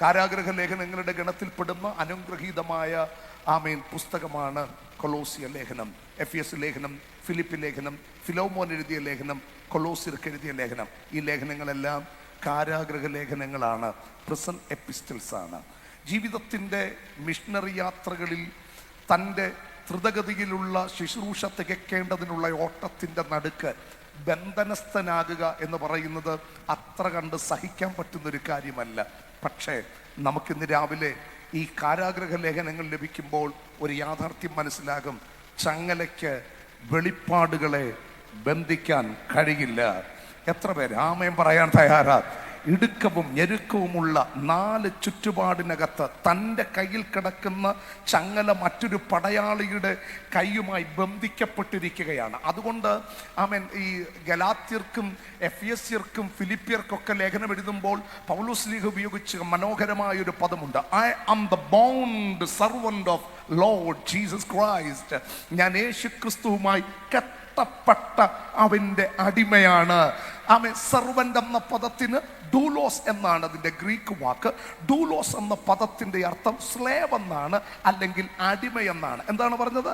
കാരാഗ്രഹ ലേഖനങ്ങളുടെ ഗണത്തിൽപ്പെടുന്ന അനുഗ്രഹീതമായ പുസ്തകമാണ് കൊലോസിയ ലേഖനം, എഫെസ്യ ലേഖനം, ഫിലിപ്പി ലേഖനം, ഫിലോമോൻ എഴുതിയ ലേഖനം, കൊലോസ്യർക്ക് എഴുതിയ ലേഖനം. ഈ ലേഖനങ്ങളെല്ലാം കാരാഗ്രഹ ലേഖനങ്ങളാണ്, പ്രിസൺ എപ്പിസ്റ്റൽസ് ആണ്. ജീവിതത്തിൻ്റെ മിഷണറി യാത്രകളിൽ തൻ്റെ ദ്രുതഗതിയിലുള്ള ശുശ്രൂഷ തികയ്ക്കേണ്ടതിനുള്ള ഓട്ടത്തിൻ്റെ നടുക്ക് ബന്ധനസ്ഥനാകുക എന്ന് പറയുന്നത് അത്ര കണ്ട് സഹിക്കാൻ പറ്റുന്നൊരു കാര്യമല്ല. പക്ഷേ നമുക്കിന്ന് രാവിലെ ഈ കാരാഗ്രഹ ലേഖനങ്ങൾ ലഭിക്കുമ്പോൾ ഒരു യാഥാർത്ഥ്യം മനസ്സിലാകും: ചങ്ങലയ്ക്ക് വെളിപ്പാടുകളെ ബന്ധിക്കാൻ കഴിയില്ല. എത്ര പേര് ആമേൻ പറയാൻ തയ്യാറാ? ഇടുക്കവും ഞെരുക്കവുമുള്ള 4 ചുറ്റുപാടിനകത്ത് തൻ്റെ കയ്യിൽ കിടക്കുന്ന ചങ്ങല മറ്റൊരു പടയാളിയുടെ കൈയുമായി ബന്ധിക്കപ്പെട്ടിരിക്കുകയാണ്. അതുകൊണ്ട് ഈ ഗലാത്യർക്കും എഫെസ്യർക്കും ഫിലിപ്പിയർക്കൊക്കെ ലേഖനം എഴുതുമ്പോൾ പൗലോസ് ഉപയോഗിച്ച മനോഹരമായൊരു പദമുണ്ട്: I am the bound servant of Lord Jesus Christ. ഞാൻ യേശു ക്രിസ്തുവുമായി കെട്ടപ്പെട്ട അവൻ്റെ അടിമയാണ്. സർവന്റ് എന്ന പദത്തിന് ഡൂലോസ് എന്നാണ് അതിൻ്റെ ഗ്രീക്ക് വാക്ക്. ഡൂലോസ് എന്ന പദത്തിൻ്റെ അർത്ഥം സ്ലേവ് എന്നാണ്, അല്ലെങ്കിൽ അടിമ എന്നാണ്. എന്താണ് പറഞ്ഞത്?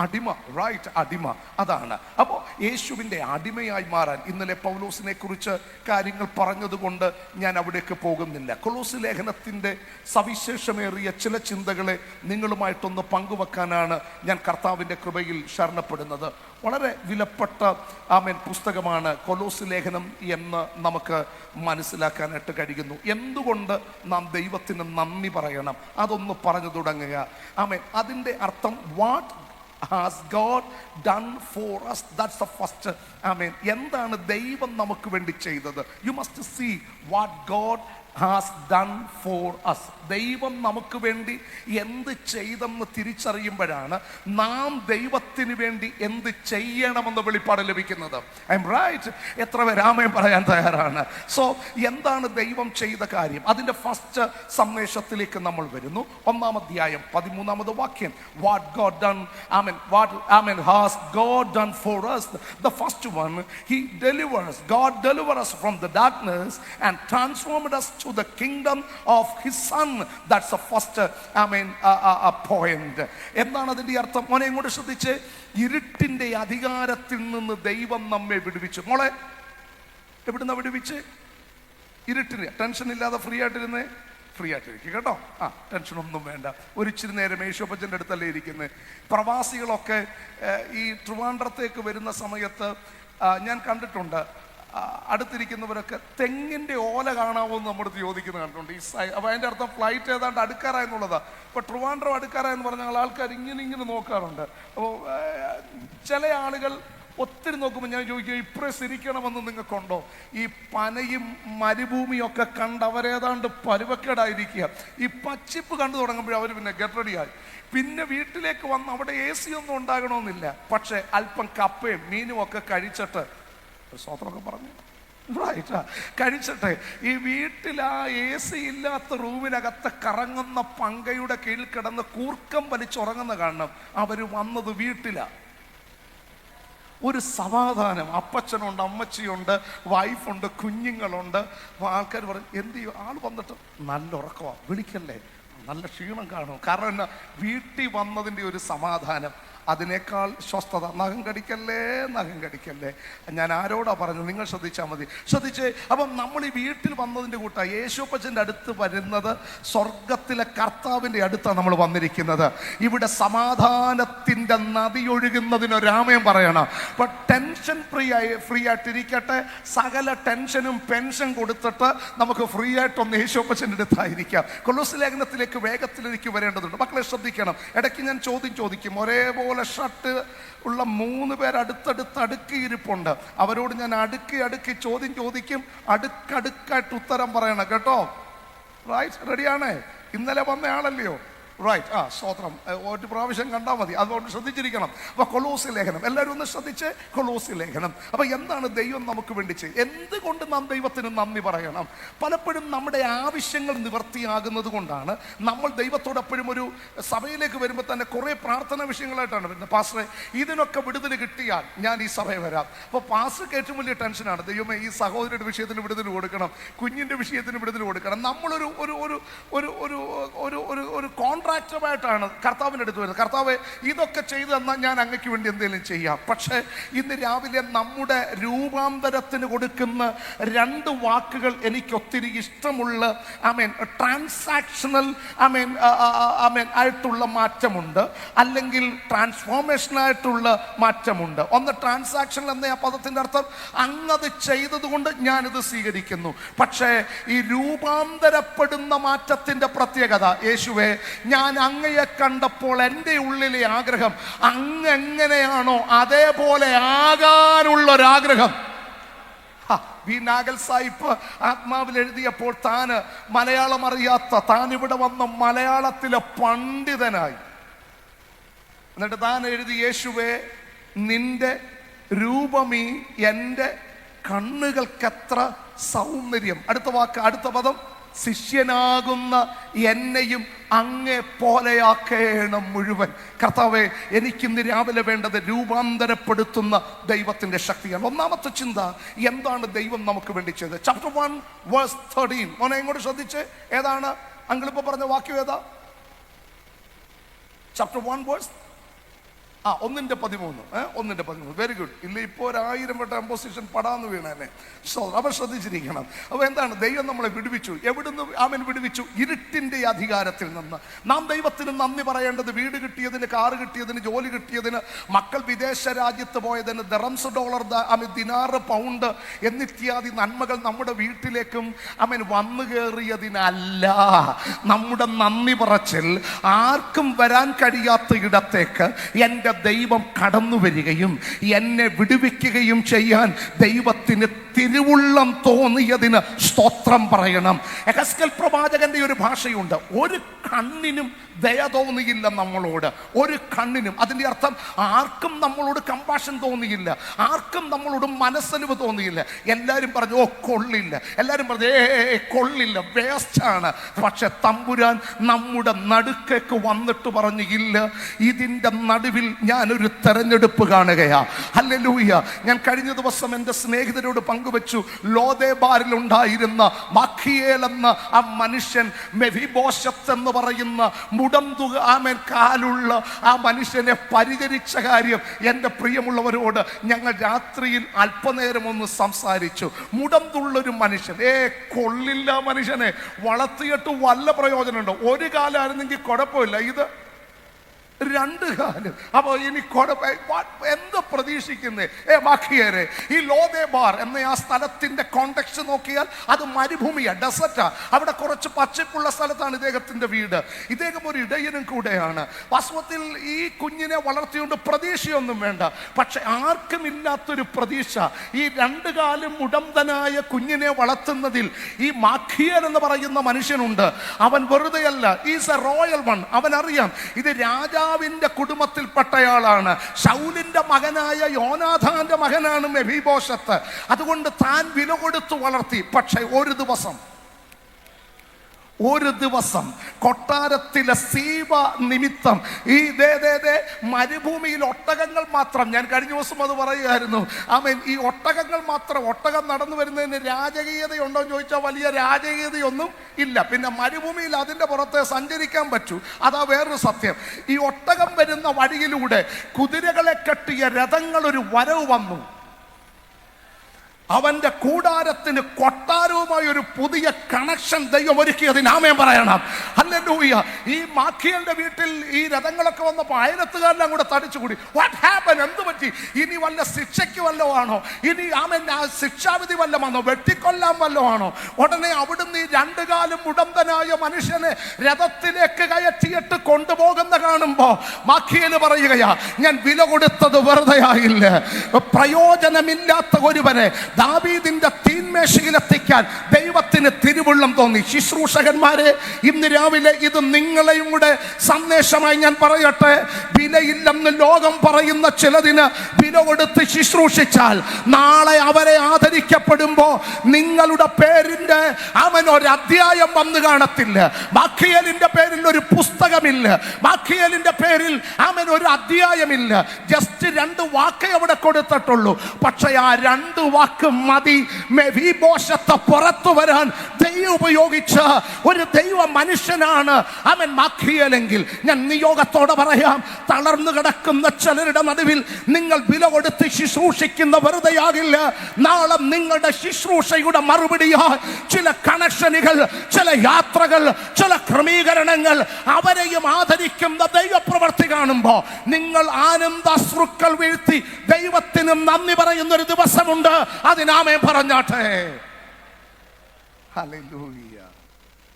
അടിമ, റൈറ്റ്, അടിമ. അതാണ്. അപ്പോൾ യേശുവിൻ്റെ അടിമയായി മാറാൻ ഇന്നലെ പൗലോസിനെ കുറിച്ച് കാര്യങ്ങൾ പറഞ്ഞതുകൊണ്ട് ഞാൻ അവിടേക്ക് പോകുന്നില്ല. കൊലോസ് ലേഖനത്തിൻ്റെ സവിശേഷമേറിയ ചില ചിന്തകളെ നിങ്ങളുമായിട്ടൊന്ന് പങ്കുവെക്കാനാണ് ഞാൻ കർത്താവിൻ്റെ കൃപയിൽ ശരണപ്പെടുന്നത്. വളരെ വിലപ്പെട്ട പുസ്തകമാണ് കൊലോസ് ലേഖനം എന്ന് നമുക്ക് മനസ്സിലാക്കാനായിട്ട് കഴിയുന്നു. എന്തുകൊണ്ട് നാം ദൈവത്തിന് നന്ദി പറയണം? അതൊന്ന് പറഞ്ഞു തുടങ്ങുക. അതിൻ്റെ അർത്ഥം what has God done for us? That's the first. എന്താണ് ദൈവം നമുക്ക് വേണ്ടി ചെയ്തത്? You must see what God has done for us. ദൈവം നമുക്ക് വേണ്ടി എന്ത് ചെയ്തെന്ന് തിരിച്ചറിയുമ്പോഴാണ് നാം ദൈവത്തിന് വേണ്ടി എന്ത് ചെയ്യണമെന്ന് വെളിപ്പാട് ലഭിക്കുന്നത്. I am right? എത്ര പേര് ആമേൻ പറയാൻ തയ്യാറാണ്? സോ എന്താണ് ദൈവം ചെയ്ത കാര്യം? അതിൻ്റെ ഫസ്റ്റ് സന്ദേശത്തിലേക്ക് നമ്മൾ വരുന്നു. 1-ാം അധ്യായം 13-ാമത് വാക്യം. What God done, what has God done for us? The first one, He delivers. God delivered us from the darkness and transformed us to the kingdom of His Son. That's the first point. എന്താണ് അതിൻ്റെ അർത്ഥം? മോനെ ഇങ്ങോട്ട് ശ്രദ്ധിച്ച്. ഇരുട്ടിൻ്റെ അധികാരത്തിൽ നിന്ന് ദൈവം നമ്മെ വിടുവിച്ചു. മോളെ എവിടുന്ന വിടുവിച്ച്? ഇരുട്ടിന്. ടെൻഷൻ ഇല്ലാതെ ഫ്രീ ആയിട്ടിരുന്നേ. ഫ്രീ ആയിട്ടിരിക്കും കേട്ടോ. ടെൻഷനൊന്നും വേണ്ട. ഒരു ഇച്ചിരി നേരം യേശുപ്പച്ചൻ്റെ അടുത്തല്ലേ ഇരിക്കുന്നത്. പ്രവാസികളൊക്കെ ഈ ട്രിവാൻഡ്രത്തേക്ക് വരുന്ന സമയത്ത് ഞാൻ കണ്ടിട്ടുണ്ട്, അടുത്തിരിക്കുന്നവരൊക്കെ തെങ്ങിൻ്റെ ഓല കാണാമോ എന്ന് നമ്മുടെ ചോദിക്കുന്നത് കണ്ടിട്ടുണ്ട്. അപ്പോൾ അതിൻ്റെ അർത്ഥം ഫ്ലൈറ്റ് ഏതാണ്ട് അടുക്കാറായെന്നുള്ളതാണ്. ഇപ്പോൾ ട്രിവാൻഡ്രം അടുക്കാറായെന്ന് പറഞ്ഞാൽ ആൾക്കാർ ഇങ്ങനെ നോക്കാറുണ്ട്. അപ്പോൾ ചില ആളുകൾ ഒത്തിരി നോക്കുമ്പോൾ ഞാൻ ചോദിക്കുക, ഇപ്പറേ സിരിക്കണമെന്ന് നിങ്ങൾക്കുണ്ടോ? ഈ പനയും മരുഭൂമിയൊക്കെ കണ്ട് അവരേതാണ്ട് പരുവക്കേടായിരിക്കുക. ഈ പച്ചിപ്പ് കണ്ടു തുടങ്ങുമ്പോൾ അവർ പിന്നെ ഗെറ്റ് റെഡിയായി. പിന്നെ വീട്ടിലേക്ക് വന്ന് അവിടെ AC ഒന്നും ഉണ്ടാകണമെന്നില്ല. പക്ഷേ അല്പം കപ്പയും മീനും ഒക്കെ കഴിച്ചിട്ട്, സ്വത്രമൊക്കെ പറഞ്ഞു റൈറ്റാ, കഴിച്ചിട്ട് ഈ വീട്ടിൽ AC ഇല്ലാത്ത റൂമിനകത്ത് കറങ്ങുന്ന പങ്കയുടെ കീഴിൽ കിടന്ന് കൂർക്കം വലിച്ചുറങ്ങുന്ന കാണണം. അവർ വന്നത് വീട്ടിലാണ്. ഒരു സമാധാനം. അപ്പച്ചനുണ്ട്, അമ്മച്ചിയുണ്ട്, വൈഫുണ്ട്, കുഞ്ഞുങ്ങളുണ്ട്. ആൾക്കാർ പറയും, എന്ത് ചെയ്യും? ആൾ വന്നിട്ട് നല്ല ഉറക്കമാണ്, വിളിക്കല്ലേ, നല്ല ക്ഷീണം കാണും. കാരണം എന്നാ? വീട്ടിൽ വന്നതിൻ്റെ ഒരു സമാധാനം. അതിനേക്കാൾ സ്വസ്ഥത. നഖം കടിക്കല്ലേ, നഖം കടിക്കല്ലേ. ഞാൻ ആരോടാ പറഞ്ഞത്? നിങ്ങൾ ശ്രദ്ധിച്ചാൽ മതി. ശ്രദ്ധിച്ച്. അപ്പം നമ്മൾ ഈ വീട്ടിൽ വന്നതിൻ്റെ കൂട്ടാണ് യേശുപ്പച്ചൻ്റെ അടുത്ത് വരുന്നത്. സ്വർഗത്തിലെ കർത്താവിൻ്റെ അടുത്താണ് നമ്മൾ വന്നിരിക്കുന്നത്. ഇവിടെ സമാധാനത്തിൻ്റെ നദി ഒഴുകുന്നതിനൊരാമയം പറയണം. അപ്പം ടെൻഷൻ ഫ്രീ ആയിട്ടിരിക്കട്ടെ. സകല ടെൻഷനും പെൻഷൻ കൊടുത്തിട്ട് നമുക്ക് ഫ്രീ ആയിട്ടൊന്ന് യേശുപ്പച്ചൻ്റെ അടുത്തായിരിക്കാം. കൊലോസ് ലേഖനത്തിലേക്ക് വേഗത്തിലേക്ക് വരേണ്ടതുണ്ട്. മക്കളെ ശ്രദ്ധിക്കണം. ഇടയ്ക്ക് ഞാൻ ചോദിക്കും. ഒരേപോലെ ഷർട്ട് ഉള്ള 3 പേർ അടുക്കിയിരിപ്പുണ്ട്. അവരോട് ഞാൻ അടുക്കി ചോദിക്കും. അടുക്കടുക്കായിട്ട് ഉത്തരം പറയണം കേട്ടോ. റൈറ്റ്? റെഡിയാണേ? ഇന്നലെ വന്ന ആളല്ലയോ? റൈറ്റ്, സ്തോത്രം. ഒരു പ്രാവശ്യം കണ്ടാൽ മതി, അതുകൊണ്ട് ശ്രദ്ധിച്ചിരിക്കണം. അപ്പൊ കൊലോസ്യ ലേഖനം എല്ലാവരും ഒന്ന് ശ്രദ്ധിച്ച്. കൊലോസ്യ ലേഖനം. അപ്പൊ എന്താണ് ദൈവം നമുക്ക് വേണ്ടി ചെയ്ത്? എന്തുകൊണ്ട് നാം ദൈവത്തിന് നന്ദി പറയണം? പലപ്പോഴും നമ്മുടെ ആവശ്യങ്ങൾ നിവർത്തിയാകുന്നത് കൊണ്ടാണ് നമ്മൾ ദൈവത്തോട് എപ്പോഴും ഒരു സഭയിലേക്ക് വരുമ്പോൾ തന്നെ കുറെ പ്രാർത്ഥന വിഷയങ്ങളായിട്ടാണ് വരുന്നത്. പാസ്റ്ററെ, ഇതിനൊക്കെ വിടുതൽ കിട്ടിയാൽ ഞാൻ ഈ സഭയിൽ വരാം. അപ്പോൾ പാസ്റ്റർക്ക് ഏറ്റവും വലിയ ടെൻഷനാണ്, ദൈവമേ ഈ സഹോദരിയുടെ വിഷയത്തിന് വിടുതൽ കൊടുക്കണം, കുഞ്ഞിന്റെ വിഷയത്തിന് വിടുതൽ കൊടുക്കണം. നമ്മളൊരു ഒരു ഒരു ഒരു ഒരു ഒരു ഒരു ഒരു കോൺട്രാക്ടറായിട്ടാണ് കർത്താവിൻ്റെ അടുത്ത് വരുന്നത്. കർത്താവ് ഇതൊക്കെ ചെയ്തു തന്നാൽ ഞാൻ അങ്ങക്ക് വേണ്ടി എന്തെങ്കിലും ചെയ്യാം. പക്ഷേ ഇന്ന് രാവിലെ നമ്മുടെ രൂപാന്തരത്തിന് കൊടുക്കുന്ന 2 വാക്കുകൾ എനിക്ക് ഒത്തിരി ഇഷ്ടമുള്ള ട്രാൻസാക്ഷണൽ ആയിട്ടുള്ള മാറ്റമുണ്ട്, അല്ലെങ്കിൽ ട്രാൻസ്ഫോർമേഷനായിട്ടുള്ള മാറ്റമുണ്ട്. ഒന്ന് ട്രാൻസാക്ഷണൽ എന്ന ആ പദത്തിൻ്റെ അർത്ഥം അങ്ങത് ചെയ്തത് കൊണ്ട് ഞാനിത് സ്വീകരിക്കുന്നു. പക്ഷേ ഈ രൂപാന്തരപ്പെടുന്ന മാറ്റത്തിൻ്റെ പ്രത്യേകത, യേശുവേ ഞാൻ അങ്ങയെ കണ്ടപ്പോൾ എൻ്റെ ഉള്ളിലെ ആഗ്രഹം അങ്ങ് എങ്ങനെയാണോ അതേപോലെ ആകാനുള്ളൊരാഗ്രഹം. വി നാഗൽ സാഹിബ് ആത്മാവിൽ എഴുതിയപ്പോൾ താന് മലയാളം അറിയാത്ത താൻ ഇവിടെ വന്ന മലയാളത്തിലെ പണ്ഡിതനായി. എന്നിട്ട് താൻ എഴുതി, യേശുവേ നിന്റെ രൂപമീ എൻ്റെ കണ്ണുകൾക്കെത്ര സൗന്ദര്യം. അടുത്ത വാക്ക്, അടുത്ത പദം, ശിഷ്യനാകുന്ന എന്നെയും അങ്ങേ പോലെയാക്കേണം മുഴുവൻ. കർത്താവേ, എനിക്കിന്ന് രാവിലെ വേണ്ടത് രൂപാന്തരപ്പെടുത്തുന്ന ദൈവത്തിന്റെ ശക്തിയാണ്. ഒന്നാമത്തെ ചിന്ത, എന്താണ് ദൈവം നമുക്ക് വേണ്ടി ചെയ്തത്? Chapter 1 verse 13. മോനെ ഇങ്ങോട്ട് ശ്രദ്ധിച്ച്. ഏതാണ് അങ്കിളിപ്പോ പറഞ്ഞ വാക്യം? ഏതാ? Chapter 1 verse 1:13. Very good. ഇല്ല, ഇപ്പോൾ 1000 വട്ടം കമ്പോസിഷൻ പടാന്ന് വീണേ. അവ ശ്രദ്ധിച്ചിരിക്കണം. അപ്പോൾ എന്താണ് ദൈവം നമ്മളെ വിടുവിച്ചു? എവിടുന്ന് അവൻ വിടുവിച്ചു? ഇരുട്ടിന്റെ അധികാരത്തിൽ നിന്ന്. നാം ദൈവത്തിന് നന്ദി പറയേണ്ടത് വീട് കിട്ടിയതിന്, കാറ് കിട്ടിയതിന്, ജോലി കിട്ടിയതിന്, മക്കൾ വിദേശ രാജ്യത്ത് പോയതിന്, ദറംസ്, ഡോളർ, ദിനാറ്, പൗണ്ട് എന്നിത്യാദി നന്മകൾ നമ്മുടെ വീട്ടിലേക്കും വന്നു കയറിയതിനല്ല. നമ്മുടെ നന്ദി പറച്ചിൽ ആർക്കും വരാൻ കഴിയാത്ത ഇടത്തേക്ക് എൻ്റെ ദൈവം കടന്നു വരികയും എന്നെ വിടുവിക്കുകയും ചെയ്യാൻ ദൈവത്തിന് തിരുവുള്ളം തോന്നിയതിന് സ്തോത്രം പറയണം. എഹെസ്കേൽ പ്രവാചകന്റെ ഒരു ഭാഷയുണ്ട്, ഒരു കണ്ണിനും ദയ തോന്നിയില്ല നമ്മളോട്, ഒരു കണ്ണിനും. അതിൻ്റെ അർത്ഥം ആർക്കും നമ്മളോട് കമ്പാഷൻ തോന്നിയില്ല, ആർക്കും നമ്മളോട് മനസ്സലിവ് തോന്നിയില്ല. എല്ലാവരും പറഞ്ഞു, ഓ കൊള്ളില്ല, എല്ലാവരും പറഞ്ഞു, കൊള്ളില്ല, വേസ്റ്റാണ്. പക്ഷെ തമ്പുരാൻ നമ്മുടെ നടുക്കേക്ക് വന്നിട്ട് പറഞ്ഞു, ഇല്ല, ഇതിൻ്റെ നടുവിൽ ഞാനൊരു തെരഞ്ഞെടുപ്പ് കാണുകയാ. ഹല്ലേലൂയ. ഞാൻ കഴിഞ്ഞ ദിവസം എൻ്റെ സ്നേഹിതരോട് പങ്കുവച്ചു, ലോദേബാരിൽ ഉണ്ടായിരുന്ന മാഖിയേൽ എന്ന ആ മനുഷ്യൻ, മെഫിബോശത്ത് എന്ന് പറയുന്ന മുടന്തുക കാലുള്ള ആ മനുഷ്യനെ പരിചരിച്ച കാര്യം എൻ്റെ പ്രിയമുള്ളവരോട് ഞങ്ങൾ രാത്രിയിൽ അല്പനേരം ഒന്ന് സംസാരിച്ചു. മുടന്തുള്ളൊരു മനുഷ്യൻ, കൊള്ളില്ല മനുഷ്യനെ, വളർത്തിയിട്ട് വല്ല പ്രയോജനമുണ്ടോ? ഒരു കാലമായിരുന്നെങ്കിൽ കുഴപ്പമില്ല, ഇത് 2 കാലം. അപ്പൊ ഇനി എന്ത് പ്രതീക്ഷിക്കുന്നേ? മാഖിയേരെ, ഈ ലോദേബാർ എന്ന ആ സ്ഥലത്തിന്റെ കോണ്ടെക്സ്റ്റ് നോക്കിയാൽ അത് മരുഭൂമിയാ, ഡെസർട്ടാ. അവിടെ കുറച്ച് പച്ചപ്പുള്ള സ്ഥലത്താണ് ഇദ്ദേഹത്തിന്റെ വീട്. ഇദ്ദേഹം ഒരു ഇടയനും കൂടെയാണ്. വാസ്തവത്തിൽ ഈ കുഞ്ഞിനെ വളർത്തിയോണ്ട് പ്രതീക്ഷയൊന്നും വേണ്ട. പക്ഷെ ആർക്കും ഇല്ലാത്തൊരു പ്രതീക്ഷ ഈ 2 കാലും ഉടന്തനായ കുഞ്ഞിനെ വളർത്തുന്നതിൽ ഈ മാഖിയേൽ എന്ന് പറയുന്ന മനുഷ്യനുണ്ട്. അവൻ വെറുതെയല്ല, ഈസ് എ റോയൽ വൺ. അവൻ അറിയാം ഇത് രാജാവിന്റെ കുടുംബത്തിൽപ്പെട്ടയാളാണ്. ശൗലിന്റെ മകനായ യോനാഥാന്റെ മകനാണ് മെഫീബോശത്ത്. അതുകൊണ്ട് താൻ വില കൊടുത്തു വളർത്തി. പക്ഷെ ഒരു ദിവസം കൊട്ടാരത്തിലെ സീവ നിമിത്തം ഈ മരുഭൂമിയിൽ ഒട്ടകങ്ങൾ മാത്രം, ഞാൻ കഴിഞ്ഞ ദിവസം അത് പറയുമായിരുന്നു, ഈ ഒട്ടകങ്ങൾ മാത്രം, ഒട്ടകം നടന്നു വരുന്നതിന് രാജകീയതയുണ്ടോ എന്ന് ചോദിച്ചാൽ വലിയ രാജകീയതയൊന്നും ഇല്ല. പിന്നെ മരുഭൂമിയിൽ അതിൻ്റെ പുറത്തെ സഞ്ചരിക്കാൻ പറ്റൂ, അതാ വേറൊരു സത്യം. ഈ ഒട്ടകം വരുന്ന വഴിയിലൂടെ കുതിരകളെ കെട്ടിയ രഥങ്ങൾ ഒരു വരവ് വന്നു. അവന്റെ കൂടാരത്തിന് കൊട്ടാരവുമായി ഒരു പുതിയ കണക്ഷൻ ദൈവം ഒരുക്കിയതിന് ആമേൻ പറയണം. ഹല്ലേലൂയ. ഈ മാഖിയേലിന്റെ വീട്ടിൽ ഈ രഥങ്ങളൊക്കെ വന്നപ്പോൾ അയലത്തുകാരെല്ലാം കൂടെ തടിച്ചുകൂടി. What happen? എന്ത് പറ്റി? ഇനി വല്ല ശിക്ഷയ്ക്ക് വല്ലോ ആണോ? ഇനി ആമേൻ ശിക്ഷാവിധി വല്ലം വന്നോ? വെട്ടിക്കൊല്ലാൻ വല്ലോ ആണോ? ഉടനെ അവിടുന്ന് ഈ 2 കാലും ഉടന്തനായ മനുഷ്യനെ രഥത്തിലേക്ക് കയറ്റിയിട്ട് കൊണ്ടുപോകുന്ന കാണുമ്പോ മാഖിയേല് പറയുകയാ, ഞാൻ വില കൊടുത്തത് വെറുതെ ആയില്ല. പ്രയോജനമില്ലാത്ത ഒരുവനെ ദാവീദിന്റെ തീന്മേശയിലെത്തിക്കാൻ ദൈവത്തിന് തിരുവുള്ളം തോന്നി. ശുശ്രൂഷകന്മാരെ, ഇന്ന് രാവിലെ ഇത് നിങ്ങളെയും കൂടെ സന്ദേശമായി ഞാൻ പറയട്ടെ. വിലയില്ലെന്ന് ലോകം പറയുന്ന ചിലതിന് വില കൊടുത്ത് ശുശ്രൂഷിച്ചാൽ നാളെ അവരെ ആദരിക്കപ്പെടുമ്പോ നിങ്ങളുടെ പേരിന്റെ ഒരു അധ്യായം വന്നു കാണത്തില്ല. ബാക്കിയലിന്റെ പേരിൽ ഒരു പുസ്തകമില്ല, ബാക്കിയലിന്റെ പേരിൽ ഒരു അധ്യായമില്ല. ജസ്റ്റ് 2 വാക്കേ അവിടെ കൊടുത്തിട്ടുള്ളൂ. പക്ഷെ ആ 2 വാക്ക് മതി മെഫീബോശത്ത് പുറത്തു വരാൻ. ദൈവം ഉപയോഗിച്ച ഒരു ദൈവ മനുഷ്യനാണ് മാക്കിയലെങ്കിൽ ഞാൻ നിയോഗത്തോടെ പറയാം, തളർന്നു കിടക്കുന്ന ചിലരുടെ നടുവിൽ നിങ്ങൾ വില കൊടുത്ത് ശുശ്രൂഷിക്കുന്ന വെറുതെയാകില്ല. നാളെ നിങ്ങളുടെ ശുശ്രൂഷയുടെ മറുപടിയായി ചില കണക്ഷനുകൾ, ചില യാത്രകൾ, ചില ക്രമീകരണങ്ങൾ, അവരെയും ആദരിക്കുന്ന ദൈവപ്രവൃത്തി കാണുമ്പോൾ നിങ്ങൾ ആനന്ദാശ്രുക്കൾ വീഴ്ത്തി ദൈവത്തിന് നന്ദി പറയുന്ന ഒരു ദിവസമുണ്ട്. അതിനാമേ പറഞ്ഞാട്ടെ. ഹല്ലേലൂയ.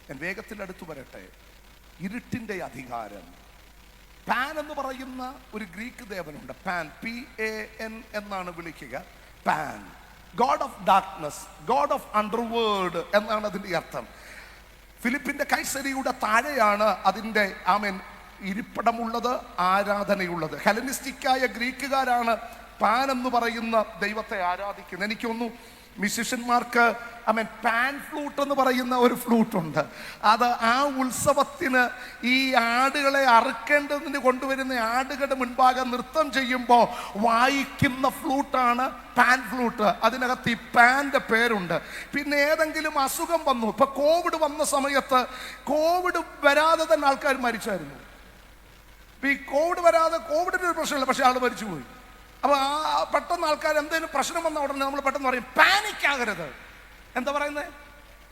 ഞാൻ വേഗത്തിൽ അടുത്തു വരട്ടെ. ഇരുട്ടിന്റെ അധികാരം. പാൻ എന്ന് പറയുന്ന ഒരു ഗ്രീക്ക് ദേവനുണ്ട്. പാൻ, PAN എന്നാണ് വിളിക്കുക. Pan, God of darkness, God of underworld എന്നാണ് അതിന്റെ അർത്ഥം. ഫിലിപ്പിന്റെ കൈസരിയുടെ താഴെയാണ് അതിന്റെ ഇരിപ്പിടമുള്ളത്, ആരാധനയുള്ളത്. ഹെലനിസ്റ്റിക്കായ ഗ്രീക്കുകാരാണ് പാൻ എന്ന് പറയുന്ന ദൈവത്തെ ആരാധിക്കുന്നത്. എനിക്കൊന്നു മ്യൂസിഷ്യന്മാർക്ക് പാൻ ഫ്ലൂട്ട് എന്ന് പറയുന്ന ഒരു ഫ്ലൂട്ടുണ്ട്. അത് ആ ഉത്സവത്തിന് ഈ ആടുകളെ അറുക്കേണ്ടതിന് കൊണ്ടുവരുന്ന ആടുകളുടെ മുൻപാകെ നൃത്തം ചെയ്യുമ്പോൾ വായിക്കുന്ന ഫ്ലൂട്ടാണ് പാൻ ഫ്ലൂട്ട്. അതിനകത്ത് ഈ പാൻ്റെ പേരുണ്ട്. പിന്നെ ഏതെങ്കിലും അസുഖം വന്നു, ഇപ്പൊ കോവിഡ് വന്ന സമയത്ത് കോവിഡ് വരാതെ തന്നെ ആൾക്കാർ മരിച്ചായിരുന്നു. ഈ കോവിഡ് വരാതെ, കോവിഡിന് ഒരു പ്രശ്നമില്ല, പക്ഷെ ആൾ മരിച്ചുപോയി. അപ്പൊ പെട്ടെന്ന് ആൾക്കാർ എന്തെങ്കിലും പ്രശ്നം വന്ന ഉടനെ നമ്മൾ പെട്ടെന്ന് പറയും പാനിക് ആകരുത്. എന്താ പറയുന്നത്?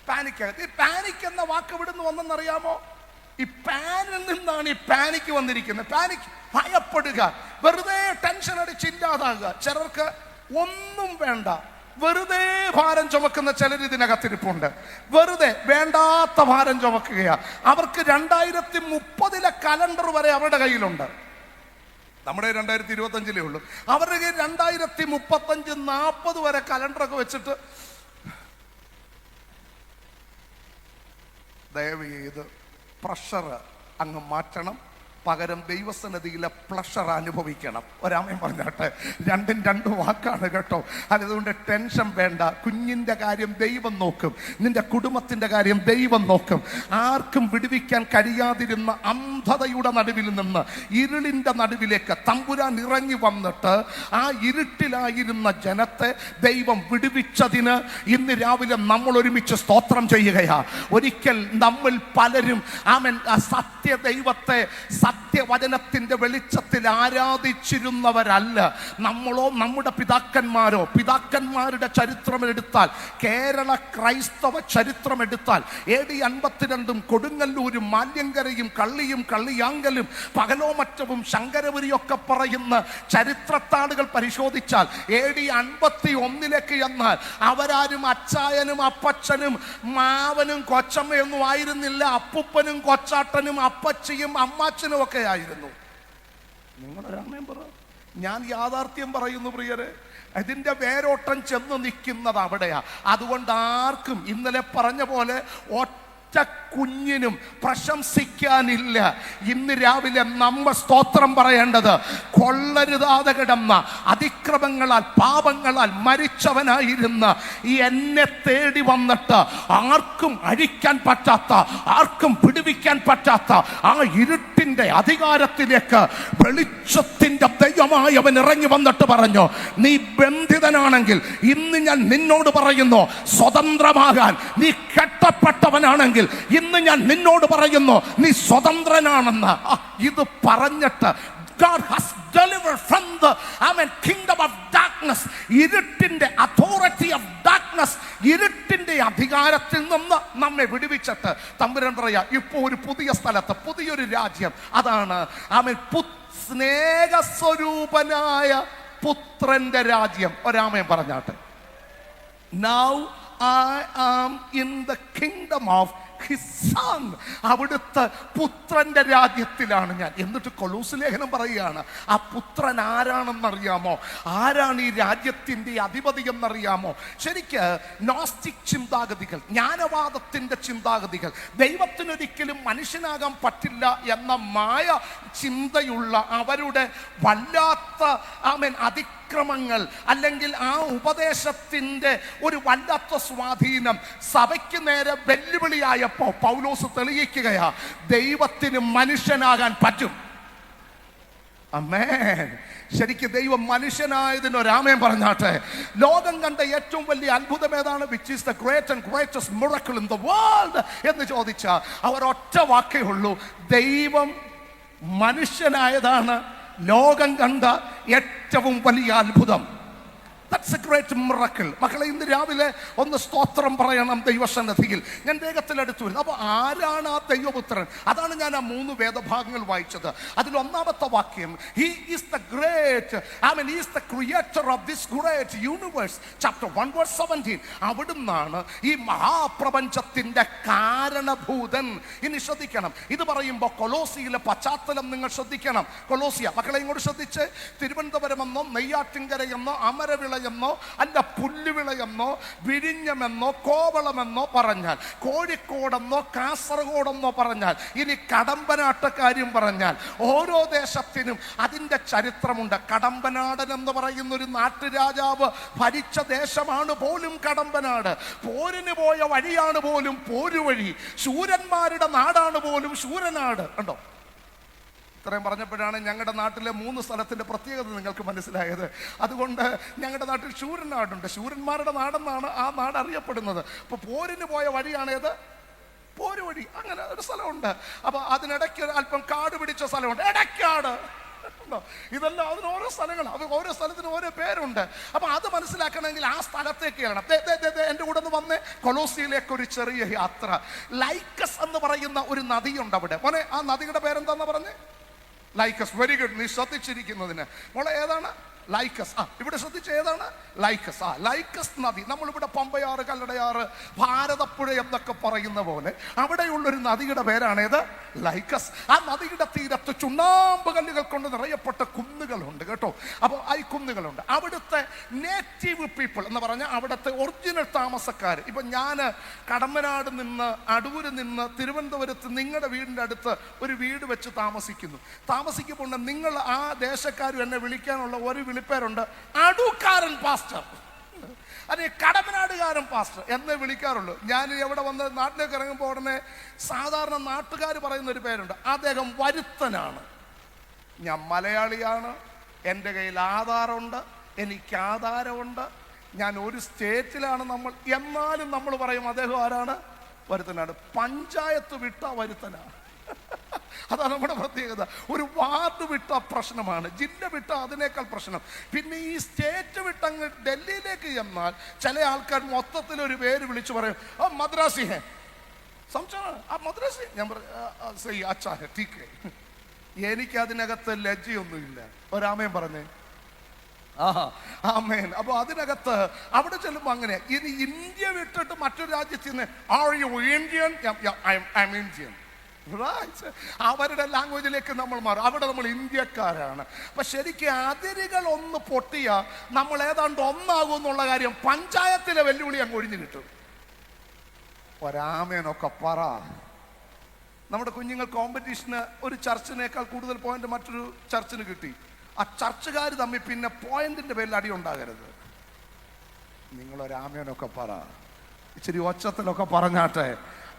പാനിക് ആകരുത്. ഈ പാനിക് എന്ന വാക്ക് എവിടുന്ന് വന്നെന്നറിയാമോ? ഈ പാനിൽ നിന്നാണ് ഈ പാനിക് വന്നിരിക്കുന്നത്. പാനിക്, ഭയപ്പെടുക, വെറുതെ ടെൻഷൻ അടിച്ചില്ലാതാകുക. ചിലർക്ക് ഒന്നും വേണ്ട, വെറുതെ ഭാരം ചുമക്കുന്ന ചിലർ ഇതിനകത്തിരിപ്പുണ്ട്. വെറുതെ വേണ്ടാത്ത ഭാരം ചുമക്കുകയാ. അവർക്ക് 2030 കലണ്ടർ വരെ അവരുടെ കയ്യിലുണ്ട്. നമ്മുടെ 2025 ഉള്ളൂ. അവരുടെ 2035, 40 വരെ കലണ്ടറൊക്കെ വെച്ചിട്ട് ദയവ് ചെയ്ത് പ്രഷർ അങ്ങ് മാറ്റണം. പകരം ദൈവസന്നിധിയിലെ പ്ലഷർ അനുഭവിക്കണം. ഒരാമയും പറഞ്ഞാട്ടെ. 2 വാക്കാണ് കേട്ടോ. അതുകൊണ്ട് ടെൻഷൻ വേണ്ട. കുഞ്ഞിൻ്റെ കാര്യം ദൈവം നോക്കും, നിന്റെ കുടുംബത്തിൻ്റെ കാര്യം ദൈവം നോക്കും. ആർക്കും വിടുവിക്കാൻ കഴിയാതിരുന്ന അന്ധതയുടെ നടുവിൽ നിന്ന് ഇരുളിൻ്റെ നടുവിലേക്ക് തമ്പുരാൻ ഇറങ്ങി വന്നിട്ട് ആ ഇരുട്ടിലായിരുന്ന ജനത്തെ ദൈവം വിടുവിച്ചതിന് ഇന്ന് രാവിലെ നമ്മൾ ഒരുമിച്ച് സ്തോത്രം ചെയ്യുകയാ. ഒരിക്കൽ നമ്മൾ പലരും സത്യ ദൈവത്തെ സത്യവചനത്തിന്റെ വെളിച്ചത്തിൽ ആരാധിച്ചിരുന്നവരല്ല. നമ്മളോ നമ്മുടെ പിതാക്കന്മാരോ, പിതാക്കന്മാരുടെ ചരിത്രം എടുത്താൽ, കേരള ക്രൈസ്തവ ചരിത്രം എടുത്താൽ, AD 52 കൊടുങ്ങല്ലൂരും മാല്യങ്കരയും കള്ളിയും കള്ളിയാങ്കലും പകലോമറ്റവും ശങ്കരപുരിയൊക്കെ പറയുന്ന ചരിത്രത്താളുകൾ പരിശോധിച്ചാൽ AD 51 എന്നാൽ അവരാരും അച്ചായനും അപ്പച്ചനും മാവനും കൊച്ചമ്മയൊന്നും ആയിരുന്നില്ല. അപ്പൂപ്പനും കൊച്ചാട്ടനും അപ്പച്ചിയും അമ്മാച്ചനും ഒക്കെ ആയിരുന്നു. നിങ്ങളൊരാമയും പറ. ഞാൻ യാഥാർത്ഥ്യം പറയുന്നു പ്രിയരെ. ഇതിന്റെ വേരോട്ടം ചെന്ന് നിൽക്കുന്നത് അവിടെയാ. അതുകൊണ്ട് ആർക്കും ഇന്നലെ പറഞ്ഞ പോലെ കുഞ്ഞിനും പ്രശംസിക്കാനില്ല. ഇന്ന് രാവിലെ നമ്മ സ്തോത്രം പറയേണ്ടത് കൊള്ളരുതാതെ കിടന്ന, അതിക്രമങ്ങളാൽ പാപങ്ങളാൽ മരിച്ചവനായിരുന്ന എന്നെ തേടി വന്നിട്ട് ആർക്കും അഴിക്കാൻ പറ്റാത്ത, ആർക്കും പിടിവിക്കാൻ പറ്റാത്ത ആ ഇരുട്ടിന്റെ അധികാരത്തിലേക്ക് വെളിച്ചത്തിന്റെ ദൈവമായി അവൻ ഇറങ്ങി വന്നിട്ട് പറഞ്ഞു, നീ ബന്ധിതനാണെങ്കിൽ ഇന്ന് ഞാൻ നിന്നോട് പറയുന്നു സ്വതന്ത്രമാകാൻ. നീ കെട്ടപ്പെട്ടവനാണെങ്കിൽ ഇന്ന് ഞാൻ നിന്നോട് പറയുന്നു നീ സ്വതന്ത്രനാണെന്ന്. ഇത് പറഞ്ഞിട്ട് God has delivered from the kingdom of darkness, ഇരുട്ടിന്റെ authority of darkness, ഇരുട്ടിന്റെ അധികാരത്തിൽ നിന്ന് നമ്മെ വിടുവിച്ചിട്ട് തമ്പുരാൻ പറയാ, ഇപ്പോൾ ഒരു പുതിയ സ്ഥലത്ത് പുതിയൊരു രാജ്യം, അതാണ് സ്നേഹസ്വരൂപനായ പുത്രന്റെ രാജ്യം. ഒരാമയും പറഞ്ഞാട്ടെ. Now I am in the kingdom of his son. അവിടുത്തെ പുത്രന്റെ രാജ്യത്തിലാണ് ഞാൻ. എന്നിട്ട് കൊലോസ് ലേഖനം പറയുകയാണ്, ആ പുത്രൻ ആരാണെന്നറിയാമോ? ആരാണ് ഈ രാജ്യത്തിന്റെ അധിപതി എന്നറിയാമോ? ശരിക്ക് നോസ്റ്റിക് ചിന്താഗതികൾ, ജ്ഞാനവാദത്തിന്റെ ചിന്താഗതികൾ, ദൈവത്തിനൊരിക്കലും മനുഷ്യനാകാൻ പറ്റില്ല എന്ന മായ ചിന്തയുള്ള അവരുടെ വല്ലാത്ത അതിക്രമങ്ങൾ, അല്ലെങ്കിൽ ആ ഉപദേശത്തിന്റെ ഒരു വല്ലാത്ത സ്വാധീനം സഭയ്ക്ക് നേരെ വെല്ലുവിളിയായപ്പോ പൗലോസ് തെളിയിക്കുകയാ, ദൈവത്തിന് മനുഷ്യനാകാൻ പറ്റും. ആമേൻ. ശരിക്കും ദൈവം മനുഷ്യനായതിനൊരാമേൻ പറഞ്ഞാട്ടെ. ലോകം കണ്ട ഏറ്റവും വലിയ അത്ഭുതം ഏതാണ്? Which is the great and greatest miracle in the world എന്ന് ചോദിച്ചാൽ അവർ ഒറ്റ വാക്കേ ഉള്ളൂ, ദൈവം മനുഷ്യനായതാണ് ലോകം കണ്ട ഏറ്റവും വലിയ അത്ഭുതം. That's a great miracle. മക്കളെ, ഇന്ന് രാവിലെ ഒന്ന് സ്തോത്രം പറയണം ദൈവസന്നിധിയിൽ. ഞാൻ വേഗത്തിലെടുത്തു വരുന്നു. അപ്പോൾ ആരാണ് ആ ദൈവപുത്രൻ? അതാണ് ഞാൻ ആ 3 വേദഭാഗങ്ങൾ വായിച്ചത്. അതിൽ ഒന്നാമത്തെ വാക്യം, he is the great, he is the creator of this great universe. Chapter 1 verse 17. അവിടുന്നാണ് ഈ മഹാപ്രപഞ്ചത്തിന്റെ കാരണഭൂതൻ. ഇനി ശ്രദ്ധിക്കണം, ഇത് പറയുമ്പോൾ കൊലോസിയിലെ പശ്ചാത്തലം നിങ്ങൾ ശ്രദ്ധിക്കണം. കൊലോസിയ മക്കളെ ഇങ്ങോട്ട് ശ്രദ്ധിച്ച്, തിരുവനന്തപുരമെന്നോ നെയ്യാറ്റിൻകരയെന്നോ അമരവിള എന്നോ അല്ല പുല്ലുവിളയെന്നോ വിഴിഞ്ഞമെന്നോ കോവളമെന്നോ പറഞ്ഞാൽ, കോഴിക്കോടെന്നോ കാസർഗോഡെന്നോ പറഞ്ഞാൽ, ഇനി കടമ്പനാട്ടക്കാര്യം പറഞ്ഞാൽ, ഓരോ ദേശത്തിനും അതിൻ്റെ ചരിത്രമുണ്ട്. കടമ്പനാടൻ എന്ന് പറയുന്ന ഒരു നാട്ടുരാജാവ് ഭരിച്ച ദേശമാണ് പോലും കടമ്പനാട്. പോരിന് പോയ വഴിയാണ് പോലും പോരുവഴി. ശൂരന്മാരുടെ നാടാണ് പോലും ശൂരനാട്. കണ്ടോ? ഇത്രയും പറഞ്ഞപ്പോഴാണ് ഞങ്ങളുടെ നാട്ടിലെ 3 സ്ഥലത്തിൻ്റെ പ്രത്യേകത നിങ്ങൾക്ക് മനസ്സിലായത്. അതുകൊണ്ട് ഞങ്ങളുടെ നാട്ടിൽ ശൂരനാടുണ്ട്, ശൂരന്മാരുടെ നാടെന്നാണ് ആ നാട് അറിയപ്പെടുന്നത്. അപ്പോൾ പോരിന് പോയ വഴിയാണേത്? പോരുവഴി. അങ്ങനെ ഒരു സ്ഥലമുണ്ട്. അപ്പോൾ അതിനിടയ്ക്ക് അല്പം കാട് പിടിച്ച സ്ഥലമുണ്ട്, ഇടയ്ക്കാട്. ഇതെല്ലാം അതിന് ഓരോ സ്ഥലങ്ങളാണ്, അത് ഓരോ സ്ഥലത്തിനും ഓരോ പേരുണ്ട്. അപ്പോൾ അത് മനസ്സിലാക്കണമെങ്കിൽ ആ സ്ഥലത്തേക്ക് കയറണം. എൻ്റെ കൂടെ ഒന്ന് വന്നേ, കൊലോസിയിലേക്ക് ഒരു ചെറിയ യാത്ര. ലൈക്കസ് എന്ന് പറയുന്ന ഒരു നദിയുണ്ട് അവിടെ. മോനെ, ആ നദിയുടെ പേരെന്താന്ന് പറഞ്ഞേ? ലൈക്കസ്. വെരി ഗുഡ്, നീ ശ്രദ്ധിച്ചിരിക്കുന്നതിന്. മോളെ, ഏതാണ് ലൈക്കസ്? ഇവിടെ ശ്രദ്ധിച്ച ഏതാണ്? ലൈക്കസ്. ലൈക്കസ് നദി. നമ്മളിവിടെ പമ്പയാറ്, കല്ലടയാറ്, ഭാരതപ്പുഴ എന്നൊക്കെ പറയുന്ന പോലെ അവിടെയുള്ളൊരു നദിയുടെ പേരാണേത്? ലൈക്കസ്. ആ നദിയുടെ തീരത്ത് ചുണ്ണാമ്പ് കല്ലുകൾ കൊണ്ട് നിറയപ്പെട്ട കുന്നുകളുണ്ട് കേട്ടോ. അപ്പോൾ ഈ കുന്നുകളുണ്ട്. അവിടുത്തെ നേറ്റീവ് പീപ്പിൾ എന്ന് പറഞ്ഞാൽ അവിടുത്തെ ഒറിജിനൽ താമസക്കാർ. ഇപ്പം ഞാൻ കടമ്പനാട് നിന്ന്, അടൂര് നിന്ന്, തിരുവനന്തപുരത്ത് നിങ്ങളുടെ വീടിൻ്റെ അടുത്ത് ഒരു വീട് വെച്ച് താമസിക്കുമ്പോൾ നിങ്ങൾ ആ ദേശക്കാരും എന്നെ വിളിക്കാനുള്ള ഒരു വിളിപ്പേരുണ്ട്, അടൂക്കാരൻ പാസ്റ്റർ, അല്ലെങ്കിൽ കടമ്പനാടുകാരൻ പാസ്റ്റർ എന്നേ വിളിക്കാറുള്ളൂ. ഞാൻ എവിടെ വന്ന് നാട്ടിലേക്ക് ഇറങ്ങുമ്പോൾ ഉടനെ സാധാരണ നാട്ടുകാർ പറയുന്ന ഒരു പേരുണ്ട്, അദ്ദേഹം വരുത്തനാണ്. ഞാൻ മലയാളിയാണ്, എൻ്റെ കയ്യിൽ ആധാരമുണ്ട്, എനിക്ക് ആധാരമുണ്ട്, ഞാൻ ഒരു സ്റ്റേറ്റിലാണ് നമ്മൾ, എന്നാലും നമ്മൾ പറയും അദ്ദേഹം ആരാണ്? വരുത്തനാണ്. പഞ്ചായത്ത് വിട്ട വരുത്തനാണ്. അതാണ് നമ്മുടെ പ്രത്യേകത. ഒരു വാർഡ് വിട്ട പ്രശ്നമാണ്, ജില്ല വിട്ട അതിനേക്കാൾ പ്രശ്നം. പിന്നെ ഈ സ്റ്റേറ്റ് വിട്ടങ്ങ് ഡൽഹിയിലേക്ക് ചെന്നാൽ ചില ആൾക്കാർ മൊത്തത്തിൽ ഒരു പേര് വിളിച്ചു പറയും, ആ മദ്രാസി ഹേ, സംശയമാണ് ആ മദ്രാസി. ഞാൻ പറയും അച്ഛാ ഹേ, ടീക്ക്. എനിക്കതിനകത്ത് ലജ്ജയൊന്നുമില്ല. ഒരാമയും പറഞ്ഞേ, ആമേൻ. അപ്പോൾ അതിനകത്ത് അവിടെ ചെല്ലുമ്പോൾ അങ്ങനെ. ഇനി ഇന്ത്യ വിട്ടിട്ട് മറ്റൊരു രാജ്യത്ത് നിന്ന്, are you Indian? I M Indian. അവരുടെ ലാംഗ്വേജിലേക്ക് നമ്മൾ മാറും. അവിടെ നമ്മൾ ഇന്ത്യക്കാരാണ്. അപ്പൊ ശരിക്കും അതിരുകൾ ഒന്ന് പൊട്ടിയ നമ്മൾ ഏതാണ്ട് ഒന്നാകും എന്നുള്ള കാര്യം പഞ്ചായത്തിലെ വെല്ലുവിളി അങ്ങ് ഒഴിഞ്ഞു കിട്ടും. ഒരാമേനൊക്കെ പറ. നമ്മുടെ കുഞ്ഞുങ്ങൾ കോമ്പറ്റീഷന് ഒരു ചർച്ചിനേക്കാൾ കൂടുതൽ പോയിന്റ് മറ്റൊരു ചർച്ചിന് കിട്ടി. ആ ചർച്ചുകാർ തമ്മിൽ പിന്നെ പോയിന്റിന്റെ പേരിൽ അടി ഉണ്ടാകരുത്. നിങ്ങളൊരാമേനൊക്കെ പറ. ഇച്ചിരി ഒച്ചത്തിലൊക്കെ പറഞ്ഞാട്ടെ.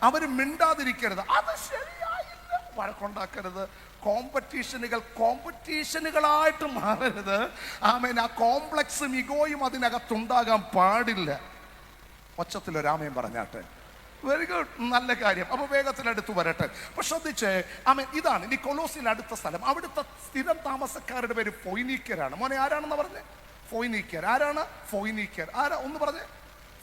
അവർ മിണ്ടാതിരിക്കരുത്. അത് ശരിയായില്ല, വഴക്കുണ്ടാക്കരുത്. കോമ്പറ്റീഷനുകളായിട്ട് മാറരുത്. ആമേൻ. ആ കോംപ്ലക്സും ഇഗോയും അതിനകത്തുണ്ടാകാൻ പാടില്ല. ഒച്ചത്തിലൊരാമയും പറഞ്ഞാട്ടെ. വെരി ഗുഡ്, നല്ല കാര്യം. അപ്പോൾ വേഗത്തിലെടുത്തു വരട്ടെ. അപ്പോൾ ശ്രദ്ധിച്ചേ, ആമേൻ. ഇതാണ് ഇനി കൊലോസിൽ അടുത്ത സ്ഥലം. അവിടുത്തെ സ്ഥിരം താമസക്കാരുടെ പേര് ഫൊയ്നീക്യരാണ്. മോനെ, ആരാണെന്ന് പറഞ്ഞേ? ഫൊയ്നീക്യർ. ആരാണ് ഫൊയ്നീക്യർ? ആരാ ഒന്ന് പറഞ്ഞേ?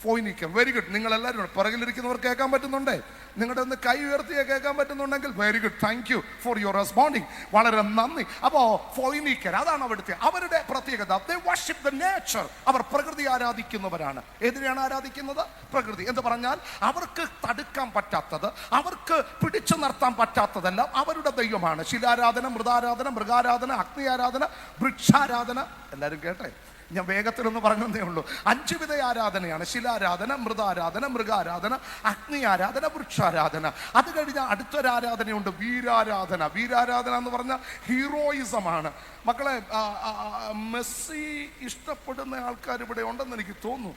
ഫോയിനിക്കം. Very good. നിങ്ങൾ എല്ലാവരും പുറകിലിരിക്കുന്നവർ കേൾക്കാൻ പറ്റുന്നുണ്ടേ? നിങ്ങളുടെ ഒന്ന് കൈ ഉയർത്തിയെ കേൾക്കാൻ പറ്റുന്നുണ്ടെങ്കിൽ very good. Thank you for your responding. വളരെ നന്ദി. അപ്പോ ഫോയിനിക്കർ, അതാണ് അവിടുത്തെ അവരുടെ പ്രത്യേകത. They worship the nature. അവർ പ്രകൃതി ആരാധിക്കുന്നവരാണ്. എതിരെയാണ് ആരാധിക്കുന്നത്? പ്രകൃതി എന്ന് പറഞ്ഞാൽ അവർക്ക് തടുക്കാൻ പറ്റാത്തത്, അവർക്ക് പിടിച്ചു നിർത്താൻ പറ്റാത്തതെല്ലാം അവരുടെ ദൈവമാണ്. ശിലാരാധന, മൃതാരാധന, മൃഗാരാധന, അഗ്നി ആരാധന, വൃക്ഷാരാധന. എല്ലാവരും കേട്ടെ? ഞാൻ വേഗത്തിലൊന്ന് പറഞ്ഞതേ ഉള്ളൂ. 5 വിധ ആരാധനയാണ്. ശിലാരാധന, മൃതാരാധന, മൃഗാരാധന, അഗ്നി ആരാധന, വൃക്ഷാരാധന. അത് കഴിഞ്ഞാൽ അടുത്തൊരു ആരാധനയുണ്ട്, വീരാരാധന. വീരാരാധന എന്ന് പറഞ്ഞാൽ ഹീറോയിസമാണ്. മക്കളെ, മെസ്സി ഇഷ്ടപ്പെടുന്ന ആൾക്കാർ ഇവിടെ ഉണ്ടെന്ന് എനിക്ക് തോന്നുന്നു.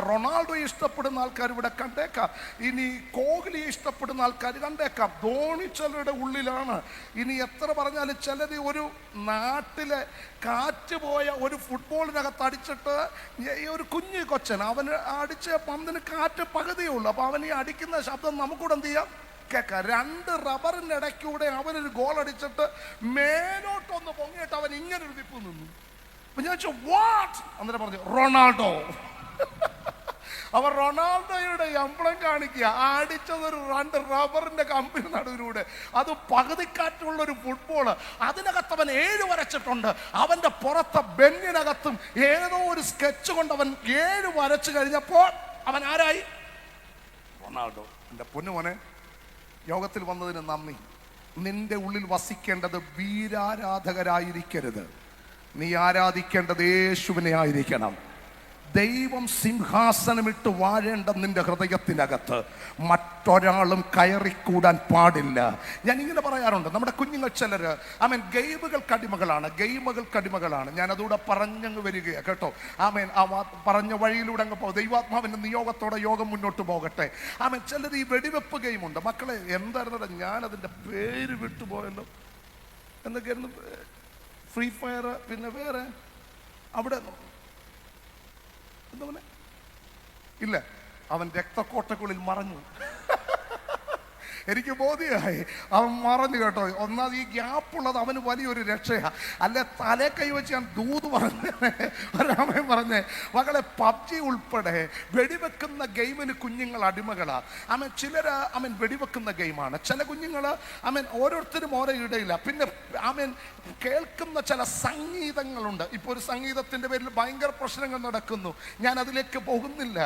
റൊണാൾഡോ ഇഷ്ടപ്പെടുന്ന ആൾക്കാർ ഇവിടെ കണ്ടേക്കാം. ഇനി കോഹ്ലി ഇഷ്ടപ്പെടുന്ന ആൾക്കാർ കണ്ടേക്കാം. ധോണി ചിലരുടെ ഉള്ളിലാണ്. ഇനി എത്ര പറഞ്ഞാലും ചിലർ ഒരു നാട്ടിലെ കാറ്റ് പോയ ഒരു ഫുട്ബോളിനകത്ത് അടിച്ചിട്ട് ഒരു കുഞ്ഞു കൊച്ചൻ, അവന് അടിച്ച പന്തിന് കാറ്റ് പകുതിയേ ഉള്ളൂ. അപ്പൊ അവൻ ഈ അടിക്കുന്ന ശബ്ദം നമുക്കൂടെ എന്ത് ചെയ്യാം? കേൾക്കാം. 2 റബ്ബറിന്റെ ഇടയ്ക്കൂടെ അവനൊരു ഗോൾ അടിച്ചിട്ട് മേലോട്ടൊന്ന് പൊങ്ങിയിട്ട് അവൻ ഇങ്ങനെ ഒരു വിപ്പ് നിന്നു. അപ്പൊ ഞാൻ ചോദിച്ചു വാട്ട്? അന്നേരം പറഞ്ഞു റൊണാൾഡോ. അവർ റൊണാൾഡോയുടെ എംബ്ലം കാണിക്കുക. അടിച്ചതൊരു 2 റബ്ബറിന്റെ കമ്പിന് നടുവിലൂടെ, അത് പകുതിക്കാറ്റുള്ള ഒരു ഫുട്ബോള്. അതിനകത്ത് അവൻ 7 വരച്ചിട്ടുണ്ട്. അവന്റെ പുറത്തെ ബെന്നിനകത്തും ഏതോ ഒരു സ്കെച്ച് കൊണ്ട് അവൻ 7 വരച്ചു കഴിഞ്ഞപ്പോൾ അവൻ ആരായി? റൊണാൾഡോ. എന്റെ പൊന്നുമോനെ, യോഗത്തിൽ വന്നതിന് നന്ദി. നിന്റെ ഉള്ളിൽ വസിക്കേണ്ടത് വീരാരാധകരായിരിക്കരുത്. നീ ആരാധിക്കേണ്ടത് യേശുവിനെ ആയിരിക്കണം. ദൈവം സിംഹാസനമിട്ട് വാഴേണ്ട നിന്റെ ഹൃദയത്തിനകത്ത് മറ്റൊരാളും കയറിക്കൂടാൻ പാടില്ല. ഞാൻ ഇങ്ങനെ പറയാറുണ്ട്, നമ്മുടെ കുഞ്ഞുങ്ങൾ ചിലർ ഗെയിമുകൾക്ക് അടിമകളാണ്. ഞാൻ അതുകൂടെ പറഞ്ഞങ്ങ് വരികയാണ് കേട്ടോ. പറഞ്ഞ വഴിയിലൂടെ അങ്ങ് പോകും. ദൈവാത്മാവിന്റെ നിയോഗത്തോടെ യോഗം മുന്നോട്ട് പോകട്ടെ. ചിലർ ഈ വെടിവെപ്പ് ഗെയിമുണ്ട്. മക്കളെ, എന്തായിരുന്നു ഞാൻ അതിന്റെ പേര് വിട്ടുപോയല്ലോ. എന്തൊക്കെയായിരുന്നു? ഫ്രീ ഫയർ, പിന്നെ വേറെ അവിടെ എന്താ ഇല്ല, അവൻ രക്തക്കോട്ടക്കുള്ളിൽ മറഞ്ഞു. എനിക്ക് ബോധ്യമായി അവൻ മറഞ്ഞു കേട്ടോ. ഒന്നാമത് ഈ ഗ്യാപ്പുള്ളത് അവന് വലിയൊരു രക്ഷയാണ്. അല്ലെ തലേ കൈവച്ച് ഞാൻ ദൂത് രാമൻ പറഞ്ഞേ. മകളെ, പബ്ജി ഉൾപ്പെടെ വെടിവെക്കുന്ന ഗെയിമിന് കുഞ്ഞുങ്ങൾ അടിമകളാണ്. ചിലര് വെടിവെക്കുന്ന ഗെയിമാണ്. ചില കുഞ്ഞുങ്ങൾ ഓരോരുത്തരും ഓരോ ഇടയില്ല. പിന്നെ കേൾക്കുന്ന ചില സംഗീതങ്ങളുണ്ട്. ഇപ്പൊ ഒരു സംഗീതത്തിന്റെ പേരിൽ ഭയങ്കര പ്രശ്നങ്ങൾ നടക്കുന്നു. ഞാൻ അതിലേക്ക് പോകുന്നില്ല.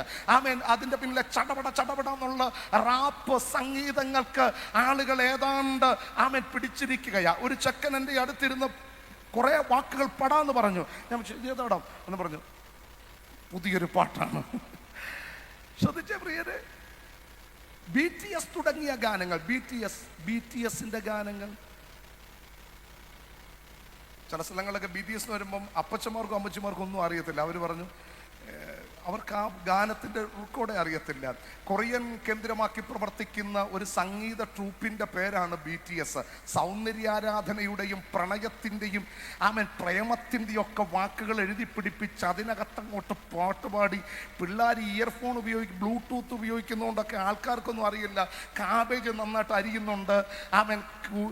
അതിന്റെ പിന്നിലെ ചടപട എന്നുള്ള റാപ്പ് സംഗീതങ്ങൾക്ക് ആളുകൾ ഏതാണ്ട് പിടിച്ചിരിക്കുകയാ. ഒരു ചെക്കൻ എൻ്റെ അടുത്തിരുന്ന് കുറെ വാക്കുകൾ പടാന്ന് പറഞ്ഞു. ഞാൻ ഏതാടാ എന്ന് പറഞ്ഞു. പുതിയൊരു പാട്ടാണ്. ശ്രദ്ധിച്ചേ പ്രിയരെ, BTS തുടങ്ങിയ ഗാനങ്ങൾ, BTSന്റെ ഗാനങ്ങൾ. ചില സ്ഥലങ്ങളിലൊക്കെ BTS എന്ന് വരുമ്പം അപ്പച്ചമാർക്കും അമ്മച്ചിമാർക്കും ഒന്നും അറിയത്തില്ല. അവർ പറഞ്ഞു അവർക്ക് ആ ഗാനത്തിൻ്റെ റെക്കോർഡേ അറിയത്തില്ല. കൊറിയൻ കേന്ദ്രമാക്കി പ്രവർത്തിക്കുന്ന ഒരു സംഗീത ട്രൂപ്പിൻ്റെ പേരാണ് BTS. സൗന്ദര്യാരാധനയുടെയും പ്രണയത്തിൻ്റെയും പ്രേമത്തിൻ്റെയും ഒക്കെ വാക്കുകൾ എഴുതി പിടിപ്പിച്ച് അതിനകത്തങ്ങോട്ട് പാട്ടുപാടി പിള്ളേർ ഇയർഫോൺ ബ്ലൂടൂത്ത് ഉപയോഗിക്കുന്നതുകൊണ്ടൊക്കെ ആൾക്കാർക്കൊന്നും അറിയില്ല. കാബേജ് നന്നായിട്ട് അരിയുന്നുണ്ട്,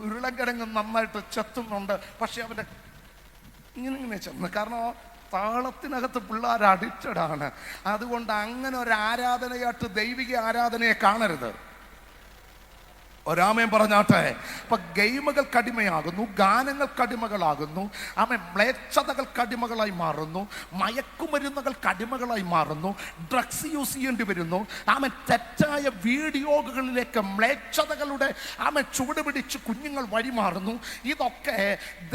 ഉരുളക്കിഴങ്ങ് നന്നായിട്ട് ചെത്തുന്നുണ്ട്. പക്ഷെ അവൻ്റെ ഇങ്ങനെ ചെന്ന്, കാരണം താളത്തിനകത്ത് പിള്ളേർ അഡിക്റ്റഡാണ്. അതുകൊണ്ട് അങ്ങനെ ഒരു ആരാധനയായിട്ട് ദൈവിക ആരാധനയെ കാണരുത്. ഒരാമയും പറഞ്ഞാട്ടെ. അപ്പൊ ഗെയിമുകൾക്ക് അടിമയാകുന്നു, ഗാനങ്ങൾക്ക് അടിമകളാകുന്നു, മ്ലേച്ഛതകൾക്ക് അടിമകളായി മാറുന്നു, മയക്കുമരുന്നുകൾക്ക് അടിമകളായി മാറുന്നു, ഡ്രഗ്സ് യൂസ് ചെയ്യേണ്ടി വരുന്നു. തെറ്റായ വീഡിയോകളിലേക്ക് മ്ലേച്ഛതകളുടെ ചുവട് പിടിച്ച് കുഞ്ഞുങ്ങൾ വഴിമാറുന്നു. ഇതൊക്കെ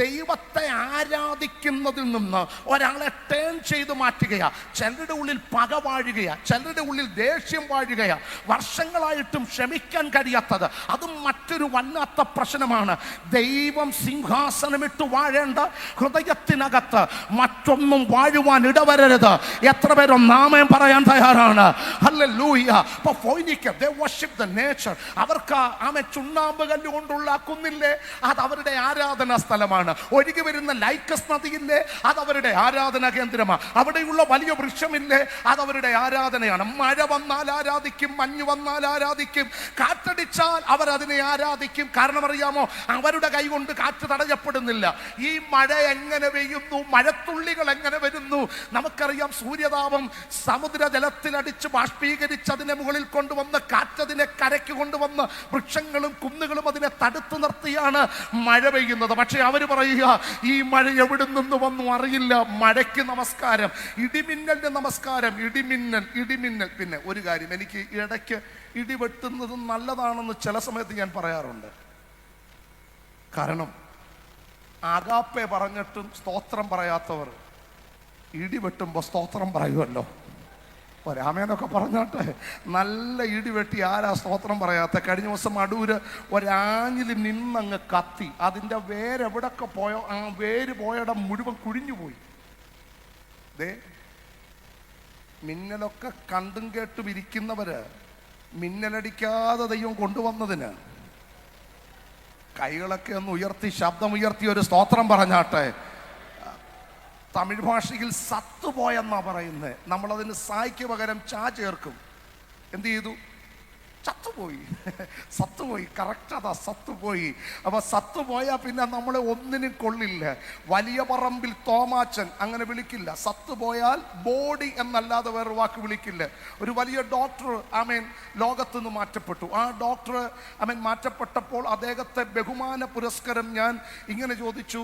ദൈവത്തെ ആരാധിക്കുന്നതിൽ നിന്ന് ഒരാളെ ടേൺ ചെയ്ത് മാറ്റുകയാ. ചിലരുടെ ഉള്ളിൽ പക വാഴുകയാ, ചിലരുടെ ഉള്ളിൽ ദേഷ്യം വാഴുകയാ. വർഷങ്ങളായിട്ടും ക്ഷമിക്കാൻ കഴിയാത്തത്, അതും മറ്റൊരു വല്ലാത്ത പ്രശ്നമാണ്. ദൈവം സിംഹാസനമിട്ട് വാഴേണ്ട ഹൃദയത്തിനകത്ത് മറ്റൊന്നും വാഴുവാൻ ഇടവരരുത്. എത്ര പേരും നാമം പറയാൻ തയ്യാറാണ്? ഹല്ലേലൂയ. അപ്പോൾ ഫോയിനിക്കർ, they worship the nature. അവർക്ക് ചുണ്ണാമ്പ് കല്ല് കൊണ്ടുണ്ടാക്കുന്നില്ലേ, അത് അവരുടെ ആരാധനാ സ്ഥലമാണ്. ഒഴുകി വരുന്ന ലൈക്കസ് നദിയില്ലേ, അത് അവരുടെ ആരാധനാ കേന്ദ്രമാണ്. അവിടെയുള്ള വലിയ വൃക്ഷമില്ലേ, അത് അവരുടെ ആരാധനയാണ്. മഴ വന്നാൽ ആരാധിക്കും, മഞ്ഞ് വന്നാൽ ആരാധിക്കും, കാറ്റടിച്ചാൽ അവർ അവരതിനെ ആരാധിക്കും. കാരണം അറിയാമോ, അവരുടെ കൈ കൊണ്ട് കാറ്റ് തടയപ്പെടുന്നില്ല. ഈ മഴ എങ്ങനെ പെയ്യുന്നു, മഴത്തുള്ളികൾ എങ്ങനെ വരുന്നു? നമുക്കറിയാം, സൂര്യതാപം സമുദ്രജലത്തിലടിച്ച് ബാഷ്പീകരിച്ച് അതിനെ മുകളിൽ കൊണ്ടുവന്ന് കാറ്റതിനെ കരയ്ക്ക് കൊണ്ടുവന്ന് വൃക്ഷങ്ങളും കുന്നുകളും അതിനെ തടുത്തു നിർത്തിയാണ് മഴ പെയ്യുന്നത്. പക്ഷെ അവർ പറയുക, ഈ മഴ എവിടെ നിന്ന് വന്നു അറിയില്ല. മഴയ്ക്ക് നമസ്കാരം, ഇടിമിന്നലിന് നമസ്കാരം. ഇടിമിന്നൽ. പിന്നെ ഒരു കാര്യം, എനിക്ക് ഇടയ്ക്ക് ഇടിവെട്ടുന്നത് നല്ലതാണെന്ന് ചില സമയത്ത് ഞാൻ പറയാറുണ്ട്. കാരണം ആഗാപ്പെ പറഞ്ഞിട്ടും സ്തോത്രം പറയാത്തവർ ഇടിവെട്ടുമ്പോൾ സ്തോത്രം പറയുമല്ലോ. ഒരാമേനൊക്കെ പറഞ്ഞോട്ടെ. നല്ല ഇടിവെട്ടി ആരാ സ്തോത്രം പറയാത്ത? കഴിഞ്ഞ ദിവസം അടൂര് ഒരാഞ്ഞിൽ നിന്നങ്ങ് കത്തി. അതിൻ്റെ വേരെവിടൊക്കെ പോയോ, ആ വേര് പോയിടം മുഴുവൻ കുഴിഞ്ഞുപോയി. ദേ, മിന്നലൊക്കെ കണ്ടും കേട്ടും ഇരിക്കുന്നവര് മിന്നലടിക്കാതെ ദൈവം കൊണ്ടുവന്നതിന് കൈകളൊക്കെ ഒന്ന് ഉയർത്തി, ശബ്ദമുയർത്തി ഒരു സ്തോത്രം പറഞ്ഞാട്ടെ. തമിഴ് ഭാഷയിൽ സത്തുപോയെന്നാ പറയുന്നത്. നമ്മളതിന് സായ്ക്ക് പകരം ചാ ചേർക്കും. എന്ത് ചെയ്തു? ചത്തുപോയി. സത്തുപോയി. കറക്റ്റ്, അതാ, സത്തുപോയി. അപ്പൊ സത്തുപോയാൽ പിന്നെ നമ്മളെ ഒന്നിനും കൊള്ളില്ല. വലിയ പറമ്പിൽ തോമാച്ചൻ അങ്ങനെ വിളിക്കില്ല. സത്തുപോയാൽ ബോഡി എന്നല്ലാതെ വേറെ വാക്ക് വിളിക്കില്ല. ഒരു വലിയ ഡോക്ടർ ലോകത്തുനിന്ന് മാറ്റപ്പെട്ടു. ആ ഡോക്ടർ മാറ്റപ്പെട്ടപ്പോൾ അദ്ദേഹത്തെ ബഹുമാന പുരസ്കാരം ഞാൻ ഇങ്ങനെ ചോദിച്ചു,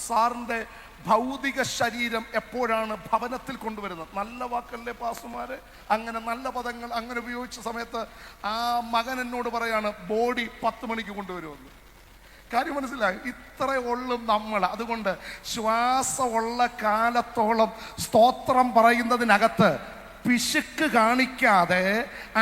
സാറിൻ്റെ ഭൗതിക ശരീരം എപ്പോഴാണ് ഭവനത്തിൽ കൊണ്ടുവരുന്നത്? നല്ല വാക്കല്ലേ പാസുമാര്? അങ്ങനെ നല്ല പദങ്ങൾ അങ്ങനെ ഉപയോഗിച്ച സമയത്ത് ആ മകൻ എന്നോട് പറയാണ്, ബോഡി 10 മണിക്ക് കൊണ്ടുവരുമെന്ന്. കാര്യം മനസ്സിലായി? ഇത്ര ഉള്ളും നമ്മൾ. അതുകൊണ്ട് ശ്വാസമുള്ള കാലത്തോളം സ്തോത്രം പറയുന്നതിനകത്ത് പിശുക്ക് കാണിക്കാതെ,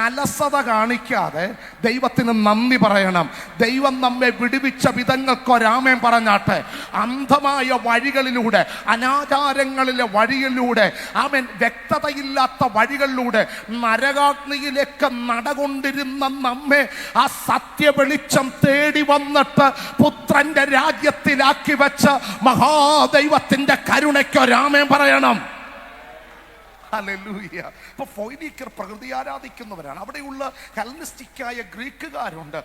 അലസത കാണിക്കാതെ ദൈവത്തിന് നന്ദി പറയണം. ദൈവം നമ്മെ വിടുവിച്ച വിധങ്ങൾക്കൊരാമേൻ പറഞ്ഞാട്ടെ. അന്ധമായ വഴികളിലൂടെ, അനാചാരങ്ങളിലെ വഴിയിലൂടെ, വ്യക്തതയില്ലാത്ത വഴികളിലൂടെ നരകാഗ്നിയിലേക്ക് നടകൊണ്ടിരുന്ന നമ്മെ ആ സത്യവെളിച്ചം തേടി വന്നിട്ട് പുത്രന്റെ രാജ്യത്തിലാക്കി വെച്ച മഹാദൈവത്തിന്റെ കരുണയ്ക്കൊരാമേൻ പറയണം. ഹല്ലേലൂയ. ഇപ്പൊ ഫോയ്നീക്കർ പ്രകൃതി ആരാധിക്കുന്നവരാണ്. അവിടെയുള്ള ഹെലനിസ്റ്റിക്കായ ഗ്രീക്കുകാരുണ്ട്.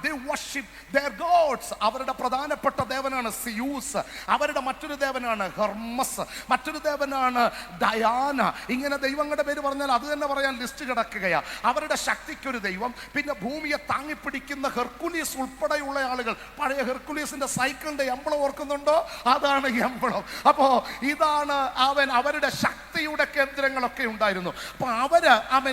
they worship their gods. അവരുടെ പ്രധാനപ്പെട്ട ദേവനാണ് സിയൂസ്. അവരുടെ മറ്റൊരു ദേവനാണ് ഹെർമസ്. മറ്റൊരു ദേവനാണ് ഡയാന. ഇങ്ങനെ ദൈവങ്ങളുടെ പേര് പറഞ്ഞാൽ അത് തന്നെ പറയാൻ ലിസ്റ്റ് കിടക്കുകയാ. അവരുടെ ശക്തിക്കൊരു ദൈവം. പിന്നെ ഭൂമിയെ താങ്ങിപ്പിടിക്കുന്ന ഹെർക്കുലീസ് ഉൾപ്പെടെയുള്ള ആളുകൾ. പഴയ ഹെർക്കുലീസിന്റെ സൈക്കിളിന്റെ എംബ്ലം ഓർക്കുന്നുണ്ടോ? അതാണ് എംബ്ലം. അപ്പോ ഇതാണ് അവരുടെ ശക്തിയുടെ കേന്ദ്രങ്ങളൊക്കെ ഉണ്ടായിരുന്നു. അപ്പൊ അവര്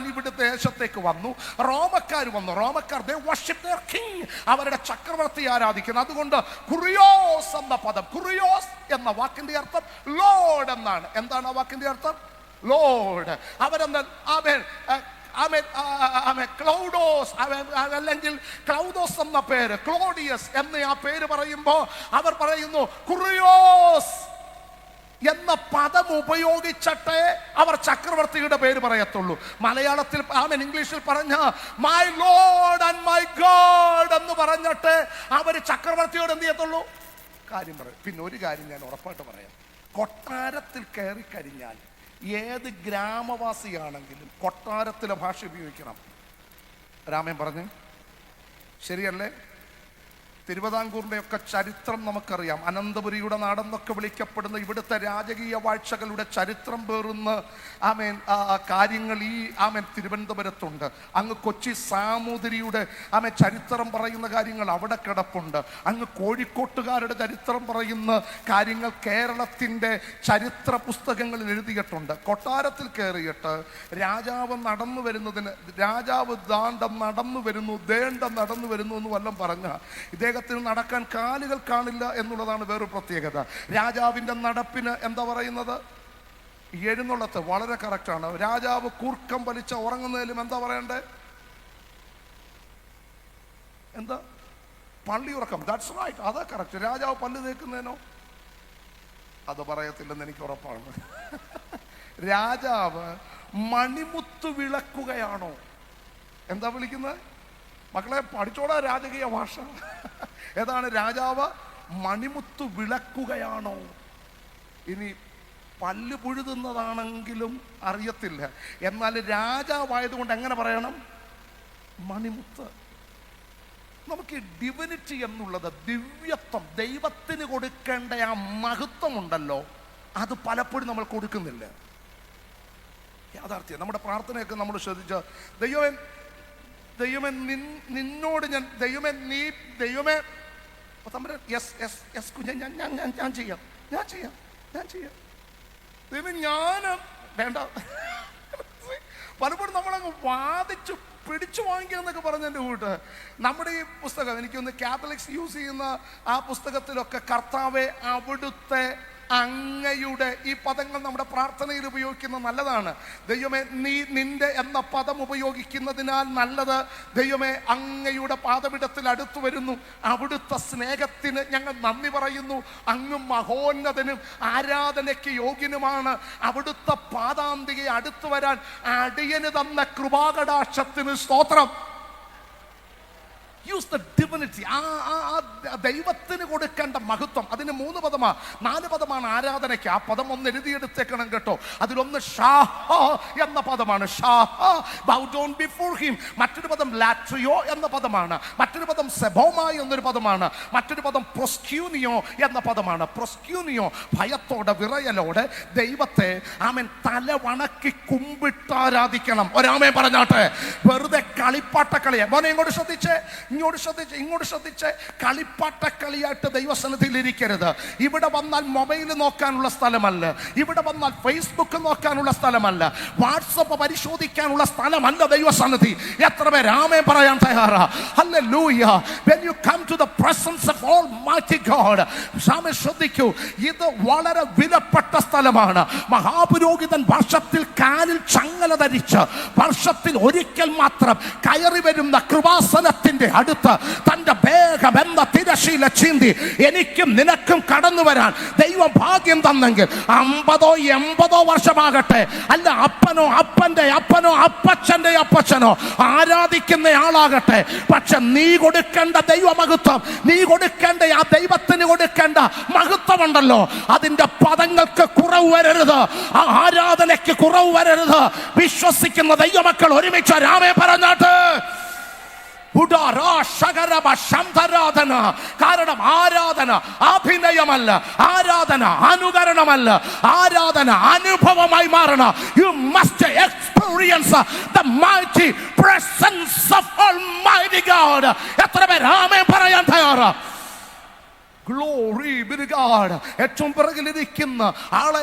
ഇവിടെ ദേശത്തേക്ക് വന്നു. റോമക്കാർ വന്നു. റോമക്കാർ they worship their king. അവരുടെ ചക്രവർത്തി ആരാധിക്കുന്നു. അതുകൊണ്ട് കുറിയോസ് എന്ന പദം, കുറിയോസ് എന്ന വാക്കിന്റെ അർത്ഥം ലോർഡ് എന്നാണ്. എന്താണ് ആ വാക്കിന്റെ അർത്ഥം? ലോർഡ്. അവരെന്ന് ക്ലൗഡോസ് അല്ലെങ്കിൽ ക്ലൗഡോസ് എന്ന പേര്, ക്ലോഡിയസ് എന്ന ആ പേര് പറയുമ്പോ അവർ പറയുന്നു കുറിയോസ് എന്ന പദം ഉപയോഗിച്ചിട്ടേ അവർ ചക്രവർത്തിയുടെ പേര് പറയത്തുള്ളൂ. മലയാളത്തിൽ ഇംഗ്ലീഷിൽ പറഞ്ഞ my Lord and my God എന്ന് പറഞ്ഞിട്ട് അവർ ചക്രവർത്തിയോട് എന്ത് ചെയ്യത്തുള്ളൂ? കാര്യം പറയും. പിന്നെ ഒരു കാര്യം ഞാൻ ഉറപ്പായിട്ട് പറയാം. കൊട്ടാരത്തിൽ കയറി കഴിഞ്ഞാൽ ഏത് ഗ്രാമവാസിയാണെങ്കിലും കൊട്ടാരത്തിലെ ഭാഷ ഉപയോഗിക്കണം. രാമൻ പറഞ്ഞു ശരിയല്ലേ? തിരുവിതാംകൂറിന്റെ ഒക്കെ ചരിത്രം നമുക്കറിയാം. അനന്തപുരിയുടെ നാടെന്നൊക്കെ വിളിക്കപ്പെടുന്ന ഇവിടുത്തെ രാജകീയ വാഴ്ചകളുടെ ചരിത്രം പേറുന്ന കാര്യങ്ങൾ ഈ തിരുവനന്തപുരത്തുണ്ട്. അങ്ങ് കൊച്ചി സാമൂതിരിയുടെ ചരിത്രം പറയുന്ന കാര്യങ്ങൾ അവിടെ കിടപ്പുണ്ട്. അങ്ങ് കോഴിക്കോട്ടുകാരുടെ ചരിത്രം പറയുന്ന കാര്യങ്ങൾ കേരളത്തിൻ്റെ ചരിത്ര പുസ്തകങ്ങളിൽ എഴുതിയിട്ടുണ്ട്. കൊട്ടാരത്തിൽ കയറിയിട്ട് രാജാവ് നടന്നു വരുന്നതിന്, രാജാവ് ദാണ്ടം നടന്നു വരുന്നു, ദേണ്ടം നടന്നു വരുന്നു എന്ന് വല്ലതും പറഞ്ഞ ഇദ്ദേഹത്തിന് നടക്കാൻ കാലുകൾ കാണില്ല എന്നുള്ളതാണ് വേറൊരു പ്രത്യേകത. രാജാവിന്റെ നടപ്പിന് എന്താ പറയുന്നത്? എഴുന്നള്ളത്ത്. വളരെ കറക്റ്റാണ്. രാജാവ് കൂർക്കം വലിച്ച ഉറങ്ങുന്നതിലും എന്താ പറയണ്ടേ? എന്താ? പള്ളിയുറക്കം. ദാറ്റ്സ് റൈറ്റ്, അതാ കറക്റ്റ്. രാജാവ് പല്ല് തേക്കുന്നതിനോ? അത് പറയത്തില്ലെന്ന് എനിക്ക് ഉറപ്പാണ്. രാജാവ് മണിമുത്ത് വിളക്കുകയാണോ? എന്താ വിളിക്കുന്നത്? മക്കളെ പഠിച്ചോടാ രാജകീയ ഭാഷ. ഏതാണ്? രാജാവ് മണിമുത്ത് വിളക്കുകയാണോ? ഇനി പല്ല് പുഴുതുന്നതാണെങ്കിലും അറിയത്തില്ല. എന്നാൽ രാജാവായതുകൊണ്ട് എങ്ങനെ പറയണം? മണിമുത്ത്. നമുക്ക് ഈ ഡിവിനിറ്റി എന്നുള്ളത്, ദിവ്യത്വം, ദൈവത്തിന് കൊടുക്കേണ്ട ആ മഹത്വം ഉണ്ടല്ലോ, അത് പലപ്പോഴും നമ്മൾ കൊടുക്കുന്നില്ല. യാഥാർത്ഥ്യം. നമ്മുടെ പ്രാർത്ഥനയൊക്കെ നമ്മൾ ശ്രദ്ധിച്ച, ദൈവമേ നിന്നോട് ദൈവമേ യെസ് കുഞ്ഞ ഞാൻ ചെയ്യാം ദൈവം ഞാൻ വേണ്ട. പലപ്പോഴും നമ്മളങ്ങ് വാദിച്ചു പിടിച്ചു വാങ്ങിക്കുക എന്നൊക്കെ പറഞ്ഞതിൻ്റെ കൂട്ട് നമ്മുടെ ഈ പുസ്തകം, എനിക്കൊന്ന് കാത്തലിക്സ് യൂസ് ചെയ്യുന്ന ആ പുസ്തകത്തിലൊക്കെ കർത്താവെ അവിടുത്തെ അങ്ങയുടെ ഈ പദങ്ങൾ നമ്മുടെ പ്രാർത്ഥനയിൽ ഉപയോഗിക്കുന്നത് നല്ലതാണ്. ദൈവമേ നിന്റെ എന്ന പദം ഉപയോഗിക്കുന്നതിനാൽ നല്ലത്. ദൈവമേ അങ്ങയുടെ പാദപീഠത്തിൽ അടുത്തു വരുന്നു, അവിടുത്തെ സ്നേഹത്തിന് ഞങ്ങൾ നന്ദി പറയുന്നു. അങ്ങ് മഹോന്നതനും ആരാധനയ്ക്ക് യോഗ്യനുമാണ്. അവിടുത്തെ പാദാന്തികെ അടുത്തു വരാൻ അടിയന് തന്ന കൃപാകടാക്ഷത്തിന് സ്തോത്രം. Use the divinity. ദൈവത്തിന് കൊടുക്കേണ്ട മഹത്വം. അതിന് 3 പദമാണ്, 4 പദമാണ് ആരാധനയ്ക്ക്. ആ പദം ഒന്ന് എഴുതിയെടുത്തേക്കണം കേട്ടോ. അതിലൊന്ന് ഷാഹ എന്ന പദമാണ്. ഷാഹ, ബൗ ഡൗൺ ബിഫോർ ഹിം. മറ്റൊരു പദം ലാട്രിയോ എന്ന പദമാണ്. മറ്റൊരു പദം സെബോമ എന്നൊരു പദമാണ്. മറ്റൊരു പദം പ്രൊസ്ക്യൂനിയോ എന്ന പദമാണ്. പ്രൊസ്ക്യൂനിയോ ഭയത്തോടെ വിറയലോടെ ദൈവത്തെ ആമേൻ തല വണക്കി കുമ്പിട്ടാരാധിക്കണം. ഒരാമേ പറഞ്ഞാട്ടെ. വെറുതെ കളിപ്പാട്ടക്കളിയെ മോനെ ഇങ്ങോട്ട് ശ്രദ്ധിച്ച് കളിപ്പാട്ടക്കളിയായിട്ട് ദൈവസന്നിധിയിൽ ഇരിക്കരുത്. ഇവിടെ വന്നാൽ മൊബൈൽ നോക്കാനുള്ള സ്ഥലമല്ല, ഇവിടെ വന്നാൽ ഫേസ്ബുക്ക് നോക്കാനുള്ള സ്ഥലമല്ല, വാട്സപ്പ് പരിശോധിക്കാനുള്ള സ്ഥലമല്ല ദൈവസന്നിധി. എത്ര പേര് ആമേൻ പറയാൻ തയ്യാറാ? ഹല്ലേലൂയ. When you come to the presence of Almighty God, ആമേൻ ശ്രദ്ധിക്കൂ, ഇത് വളരെ വിലപ്പെട്ട സ്ഥലമാണ്. മഹാപുരോഹിതൻ വർഷത്തിൽ കാലിൽ ചങ്ങല ധരിച്ച് വർഷത്തിൽ ഒരിക്കൽ മാത്രം കയറി വരുന്ന കൃപാസനത്തിന്റെ അടുത്ത് തന്റെ വേഗം എന്ന തിരശീല ചീന്തി എനിക്കും നിനക്കും കടന്നു വരാൻ ദൈവം ഭാഗ്യം തന്നെങ്കിൽ 50 80 വർഷമാകട്ടെ, അല്ല അപ്പനോ അപ്പന്റെ അപ്പനോ അപ്പച്ചന്റെ അപ്പച്ചനോ ആരാധിക്കുന്ന ആളാകട്ടെ, പക്ഷെ നീ കൊടുക്കേണ്ട ദൈവമഹത്വം, നീ കൊടുക്കേണ്ട ആ ദൈവത്തിന് കൊടുക്കേണ്ട മഹത്വം ഉണ്ടല്ലോ, അതിന്റെ പദങ്ങൾക്ക് കുറവ് വരരുത്, ആ ആരാധനയ്ക്ക് കുറവ് വരരുത്. വിശ്വസിക്കുന്ന ദൈവമക്കൾ ഒരുമിച്ച് രാമേ പറഞ്ഞാട്ട്. കാരണം ആരാധന അഭിനയമല്ല, ആരാധന അനുകരണമല്ല, ആരാധന അനുഭവമായി മാറണം. You must experience the mighty presence of Almighty God. എത്ര പേര് ആമേൻ പറയാൻ തയ്യാറാ? Glory be to God. ഏറ്റവും പിറകിലിരിക്കുന്ന ആളെ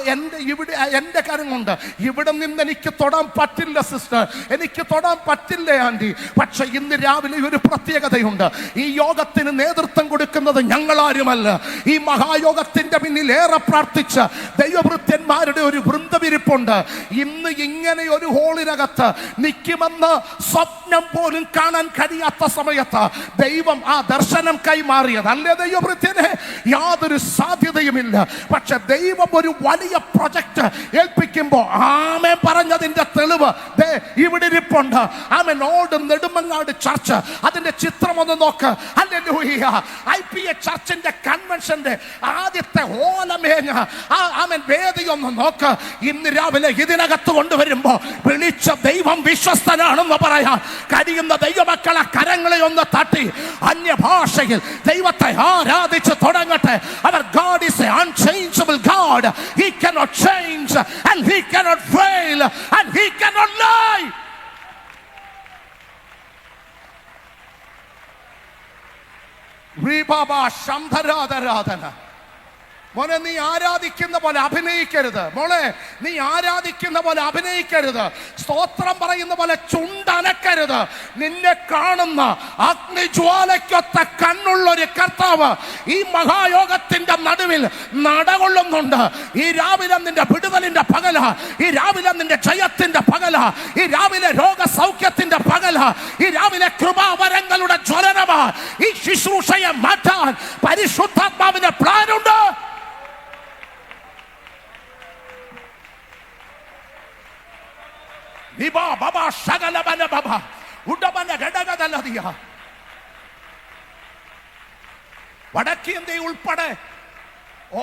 എൻ്റെ കാര്യം കൊണ്ട് ഇവിടെ നിന്ന് എനിക്ക് തൊടാൻ പറ്റില്ല സിസ്റ്റർ, എനിക്ക് തൊടാൻ പറ്റില്ല ആൻറ്റി. പക്ഷെ ഇന്ന് രാവിലെ ഒരു പ്രത്യേകതയുണ്ട്. ഈ യോഗത്തിന് നേതൃത്വം കൊടുക്കുന്നത് ഞങ്ങളാരുമല്ല. ഈ മഹായോഗത്തിന്റെ പിന്നിൽ ഏറെ പ്രാർത്ഥിച്ച ദൈവഭൃത്യന്മാരുടെ ഒരു വൃന്ദവിരിപ്പുണ്ട്. ഇന്ന് ഇങ്ങനെ ഒരു ഹോളിനകത്ത് നിൽക്കുമെന്ന് സ്വപ്നം പോലും കാണാൻ കഴിയാത്ത സമയത്ത് ദൈവം ആ ദർശനം കൈമാറിയത് അല്ലേ ദൈവഭൃത്യനെ? യാതൊരു സാധ്യതയുമില്ല. പക്ഷെ ദൈവം ഒരു വലിയ പ്രൊജക്ട് ഏൽപ്പിക്കുമ്പോ ആമേൻ പറഞ്ഞതിന്റെ തെളിവ് ഇവിടെ ഇരിപ്പുണ്ട്. ആമേൻ ഓട് നെടുമങ്ങാട് ചർച്ച്, അതിന്റെ ചിത്രം ഒന്ന് നോക്ക്. ഹല്ലേലൂയ. IPA ചർച്ചിന്റെ കൺവെൻഷന്റെ ആദ്യത്തെ ഓലമേഞ്ഞ ആമേൻ വേദി ഒന്ന് നോക്ക്. ഇന്ന് രാവിലെ ഇതിനകത്ത് കൊണ്ടുവരുമ്പോ വിളിച്ച ദൈവം വിശ്വസ്തനാണെന്ന് പറയാൻ കഴിയുന്ന ദൈവമക്കളെ കരങ്ങളെ ഒന്ന് തട്ടി അന്യഭാഷയിൽ ദൈവത്തെ ആരാധിച്ച് തുടങ്ങട്ടെ. Our God is an unchangeable God. He cannot change and he cannot fail and he cannot lie. Ribaba Shamdharadharadhana. മോനെ നീ ആരാധിക്കുന്ന പോലെ അഭിനയിക്കരുത്. മോളെ നീ ആരാധിക്കുന്ന പോലെ അഭിനയിക്കരുത്. സ്തോത്രം പറയുന്ന പോലെ ചുണ്ടനക്കരുത്. നിന്നെ കാണുന്ന അഗ്നിജ്വാലയ്ക്കൊത്ത കണ്ണുള്ളൊരു കർത്താവ് ഈ മഹായോഗത്തിന്റെ നടുവിൽ നടകൊള്ളുന്നുണ്ട്. ഈ രാവിലെ നിന്റെ വിടുതലിന്റെ പകല, ഈ രാവിലെ നിന്റെ ജയത്തിന്റെ പകല, ഈ രാവിലെ രോഗസൗഖ്യത്തിന്റെ പകല, ഈ രാവിലെ കൃപാവരങ്ങളുടെ ജ്വലനമാ. ഈ ശുശ്രൂഷയെ മാറ്റാൻ പരിശുദ്ധാത്മാവിന്റെ പ്ലാനുണ്ട്. വടക്കേന്ത്യ ഉൾപ്പെടെ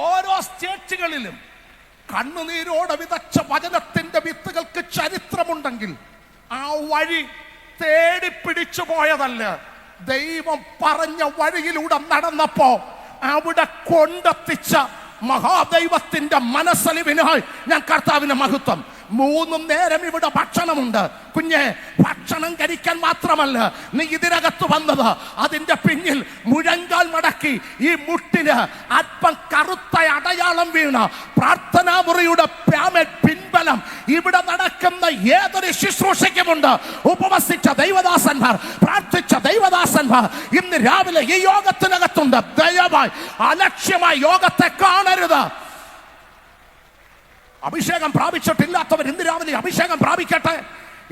ഓരോ സ്റ്റേറ്റുകളിലും കണ്ണുനീരോടെ വിതച്ച വചനത്തിന്റെ വിത്തുകൾക്ക് ചരിത്രമുണ്ടെങ്കിൽ ആ വഴി തേടി പിടിച്ചു പോയതല്ല, ദൈവം പറഞ്ഞ വഴിയിലൂടെ നടന്നപ്പോ അവിടെ കൊണ്ടെത്തിച്ച മഹാദൈവത്തിന്റെ മനസ്സലിവിനായി ഞാൻ കർത്താവിന്റെ മഹത്വം. 3 നേരം ഇവിടെ ഭക്ഷണമുണ്ട്. കുഞ്ഞെ, ഭക്ഷണം കഴിക്കാൻ മാത്രമല്ല നീ ഇതിനകത്ത് വന്നത്. അതിന്റെ പിന്നിൽ മുഴങ്കാൽ മടക്കി ഈ മുട്ടിന് അല്പം കറുത്ത അടയാളം വീണ് പ്രാർത്ഥനാ മുറിയുടെ പിൻബലം ഇവിടെ നടക്കുന്ന ഏതൊരു ശുശ്രൂഷയ്ക്കുമുണ്ട്. ഉപവസിച്ച ദൈവദാസന്മാർ, പ്രാർത്ഥിച്ച ദൈവദാസന്മാർ ഇന്ന് രാവിലെ ഈ യോഗത്തിനകത്തുണ്ട്. ദയവായി അലക്ഷ്യമായി യോഗത്തെ കാണരുത്. അഭിഷേകം പ്രാപിച്ചിട്ടില്ലാത്തവർ ഇന്ന് രാവിലെ അഭിഷേകം പ്രാപിക്കട്ടെ.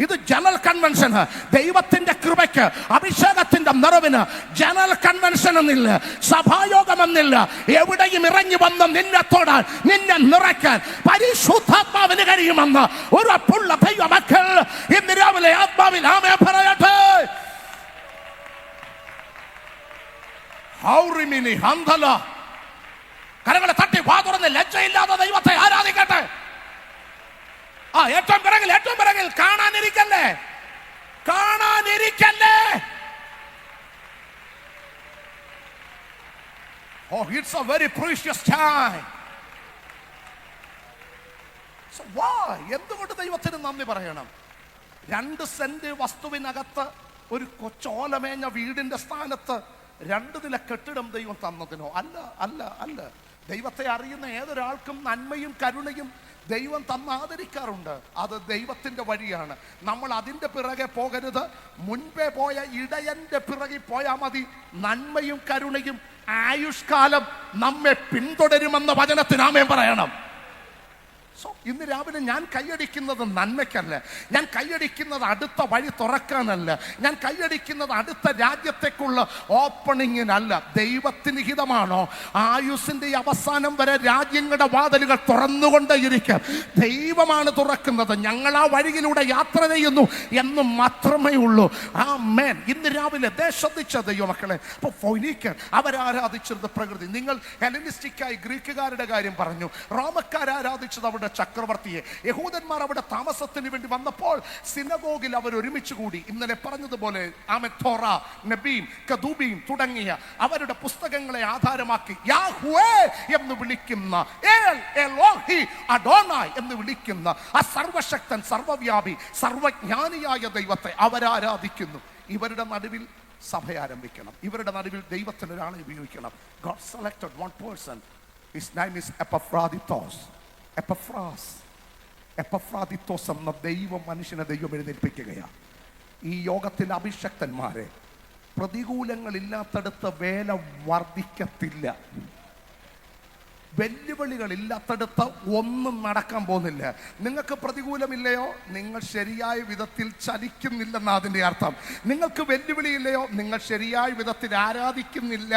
ഇത് ജനറൽ കൺവെൻഷൻ. ദൈവത്തിന്റെ കൃപയ്ക്ക്, അഭിഷേകത്തിന്റെ നിറവിന് ജനറൽ കൺവെൻഷൻ എന്നില്ല, സഭായോഗം എന്നില്ല. എവിടെയും ഇറങ്ങി വന്ന് നിന്നെ തൊടാൻ, നിന്നെ നിറയ്ക്കാൻ പരിശുദ്ധാത്മാവിന് കഴിയുമെന്ന് ഉറപ്പുള്ള ദൈവമക്കൾ ഇന്ന് രാവിലെ ആത്മാവിൽ ആമേൻ പറയട്ടെ. കരങ്ങളെ തട്ടി വാ തുറന്ന് ലജ്ജയില്ലാതെ ദൈവത്തെ ആരാധിക്കട്ടെ. ഏറ്റവും പിറകിൽ കാണാനിരിക്കല്ലേ. Oh, it's a very precious time. So why? എന്തുകൊണ്ട് ദൈവത്തിന് നന്ദി പറയണം? 2 സെന്റ് വസ്തുവിനകത്ത് ഒരു കൊച്ചോലമേഞ്ഞ വീടിന്റെ സ്ഥാനത്ത് 2 നില കെട്ടിടം ദൈവം തന്നതിനോ? അല്ല. ദൈവത്തെ അറിയുന്ന ഏതൊരാൾക്കും നന്മയും കരുണയും ദൈവം തന്നാദരിക്കാറുണ്ട്. അത് ദൈവത്തിന്റെ വഴിയാണ്. നമ്മൾ അതിന്റെ പിറകെ പോകരുത്. മുൻപേ പോയ ഇടയന്റെ പിറകെ പോയാൽ മതി. നന്മയും കരുണയും ആയുഷ്കാലം നമ്മെ പിന്തുടരുമെന്ന വചനത്തിന് ആമേൻ പറയണം. ഇന്ന് രാവിലെ ഞാൻ കൈയടിക്കുന്നത് നന്മയ്ക്കല്ല. ഞാൻ കൈയടിക്കുന്നത് അടുത്ത വഴി തുറക്കാനല്ല. ഞാൻ കൈയടിക്കുന്നത് അടുത്ത രാജ്യത്തേക്കുള്ള ഓപ്പണിങ്ങിനല്ല. ദൈവത്തിന് ഹിതമാണോ ആയുസിന്റെ അവസാനം വരെ രാജ്യങ്ങളുടെ വാതിലുകൾ തുറന്നുകൊണ്ടേയിരിക്കും. ദൈവമാണ് തുറക്കുന്നത്. ഞങ്ങൾ ആ വഴിയിലൂടെ യാത്ര ചെയ്യുന്നു എന്ന് മാത്രമേ ഉള്ളൂ. ആമേൻ. ഇന്ന് രാവിലെ ശ്രദ്ധിച്ച ദൈവമക്കളെ, അപ്പോൾ ഫൊയ്നീക്കർ അവരാരാധിച്ചിരുന്ന പ്രകൃതി. നിങ്ങൾ ഹെലനിസ്റ്റിക്കായി ഗ്രീക്കുകാരുടെ കാര്യം പറഞ്ഞു. റോമക്കാർ ആരാധിച്ചത് അവരുടെ ചക്രവർത്തിയെ. യഹൂദന്മാർ അവിടെ താമസത്തിന് വേണ്ടി വന്നപ്പോൾ സിനഗോഗിൽ അവർ ഒരുമിച്ച് കൂടി. ഇന്നലെ പറഞ്ഞതുപോലെ തോറ, നബീം, കദൂബീം തുടങ്ങിയ അവരുടെ പുസ്തകങ്ങളെ ആധാരമാക്കി യാഹ്വേ എന്ന് വിളിക്കുന്ന, എലോഹി അഡോനായ് എന്ന് വിളിക്കുന്ന ആ സർവശക്തൻ, സർവവ്യാപി, സർവജ്ഞാനിയായ ദൈവത്തെ അവരാരാധിക്കുന്നു. ഇവരുടെ നടുവിൽ സഭ ആരംഭിക്കണം. ഇവരുടെ നടുവിൽ ദൈവത്തിന് ഒരാളെ ഉപയോഗിക്കണം. God selected one person. His name is എപ്പഫ്രാദിത്തോസ് എന്ന ദൈവ മനുഷ്യനെ ദൈവം എഴുന്നേൽപ്പിക്കുകയാണ്. ഈ യോഗത്തിൽ അഭിഷക്തന്മാരെ പ്രതികൂലങ്ങളില്ലാത്തടുത്ത് വേല വർദ്ധിക്കത്തില്ല. വെല്ലുവിളികളില്ലാത്തടുത്ത് ഒന്നും നടക്കാൻ പോകുന്നില്ല. നിങ്ങൾക്ക് പ്രതികൂലമില്ലയോ, നിങ്ങൾ ശരിയായ വിധത്തിൽ ചലിക്കുന്നില്ലെന്നാണ് അതിൻ്റെ അർത്ഥം. നിങ്ങൾക്ക് വെല്ലുവിളിയില്ലയോ, നിങ്ങൾ ശരിയായ വിധത്തിൽ ആരാധിക്കുന്നില്ല.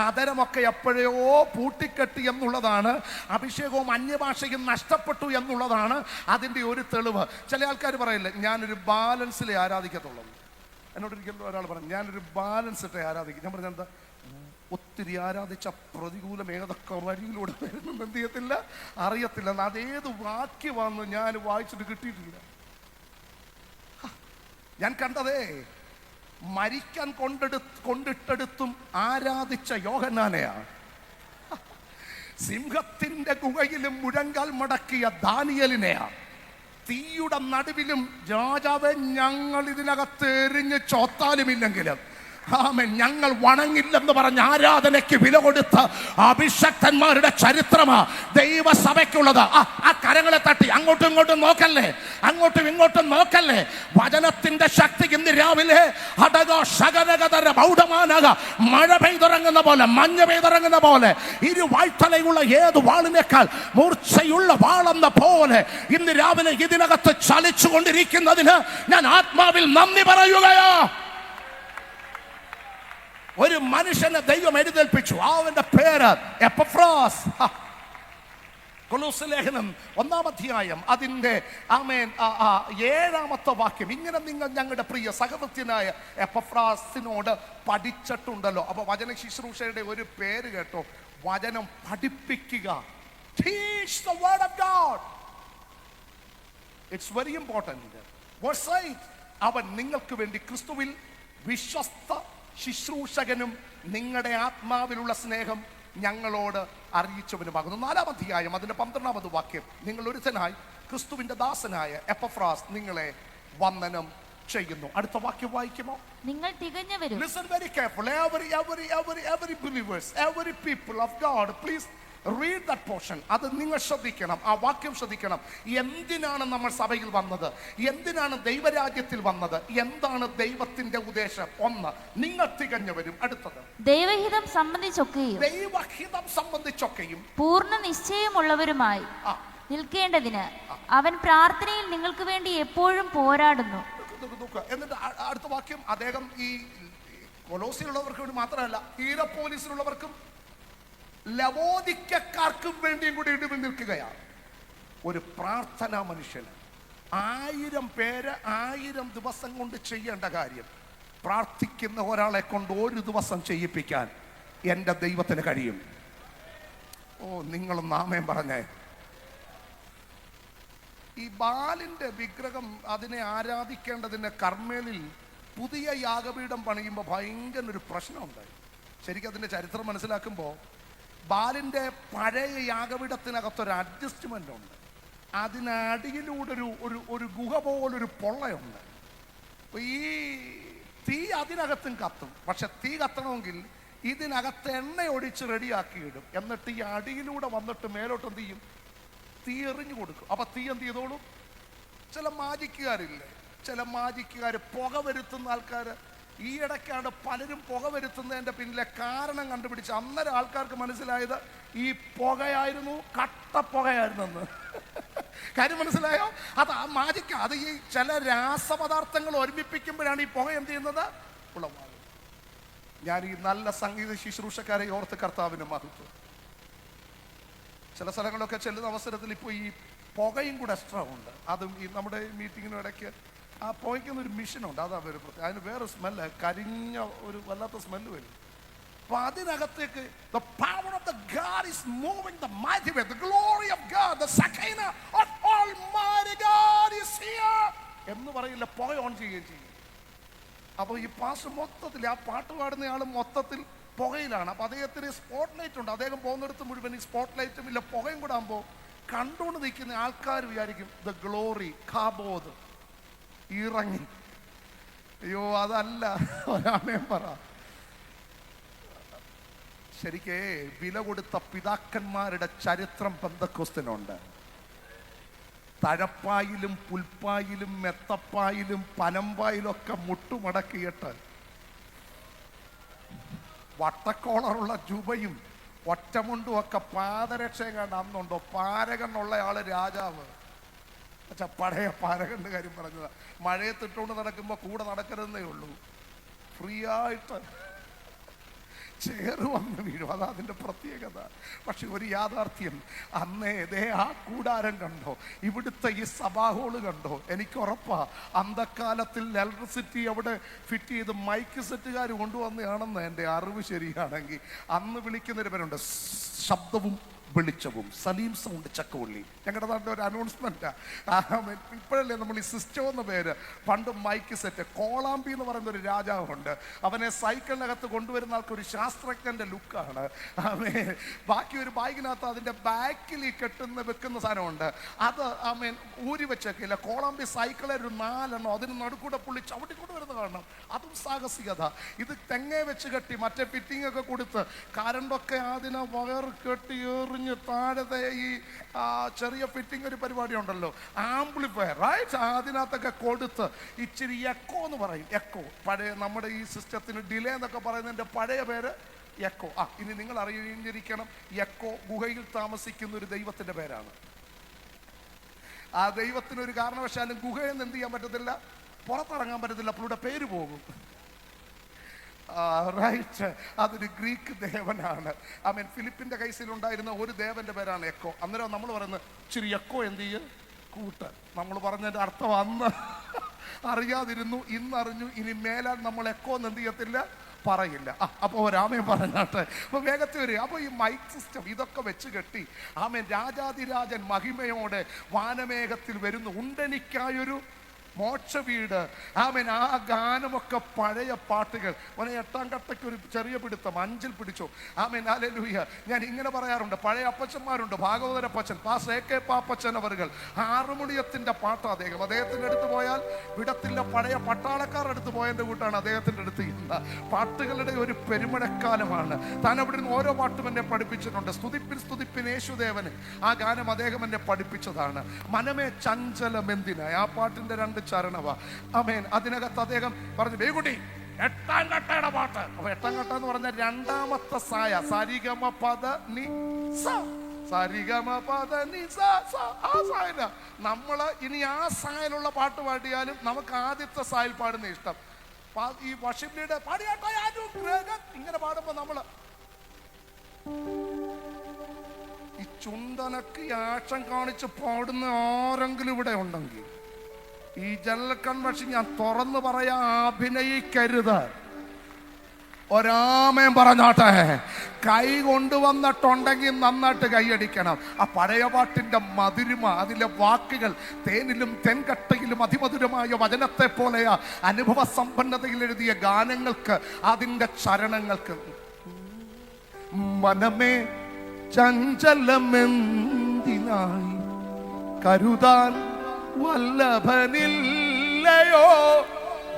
ആദരമൊക്കെ എപ്പോഴോ പൂട്ടിക്കെട്ടി എന്നുള്ളതാണ്. അഭിഷേകവും അന്യഭാഷയും നഷ്ടപ്പെട്ടു എന്നുള്ളതാണ് അതിൻ്റെ ഒരു തെളിവ്. ചില ആൾക്കാർ പറയില്ല, ഞാനൊരു ബാലൻസിലേ ആരാധിക്കത്തുള്ളൂ. എന്നോടൊരിക്കലും ഒരാൾ പറഞ്ഞു, ഞാനൊരു ബാലൻസ് ഇട്ടേ ആരാധിക്കും. ഞാൻ പറഞ്ഞ എന്താ, ഒത്തിരി ആരാധിച്ച പ്രതികൂലം ഏതൊക്കെ വഴിയിലൂടെ വരുന്നത് എന്ത് ചെയ്യത്തില്ല, അറിയത്തില്ല. അതേത് വാക്യമാണെന്ന് ഞാൻ വായിച്ചിട്ട് കിട്ടിയിട്ടില്ല. ഞാൻ കണ്ടതേ മരിക്കാൻ കൊണ്ടിട്ടെടുത്തും ആരാധിച്ച യോഹന്നാനെയാ. സിംഹത്തിന്റെ ഗുഹയിലും മുഴങ്കാൽ മടക്കിയ ദാനിയേലിനെയാ. തീയുടെ നടുവിലും രാജാവെ ഞങ്ങൾ ഇതിനകത്ത് എറിഞ്ഞ് ചോത്താലുമില്ലെങ്കിലും ആമേൻ ഞങ്ങൾ വണങ്ങില്ലെന്ന് പറഞ്ഞ ആരാധനയ്ക്ക് വില കൊടുത്ത അഭിഷക്തന്മാരുടെ ചരിത്രമാ ദൈവസഭയ്ക്കുള്ളത്. ആ കരങ്ങളെ തട്ടി അങ്ങോട്ടും ഇങ്ങോട്ടും നോക്കല്ലേ, അങ്ങോട്ടും ഇങ്ങോട്ടും നോക്കല്ലേ. വചനത്തിന്റെ ശക്തി ഇന്ന് രാവിലെ മഴ പെയ്തിറങ്ങുന്ന പോലെ, മഞ്ഞ പെയ്തിറങ്ങുന്ന പോലെ, ഇരുവായ്ത്തലയുള്ള ഏത് വാളിനേക്കാൾ മൂർച്ചയുള്ള വാളെന്ന പോലെ ഇന്ന് രാവിലെ ഇതിനകത്ത് ചലിച്ചു കൊണ്ടിരിക്കുന്നതിന് ഞാൻ ആത്മാവിൽ നന്ദി പറയുകയോ. ഒരു മനുഷ്യനെ ദൈവം എഴുന്നേൽപ്പിച്ചു. അവന്റെ പേര് എപ്പഫ്രാസ്. കൊലോസ്യ ലേഖനം 1-ാം അധ്യായം അതിന്റെ ആമേൻ 7-ാമത്തെ വാക്യം ഇങ്ങനെ, നിങ്ങൾ ഞങ്ങളുടെ പ്രിയ സഹവൃത്യനായ എപ്പഫ്രാസിനോട് പഠിച്ചിട്ടുണ്ടല്ലോ. അപ്പൊ വചന ശുശ്രൂഷയുടെ ഒരു പേര് കേട്ടോ, വചനം പഠിപ്പിക്കുക. Teach the word of God. It's very important. Verse 8, അവൻ നിങ്ങൾക്ക് വേണ്ടി ക്രിസ്തുവിൽ വിശ്വസ്ത ശുശ്രൂഷകനും നിങ്ങളുടെ ആത്മാവിലുള്ള സ്നേഹം ഞങ്ങളോട് അറിയിച്ചവനുമാകുന്നു. 4-ാം അധ്യായം അതിന്റെ 12-ാമത് വാക്യം. നിങ്ങൾ ഒരുത്തനായി ക്രിസ്തുവിന്റെ ദാസനായ എപ്പഫ്രാസ് നിങ്ങളെ വന്ദനം ചെയ്യുന്നു. അടുത്ത വാക്യം വായിക്കുമോ? നിങ്ങൾ തികഞ്ഞവരും. Listen very carefully. Every believers, every people of God, please read that portion. അത് നിങ്ങൾ ശ്രദ്ധിക്കണം, ആ വാക്യം ശ്രദ്ധിക്കണം. എന്തിനാണ് നമ്മൾ സഭയിൽ വന്നത്? എന്തിനാണ് ദൈവരാജ്യത്തിൽ വന്നത്? എന്താണ് ദൈവത്തിന്റെ ഉദ്ദേശം? ഒന്ന്, നിങ്ങൾ തികഞ്ഞവരും. അടുത്തത്, ദൈവഹിതം സംബന്ധിച്ചൊക്കെയും പൂർണ്ണ നിശ്ചയമുള്ളവരുമായി നിൽക്കേണ്ടതിന് അവൻ പ്രാർത്ഥനയിൽ നിങ്ങൾക്ക് വേണ്ടി എപ്പോഴും പോരാടുന്നു. എന്നിട്ട് അടുത്ത വാക്യം, അദ്ദേഹം ഈ കൊലോസിലുള്ളവർക്ക് വേണ്ടി മാത്രമല്ല, ഹീറോപോലിസിലുള്ളവർക്കും ലവോദിക്കക്കാർക്കും വേണ്ടിയും കൂടി ഇടിവിൽ നിൽക്കുകയാണ്. ഒരു പ്രാർത്ഥനാ മനുഷ്യന് 1000 പേര് 1000 ദിവസം കൊണ്ട് ചെയ്യേണ്ട കാര്യം പ്രാർത്ഥിക്കുന്ന ഒരാളെ കൊണ്ട് ഒരു ദിവസം ചെയ്യിപ്പിക്കാൻ എൻ്റെ ദൈവത്തിന് കഴിയും. ഓ, നിങ്ങളൊന്ന് ആമേൻ പറഞ്ഞേ. ഈ ബാലിന്റെ വിഗ്രഹം അതിനെ ആരാധിക്കേണ്ടതിന് കർമ്മേലിൽ പുതിയ യാഗപീഠം പണിയുമ്പോൾ ഭയങ്കര ഒരു പ്രശ്നമുണ്ട്. ശരിക്കും അതിൻ്റെ ചരിത്രം മനസ്സിലാക്കുമ്പോൾ ബാലിൻ്റെ പഴയ യാഗപീഠത്തിനകത്തൊരു അഡ്ജസ്റ്റ്മെൻ്റ് ഉണ്ട്. അതിനടിയിലൂടെ ഒരു ഗുഹ പോലൊരു പൊള്ളയുണ്ട്. ഈ തീ അതിനകത്തും കത്തും. പക്ഷെ തീ കത്തണമെങ്കിൽ ഇതിനകത്ത് എണ്ണ ഒഴിച്ച് റെഡിയാക്കിയിടും. എന്നിട്ട് ഈ അടിയിലൂടെ വന്നിട്ട് മേലോട്ട് എന്ത് ചെയ്യും? തീ എറിഞ്ഞു കൊടുക്കും. അപ്പൊ തീ എന്ത് ചെയ്തോളൂ? ചില മാജിക്കുകാരില്ലേ, ചില മാജിക്കുകാർ, പുക വരുത്തുന്ന ആൾക്കാർ. ഈ ഇടയ്ക്കാണ് പലരും പുക വരുത്തുന്നതിൻ്റെ പിന്നിലെ കാരണം കണ്ടുപിടിച്ച് അന്നേരം ആൾക്കാർക്ക് മനസ്സിലായത് ഈ പുകയായിരുന്നു, കട്ട പുകയായിരുന്നെന്ന്. കാര്യം മനസ്സിലായോ? അത് ആ മാജിക്ക. അത് ഈ ചില രാസപദാർത്ഥങ്ങൾ ഒരുമിപ്പിക്കുമ്പോഴാണ് ഈ പുക എന്ത് ചെയ്യുന്നത്? ഉളവാകും. ഞാൻ ഈ നല്ല സംഗീത ശുശ്രൂഷക്കാരെ ഓർത്ത് കർത്താവിന് മഹത്വം. ചില സ്ഥലങ്ങളൊക്കെ ചെല്ലുന്ന അവസരത്തിൽ ഇപ്പോൾ ഈ പുകയും കൂടെ എക്സ്ട്രാ ഉണ്ട്. അതും ഈ നമ്മുടെ മീറ്റിങ്ങിനിടയ്ക്ക് ആ പുകയ്ക്കുന്നൊരു മിഷനുണ്ട്. അതാ ഒരു പ്രത്യേകം. അതിന് വേറെ സ്മെല്ല്, കരിഞ്ഞ ഒരു വല്ലാത്ത സ്മെല്ല് വരും. അപ്പൊ അതിനകത്തേക്ക് the power of the God is moving the mighty way. The glory of God, the Shekinah of Almighty God is here എന്ന് പറയില്ല, പുക ഓൺ ചെയ്യുകയും ചെയ്യും. അപ്പോൾ ഈ പാസ് മൊത്തത്തിൽ, ആ പാട്ട് പാടുന്ന ആൾ മൊത്തത്തിൽ പുകയിലാണ്. അപ്പൊ അദ്ദേഹത്തിന് സ്പോട്ട് ലൈറ്റ് ഉണ്ട്. അദ്ദേഹം പോകുന്നിടത്ത് മുഴുവൻ ഈ സ്പോട്ട് ലൈറ്റും ഇല്ല, പുകയും കൂടെ ആകുമ്പോൾ കണ്ടുകൊണ്ട് നിൽക്കുന്ന ആൾക്കാർ വിചാരിക്കും ദ ഗ്ലോറി കാബോധ് ഇറങ്ങി. അയ്യോ, അതല്ല. ഒരാമേൻ പറ. ശരിക്കേ വില കൊടുത്ത പിതാക്കന്മാരുടെ ചരിത്രം പെന്തക്കോസ്തിനുണ്ട്. തഴപ്പായിലും പുൽപ്പായിലും മെത്തപ്പായിലും പനമ്പായിലും ഒക്കെ മുട്ടുമടക്കിയിട്ട് വട്ടക്കോളറുള്ള ജുബയും ഒറ്റമുണ്ടും ഒക്കെ പാദരക്ഷയും കണ്ട് അന്നുണ്ടോ? പാരകണ്ണുള്ള ആള് രാജാവ്. പഴയ പാരകന്റെ കാര്യം പറഞ്ഞതാ. മഴയത്തിട്ടുകൊണ്ട് നടക്കുമ്പോൾ കൂടെ നടക്കരുതെന്നേ ഉള്ളൂ, ഫ്രീ ആയിട്ട് ചേറ് വന്ന് വീഴും. അതാ അതിൻ്റെ പ്രത്യേകത. പക്ഷെ ഒരു യാഥാർത്ഥ്യം, അന്നേ ദേ ആ കൂടാരം കണ്ടോ, ഇവിടുത്തെ ഈ സഭാഹോള് കണ്ടോ, എനിക്ക് ഉറപ്പാ അന്ധക്കാലത്തിൽ ഇലക്ട്രിസിറ്റി അവിടെ ഫിറ്റ് ചെയ്ത് മൈക്ക് സെറ്റുകാർ കൊണ്ടുവന്നതാണെന്ന് എൻ്റെ അറിവ് ശരിയാണെങ്കിൽ. അന്ന് വിളിക്കുന്നൊരു പേരുണ്ട്, ശബ്ദവും വെളിച്ചവും, സലീം സൗണ്ട് ചക്കവള്ളി. ഞങ്ങളുടെ നാട്ടിൽ ഒരു അനൗൺസ്മെൻറ്റാ. ഇപ്പോഴല്ലേ നമ്മൾ ഈ സിസ്റ്റം എന്ന പേര്. പണ്ട് മൈക്ക് സെറ്റ്. കോളാമ്പി എന്ന് പറയുന്ന ഒരു രാജാവുണ്ട്. അവനെ സൈക്കിളിനകത്ത് കൊണ്ടുവരുന്ന ആൾക്ക് ഒരു ശാസ്ത്രജ്ഞന്റെ ലുക്കാണ്. ബാക്കി ഒരു ബാഗിനകത്ത് അതിൻ്റെ ബാക്കിൽ ഈ വെക്കുന്ന സാധനമുണ്ട്. അത് ഊരി വെച്ചേക്കില്ല. കോളാമ്പി സൈക്കിളെ ഒരു 4 എണ്ണം അതിന് നടുക്കൂടെ പുള്ളി ചവിട്ടിക്കൊണ്ട് വരുന്ന കാണണം. അതും സാഹസികത. ഇത് തെങ്ങേ വെച്ച് കെട്ടി മറ്റേ ഫിറ്റിംഗ് ഒക്കെ കൊടുത്ത് കരണ്ടൊക്കെ അതിനെ വയർ കെട്ടി താഴത്തെ ഈ ചെറിയ ഫിറ്റിംഗ് ഒരു പരിപാടി ഉണ്ടല്ലോ, ആംപ്ലിഫയർ, റൈറ്റ്, അതിനകത്തൊക്കെ കൊടുത്ത് ഇച്ചിരി എക്കോ എന്ന് പറയും. എക്കോ, പഴയ നമ്മുടെ ഈ സിസ്റ്റത്തിന് ഡിലേ എന്നൊക്കെ പറയുന്നതിൻ്റെ പഴയ പേര് എക്കോ. ഇനി നിങ്ങൾ അറിഞ്ഞിരിക്കണം, എക്കോ ഗുഹയിൽ താമസിക്കുന്ന ഒരു ദൈവത്തിന്റെ പേരാണ്. ആ ദൈവത്തിന് ഒരു കാരണവശാലും ഗുഹയെന്ന് എന്ത് ചെയ്യാൻ പറ്റത്തില്ല, പുറത്തിറങ്ങാൻ പറ്റത്തില്ല, പുള്ളിയുടെ പേര് പോകും. റൈറ്റ്, അതൊരു ഗ്രീക്ക് ദേവനാണ്. ഫിലിപ്പിന്റെ കൈസിലുണ്ടായിരുന്ന ഒരു ദേവന്റെ പേരാണ് എക്കോ. അന്നേരം നമ്മൾ പറയുന്നത് ഇച്ചിരി എക്കോ എന്ത് ചെയ്യും കൂട്ട്. നമ്മൾ പറഞ്ഞതിന്റെ അർത്ഥം അന്ന് അറിയാതിരുന്നു, ഇന്നറിഞ്ഞു. ഇനി മേലാൽ നമ്മൾ എക്കോ എന്ന് എന്ത് ചെയ്യത്തില്ല, പറയില്ല. അപ്പോൾ രാമൻ പറഞ്ഞാട്ടെ. അപ്പോൾ വേഗത്തിൽ വരിക. അപ്പോൾ ഈ മൈക്ക് സിസ്റ്റം ഇതൊക്കെ വെച്ച് കെട്ടി രാജാതിരാജൻ മഹിമയോടെ വാനമേഘത്തിൽ വരുന്നു. ഉണ്ടെനിക്കായൊരു മോക്ഷ വീട്, ആമേൻ. ആ ഗാനമൊക്കെ പഴയ പാട്ടുകൾ. ഓനെ 8ാം കട്ടയ്ക്ക് ഒരു ചെറിയ പിടുത്തം 5ൽ പിടിച്ചു. ആമേൻ, ഹല്ലേലൂയ. ഞാൻ ഇങ്ങനെ പറയാറുണ്ട്, പഴയ അപ്പച്ചന്മാരുണ്ട്, ഭാഗവതരപ്പച്ചൻ, പാസ്റ്റർ AK പാപ്പച്ചൻ അവറുകൾ. ആറുമുടിയത്തിന്റെ പാട്ട് അദ്ദേഹത്തിന്റെ അടുത്ത് പോയാൽ വിടത്തില്ല. പഴയ പട്ടാളക്കാരുടെ അടുത്ത് പോയതിന്റെ കൂട്ടാണ് അദ്ദേഹത്തിന്റെ അടുത്ത് ഇന്ന്. പാട്ടുകളുടെ ഒരു പെരുമഴക്കാലമാണ്. താൻ അവിടെ നിന്ന് ഓരോ പാട്ടും എന്നെ പഠിപ്പിച്ചിട്ടുണ്ട്. സ്തുതിപ്പിൻ സ്തുതിപ്പിൻ യേശുദേവന്, ആ ഗാനം അദ്ദേഹം എന്നെ പഠിപ്പിച്ചതാണ്. മനമേ ചഞ്ചലമെന്തിന, ആ പാട്ടിന്റെ 2 ചരണവ. ആമേൻ. അതിനകത്ത് അദ്ദേഹം പറഞ്ഞു, ബേകുട്ടി 8ാം കട്ടയുടെ പാട്ട്. അപ്പൊ 8ാം കട്ട എന്ന് പറഞ്ഞ 2ാമത്തെ സായ, സാരിഗമ പദ നി സ, സാരിഗമ പദ നി സ, ആ സായന. നമ്മള് ഇനി ആ സായലുള്ള പാട്ട് പാടിയാലും നമുക്ക് ആദ്യത്തെ സായിൽ പാടുന്ന ഇഷ്ടം. ഈ വർഷിപ്പിയുടെ പാടിയാട്ടോ ഇങ്ങനെ പാടുമ്പോ നമ്മള് ഈ ചുണ്ടനക്ക് ആക്ഷൻ കാണിച്ച് പാടുന്ന ആരെങ്കിലും ഇവിടെ ഉണ്ടെങ്കിൽ ഈ ജനറൽ കൺവെൻഷൻ ഞാൻ തുറന്നു പറയാ, അഭിനയിക്കരുത്. ഒരാമയും പറഞ്ഞാട്ടെ. കൈ കൊണ്ടുവന്നിട്ടുണ്ടെങ്കിൽ നന്നായിട്ട് കൈയടിക്കണം. ആ പഴയ പാട്ടിന്റെ മധുരിമ, അതിലെ വാക്കുകൾ തേനിലും തെൻകട്ടയിലും അതിമധുരമായ വചനത്തെ പോലെയാ. അനുഭവ സമ്പന്നതയിൽ എഴുതിയ ഗാനങ്ങൾക്ക്, അതിന്റെ ചരണങ്ങൾക്ക്. മനമേ ചഞ്ചലമെന്തിനായി, കരുതാൻ വല്ലഭനില്ലയോ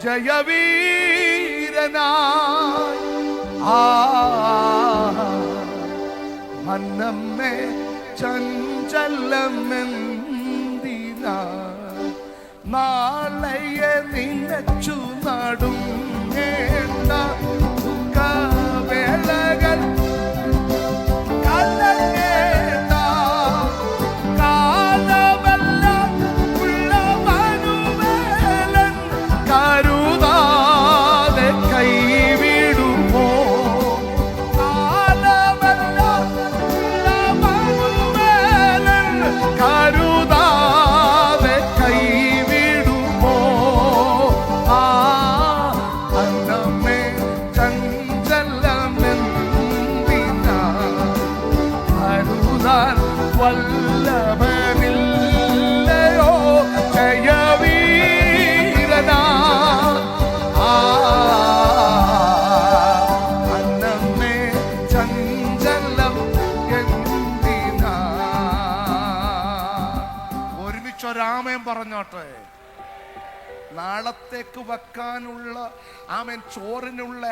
ജയവീരനായി. മനമേ ചഞ്ചലമെന്തിനായി, നാളെയെ നിനച്ചു നടുങ്ങേണ്ട ദുഃഖവേളകൾ വല്ലഭനില്ലയോ ജയവീരനാ. അന്നമേ ചഞ്ചലം എന്തിനാ. ഒരുമിച്ചൊരാമയം പറഞ്ഞോട്ടെ. നാളത്തേക്ക് വെക്കാനുള്ള ആമേൻ ചോറിനുള്ള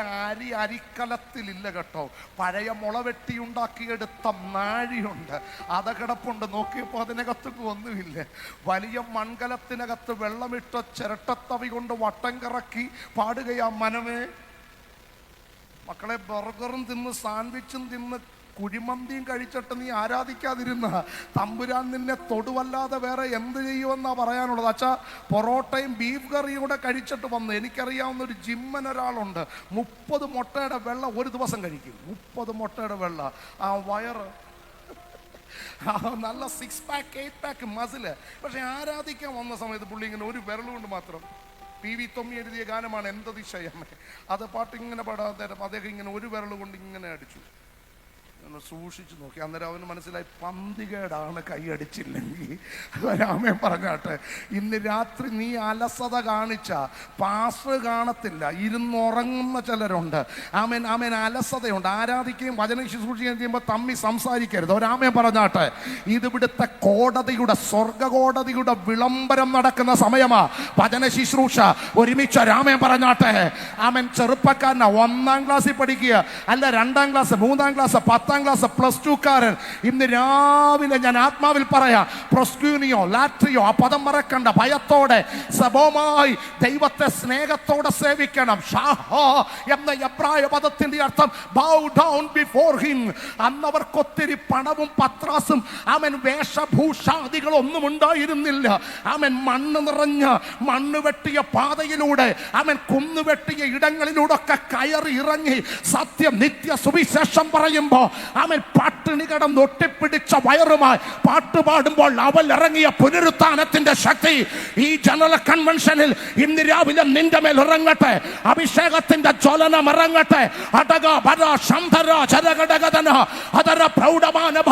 അരിക്കലത്തിലില്ല കേട്ടോ. പഴയ മുള വെട്ടിയുണ്ടാക്കിയെടുത്ത നാഴിയുണ്ട്, അത് കിടപ്പുണ്ട്. നോക്കിയപ്പോൾ അതിനകത്ത് ഒന്നുമില്ല. വലിയ മൺകലത്തിനകത്ത് വെള്ളമിട്ട ചിരട്ടത്തവി കൊണ്ട് വട്ടം കറക്കി പാടുകയാ മനമേ. മക്കളെ, ബർഗറും തിന്ന് സാൻഡ്വിച്ചും തിന്ന് കുഴിമന്തിയും കഴിച്ചിട്ട് നീ ആരാധിക്കാതിരുന്ന തമ്പുരാൻ നിന്നെ തൊടുവല്ലാതെ വേറെ എന്ത് ചെയ്യുമെന്നാ പറയാനുള്ളത്. അച്ഛാ, പൊറോട്ടയും ബീഫ് കറിയും കൂടെ കഴിച്ചിട്ട് വന്ന്, എനിക്കറിയാവുന്ന ഒരു ജിമ്മൻ ഒരാളുണ്ട്. 30 മുട്ടയുടെ വെള്ള ഒരു ദിവസം കഴിക്കും. 30 മുട്ടയുടെ വെള്ള. ആ വയറ് നല്ല 6 പാക്ക് 8 പാക്ക് മസില്. പക്ഷെ ആരാധിക്കാൻ വന്ന സമയത്ത് പുള്ളി ഇങ്ങനെ ഒരു വിരലുകൊണ്ട് മാത്രം. PV തൊമ്മി എഴുതിയ ഗാനമാണ് എന്തതിശയമേ. അത് പാട്ട് ഇങ്ങനെ പാടാൻ നേരം അദ്ദേഹം ഇങ്ങനെ ഒരു വിരൽ കൊണ്ട് ഇങ്ങനെ അടിച്ചു. സൂക്ഷിച്ചു നോക്കി. അന്നേരം അവന് മനസ്സിലായി പന്തികേടാണ് കൈയടിച്ചില്ലെങ്കിൽ. രാമൻ പറഞ്ഞാട്ടെ, ഇന്ന് രാത്രി നീ അലസത കാണിച്ച പാസ്റ്റർ കാണത്തില്ല, ഇരുന്നുറങ്ങുന്ന ചിലരുണ്ട്. ആമേൻ ആമേൻ. അലസതയുണ്ട്. ആരാധിക്കുകയും വചനം ശുശ്രൂഷിക്കുകയും ചെയ്യുമ്പോൾ തമ്മി സംസാരിക്കരുത്. ഒരാമൻ പറഞ്ഞാട്ടെ, ഇതിവിടുത്തെ കോടതിയുടെ, സ്വർഗ കോടതിയുടെ വിളംബരം നടക്കുന്ന സമയമാ വചന ശുശ്രൂഷ. ഒരുമിച്ച് രാമൻ പറഞ്ഞാട്ടെ. ആമൻ. ചെറുപ്പക്കാരനാ, 1ാം ക്ലാസ്സിൽ പഠിക്കുക, അല്ല 2ാം ക്ലാസ്, 3ാം ക്ലാസ്, 10ാം ക്ലാസ്, +2കാരൻ. ഇന്ന് രാവിലെ ഞാൻ ആത്മാവിൽ പറയാം, പ്രൊസ്ക്യൂനിയോ ലാട്രിയോ ആ പദം മറക്കണ്ട. ഭയത്തോടെ സബോമായി ദൈവത്തെ സ്നേഹത്തോടെ സേവിക്കണം. ഷാഹോ എന്ന എബ്രായ പദത്തിന്റെ അർത്ഥം ബൗ ഡൗൺ ബിഫോർ ഹിം. അന്നവർക്കൊത്തിരി പണവും പത്രാസും അവൻ വേഷഭൂഷാദികളൊന്നും ഉണ്ടായിരുന്നില്ല. അവൻ മണ്ണ് നിറഞ്ഞ മണ്ണ് വെട്ടിയ പാതയിലൂടെ, അവൻ കുന്നുവെട്ടിയ ഇടങ്ങളിലൂടെ ഒക്കെ കയറി ഇറങ്ങി സത്യം നിത്യ സുവിശേഷം പറയുമ്പോ അവൻ പട്ടിണി കടം ഒട്ടിപ്പിടിച്ച വയറുമായി പാട്ട് പാടുമ്പോൾ അവൻ ഇറങ്ങിയ പുനരുത്ഥാനത്തിന്റെ ശക്തി ഈ ജനറൽ കൺവെൻഷനിൽ ഇന്ന് രാവിലെ നിന്റെ മേൽ ഇറങ്ങട്ടെ. അഭിഷേകത്തിന്റെ ജ്വലനം ഇറങ്ങട്ടെ. അടക ബര ശംധര ചരകടകദന അതര പ്രൗഢമാനഭ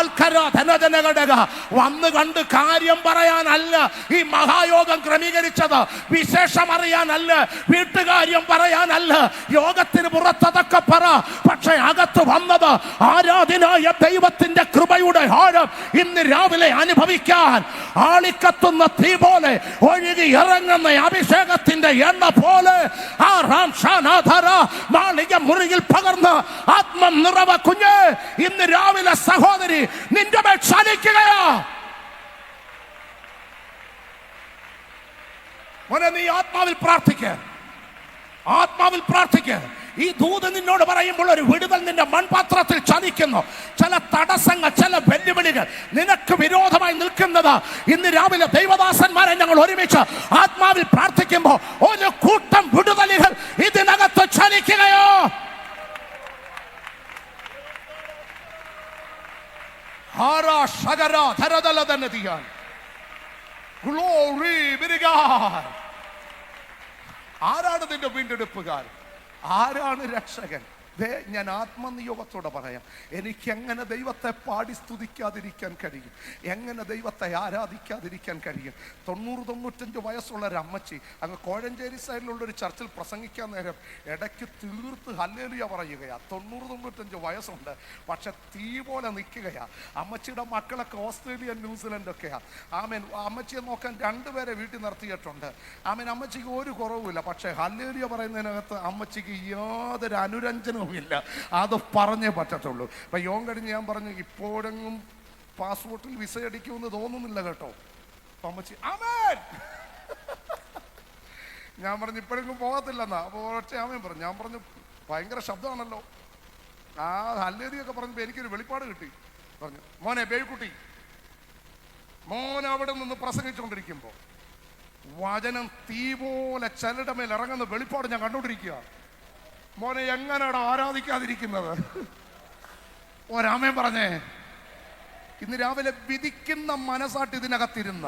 അൽക്കര ധനജനകടക വന്ന് കണ്ട് കാര്യം പറയാനല്ല ഈ മഹായോഗം ക്രമീകരിച്ചത്. വിശേഷം അറിയാനല്ല, വീട്ടുകാര്യം പറയാനല്ല. യോഗത്തിന് പുറത്തതൊക്കെ പറ, പക്ഷെ അകത്ത് വന്നത് ആരാധനായ ദൈവത്തിന്റെ കൃപയുടെ ആഴം ഇന്ന് രാവിലെ അനുഭവിക്കാൻ. ആളിക്കത്തുന്ന തീ പോലെ, ഒഴുകി ഇറങ്ങുന്ന അഭിഷേകത്തിന്റെ എണ്ണ പോലെ ആ മാളിക മുറിയിൽ പകർന്ന് ആത്മ നിറവ കുഞ്ഞ് ഇന്ന് രാവിലെ സഹോദരി നിന്റെ മേൽ ചലിക്കുകയാ. മോനെ, നീ ആത്മാവിൽ പ്രാർത്ഥിക്ക, ആത്മാവിൽ പ്രാർത്ഥിക്ക. ഈ ദൂത് നിന്നോട് പറയുമ്പോൾ ഒരു വിടുതൽ നിന്റെ മൺപാത്രത്തിൽ ചലിക്കുന്നു. ചില തടസ്സങ്ങൾ, ചില വെല്ലുവിളികൾ നിനക്ക് വിരോധമായി നിൽക്കുന്നത് ഇന്ന് രാവിലെ ദൈവദാസന്മാരെ ഞങ്ങൾ ഒരുമിച്ച് ആത്മാവിൽ പ്രാർത്ഥിക്കുമ്പോൾ ഒരു കൂട്ടം വിടുതലുകൾ ഇതിനകത്ത് ചലിക്കുകയോ. ആരാണ് നിന്റെ വീണ്ടെടുപ്പുകാർ? ആരാണ് രക്ഷകൻ? ഞാൻ ആത്മനിയോഗത്തോടെ പറയാം, എനിക്ക് എങ്ങനെ ദൈവത്തെ പാടി സ്തുതിക്കാതിരിക്കാൻ കഴിയും? എങ്ങനെ ദൈവത്തെ ആരാധിക്കാതിരിക്കാൻ കഴിയും? 90-95 വയസ്സുള്ള ഒരു അമ്മച്ചി അങ്ങ് കോഴഞ്ചേരി സൈഡിലുള്ളൊരു ചർച്ചിൽ പ്രസംഗിക്കാൻ നേരം ഇടയ്ക്ക് തീർത്ത് ഹല്ലേലൂയ പറയുകയാണ്. 90-95 വയസ്സുണ്ട്, പക്ഷെ തീ പോലെ നിൽക്കുകയാ. അമ്മച്ചിയുടെ മക്കളൊക്കെ ഓസ്ട്രേലിയ, ന്യൂസിലൻഡൊക്കെയാണ്. ആമേൻ. അമ്മച്ചിയെ നോക്കാൻ 2 പേരെ വീട്ടിൽ നിർത്തിയിട്ടുണ്ട്. ആമേൻ. അമ്മച്ചിക്ക് ഒരു കുറവുമില്ല, പക്ഷെ ഹല്ലേലൂയ പറയുന്നതിനകത്ത് അമ്മച്ചിക്ക് യാതൊരു അനുരഞ്ജനവും ഇല്ല. അത് പറഞ്ഞേ പറ്റത്തുള്ളൂ. അപ്പൊ യോഗം കഴിഞ്ഞ് ഞാൻ പറഞ്ഞു, ഇപ്പോഴെങ്ങും പാസ്പോർട്ടിൽ വിസ അടിക്കുമെന്ന് തോന്നുന്നില്ല കേട്ടോ. അപ്പൊ അമ്മച്ചി ആമേൻ. ഞാൻ പറഞ്ഞു ഇപ്പോഴെങ്ങും പോകത്തില്ലെന്നാ. അപ്പൊ ഒറ്റ ആമേൻ പറഞ്ഞു. ഞാൻ പറഞ്ഞു ഭയങ്കര ശബ്ദമാണല്ലോ. ആ ഹല്ലേലൂയൊക്കെ പറഞ്ഞപ്പോ എനിക്കൊരു വെളിപ്പാട് കിട്ടി. പറഞ്ഞു, മോനെ ബേക്കുട്ടി, മോൻ അവിടെ നിന്ന് പ്രസംഗിച്ചുകൊണ്ടിരിക്കുമ്പോ വചനം തീ പോലെ ചിലരുടെ മേൽ ഇറങ്ങുന്ന വെളിപ്പാട് ഞാൻ കണ്ടുകൊണ്ടിരിക്കുക. മോനെ, എങ്ങനെയാണ് ആരാധിക്കാതിരിക്കുന്നത്? ഒരാമേൻ പറഞ്ഞേ. ഇന്ന് രാവിലെ വിധിക്കുന്ന മനസ്സാട്ട് ഇതിനകത്തിരുന്ന,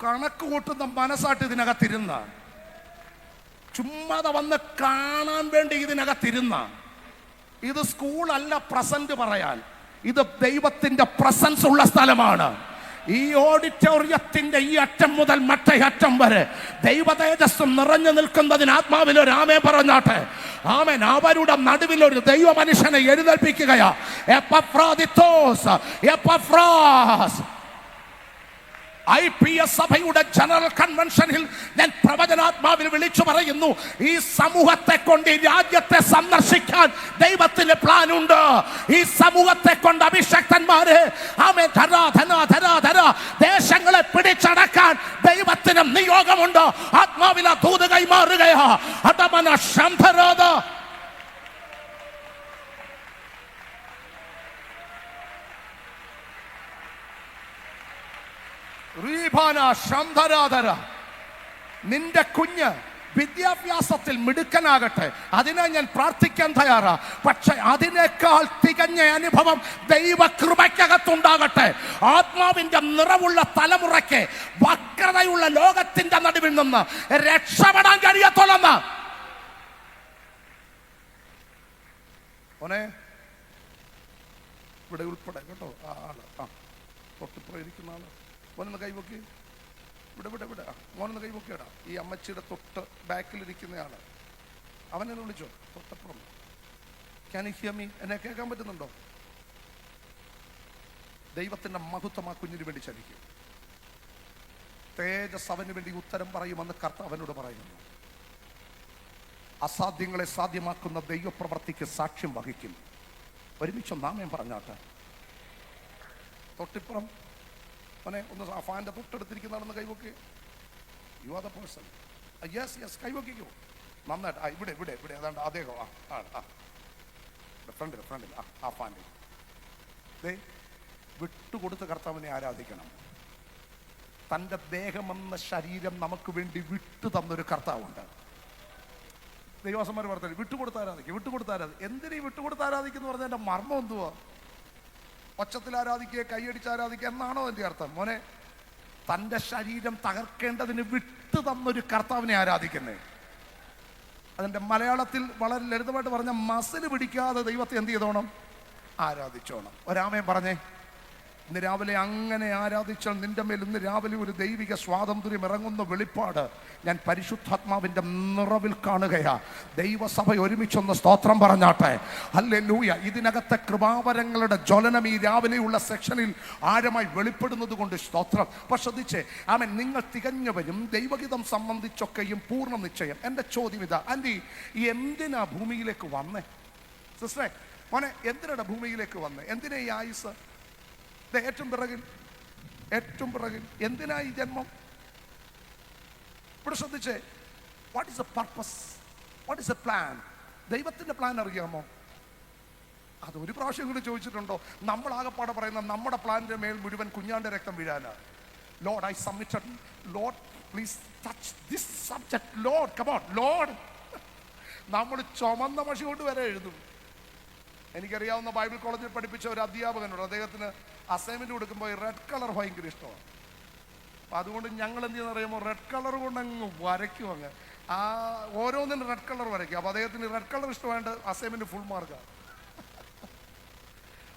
കണക്ക് കൂട്ടുന്ന മനസ്സാട്ട് ഇതിനകത്തിരുന്ന, ചുമ്മാതെ വന്ന് കാണാൻ വേണ്ടി ഇതിനകത്തിരുന്ന, ഇത് സ്കൂളല്ല പ്രസന്റ് പറയാൻ, ഇത് ദൈവത്തിന്റെ പ്രസൻസ് ഉള്ള സ്ഥലമാണ്. ഈ ഓഡിറ്റോറിയത്തിന്റെ ഈ അറ്റം മുതൽ മറ്റേ അറ്റം വരെ ദൈവ തേജസ്സും നിറഞ്ഞു നിൽക്കുന്നതിന് ആത്മാവിൽ ഒരു ആമേൻ പറഞ്ഞാട്ടെ. ആമേൻ. അവരുടെ നടുവിൽ ഒരു ദൈവ മനുഷ്യനെ എഴുന്നേൽപ്പിക്കുകയാ. എപ്പഫ്രാദിത്തോസ്, എപ്പഫ്രാസ്. IPS സഭയുടെ ജനറൽ കൺവെൻഷനിൽ ഞാൻ പ്രവചനാത്മാവിൽ വിളിച്ചു പറയുന്നു, ഈ സമൂഹത്തെ കൊണ്ട് ഈ രാജ്യത്തെ സന്ദർശിക്കാൻ ദൈവത്തിന് പ്ലാൻ ഉണ്ട്. ഈ സമൂഹത്തെ കൊണ്ട് അഭിഷക്തന്മാര് ദേശങ്ങളെ പിടിച്ചടക്കാൻ ദൈവത്തിന് നിയോഗമുണ്ട്. ആത്മാവിൽ ആ ദൂത് കൈമാറുകയാ. അടമന ശംഭരാധ. നിന്റെ കുഞ്ഞ് വിദ്യാഭ്യാസത്തിൽ മിടുക്കനാകട്ടെ, അതിനെ ഞാൻ പ്രാർത്ഥിക്കാൻ തയ്യാറാ. പക്ഷെ അതിനേക്കാൾ തികഞ്ഞ അനുഭവം ദൈവകൃപയ്ക്കകത്തുണ്ടാകട്ടെ. ആത്മാവിന്റെ നിറവുള്ള തലമുറയ്ക്ക് വക്രതയുള്ള ലോകത്തിന്റെ നടുവിൽ നിന്ന് രക്ഷപ്പെടാൻ കഴിയത്തുള്ളെന്ന്. ഇവിടെ ഉൾപ്പെടെ കേട്ടോ, തൊട്ടിപ്പുറയിരിക്കുന്ന ആള് മോനൊന്ന് കൈവക്കി. ഇവിടെ മോനൊന്ന് കൈവക്കിയടാ. ഈ അമ്മച്ചിയുടെ തൊട്ട് ബാക്കിലിരിക്കുന്നയാള്, അവനെന്നെ വിളിച്ചോ. തൊട്ടപ്പുറം. Can you hear me? എന്നെ കേൾക്കാൻ പറ്റുന്നുണ്ടോ? ദൈവത്തിന്റെ മഹത്വം ആ കുഞ്ഞിന് വേണ്ടി ചലിക്കും. തേജസ് അവന് വേണ്ടി ഉത്തരം പറയുമെന്ന് കർത്താവിനോട് പറയുന്നു. അസാധ്യങ്ങളെ സാധ്യമാക്കുന്ന ദൈവപ്രവൃത്തിക്ക് സാക്ഷ്യം വഹിക്കും. ഒരുമിച്ച് നാമം പറഞ്ഞാട്ടെ. തൊട്ടിപ്പുറം മോനെ, ഒന്ന് ഫാൻ്റെ തൊട്ടടുത്തിരിക്കുന്നതാണെന്ന് കൈവക്കി. You are the person. Yes കൈവക്കിക്കോ. നന്നായിട്ട്. ഇവിടെ ഏതാണ്ട് അദ്ദേഹം ഫ്രണ്ടിൽ ആ ഫാൻ്റെ വിട്ടുകൊടുത്ത് കർത്താവിനെ ആരാധിക്കണം. തൻ്റെ ദേഹമെന്ന ശരീരം നമുക്ക് വേണ്ടി വിട്ടു തന്നൊരു കർത്താവുണ്ട്. ദൈവസന്മാർ പറഞ്ഞത് വിട്ടുകൊടുത്ത് ആരാധിക്കും. എന്തിനീ വിട്ടുകൊടുത്ത് ആരാധിക്കുന്നു പറഞ്ഞാൽ എൻ്റെ മർമ്മം എന്തുവാ? ഒച്ചത്തിൽ ആരാധിക്കുക, കൈയടിച്ച് ആരാധിക്കുക എന്നാണോ എൻ്റെ അർത്ഥം? മോനെ, തൻ്റെ ശരീരം തകർക്കേണ്ടതിന് വിട്ടു തന്നൊരു കർത്താവിനെ ആരാധിക്കുന്നേ. അതിൻ്റെ മലയാളത്തിൽ വളരെ ലളിതമായിട്ട് പറഞ്ഞ മസിൽ പിടിക്കാതെ ദൈവത്തെ എന്ത് ചെയ്തോണം? ആരാധിച്ചോണം. ഒരാമയും പറഞ്ഞേ. ഇന്ന് രാവിലെ അങ്ങനെ ആരാധിച്ചാൽ നിന്റെ മേൽ ഇന്ന് രാവിലെ ഒരു ദൈവിക സ്വാതന്ത്ര്യം ഇറങ്ങുന്ന വെളിപ്പാട് ഞാൻ പരിശുദ്ധാത്മാവിൻ്റെ നിറവിൽ കാണുകയാ. ദൈവസഭ ഒരുമിച്ചൊന്ന് സ്തോത്രം പറഞ്ഞാട്ടെ. ഹല്ലേലൂയ. ഇതിനകത്തെ കൃപാവരങ്ങളുടെ ജ്വലനം ഈ രാവിലെയുള്ള സെക്ഷനിൽ ആഴമായി വെളിപ്പെടുന്നത് കൊണ്ട് സ്തോത്രം. അപ്പോൾ ശ്രദ്ധിച്ചേ, ആമേൻ. നിങ്ങൾ തികഞ്ഞവരും ദൈവഹിതം സംബന്ധിച്ചൊക്കെയും പൂർണ്ണ നിശ്ചയം. എൻ്റെ ചോദ്യം ഇതാ, ആൻറ്റി എന്തിനാ ഭൂമിയിലേക്ക് വന്നേ? സിസ്റ്ററെ, മോനെ, എന്തിനാണ് ഭൂമിയിലേക്ക് വന്നേ? എന്തിനാ ഈ ആയുസ്? ഏറ്റവും പിറകിൽ എന്തിനാ ഈ ജന്മം? ഇവിടെ ശ്രദ്ധിച്ചേ, what is A purpose, what is A plan? ദൈവത്തിന്റെ പ്ലാൻ അറിയാമോ? അത് ഒരു പ്രാവശ്യം കൂടി ചോദിച്ചിട്ടുണ്ടോ? നമ്മൾ ആകെപ്പാടെ പറയുന്ന നമ്മുടെ പ്ലാനിന്റെ മേൽ മുഴുവൻ കുഞ്ഞാന്റെ രക്തം വീഴാനാ. Lord, I submitted. Lord, please touch this subject. Lord, come on Lord. നമ്മൾ ചുമന്ന മഷി കൊണ്ട് വരെ എഴുതും. എനിക്കറിയാവുന്ന ബൈബിൾ കോളേജിൽ പഠിപ്പിച്ച ഒരു അധ്യാപകനുണ്ട്. അദ്ദേഹത്തിന് അസൈൻമെന്റ് കൊടുക്കുമ്പോൾ റെഡ് കളർ ഭയങ്കര ഇഷ്ടമാണ്. അപ്പം അതുകൊണ്ട് ഞങ്ങൾ എന്ത് ചെയ്യുന്ന അറിയുമ്പോൾ റെഡ് കളർ കൊണ്ട് അങ്ങ് വരയ്ക്കും. അങ്ങ് ഓരോന്നിനും റെഡ് കളർ വരയ്ക്കും. അപ്പോൾ അദ്ദേഹത്തിന് റെഡ് കളർ ഇഷ്ടമായിട്ട് അസൈൻമെന്റ് ഫുൾ മാർക്കാണ്.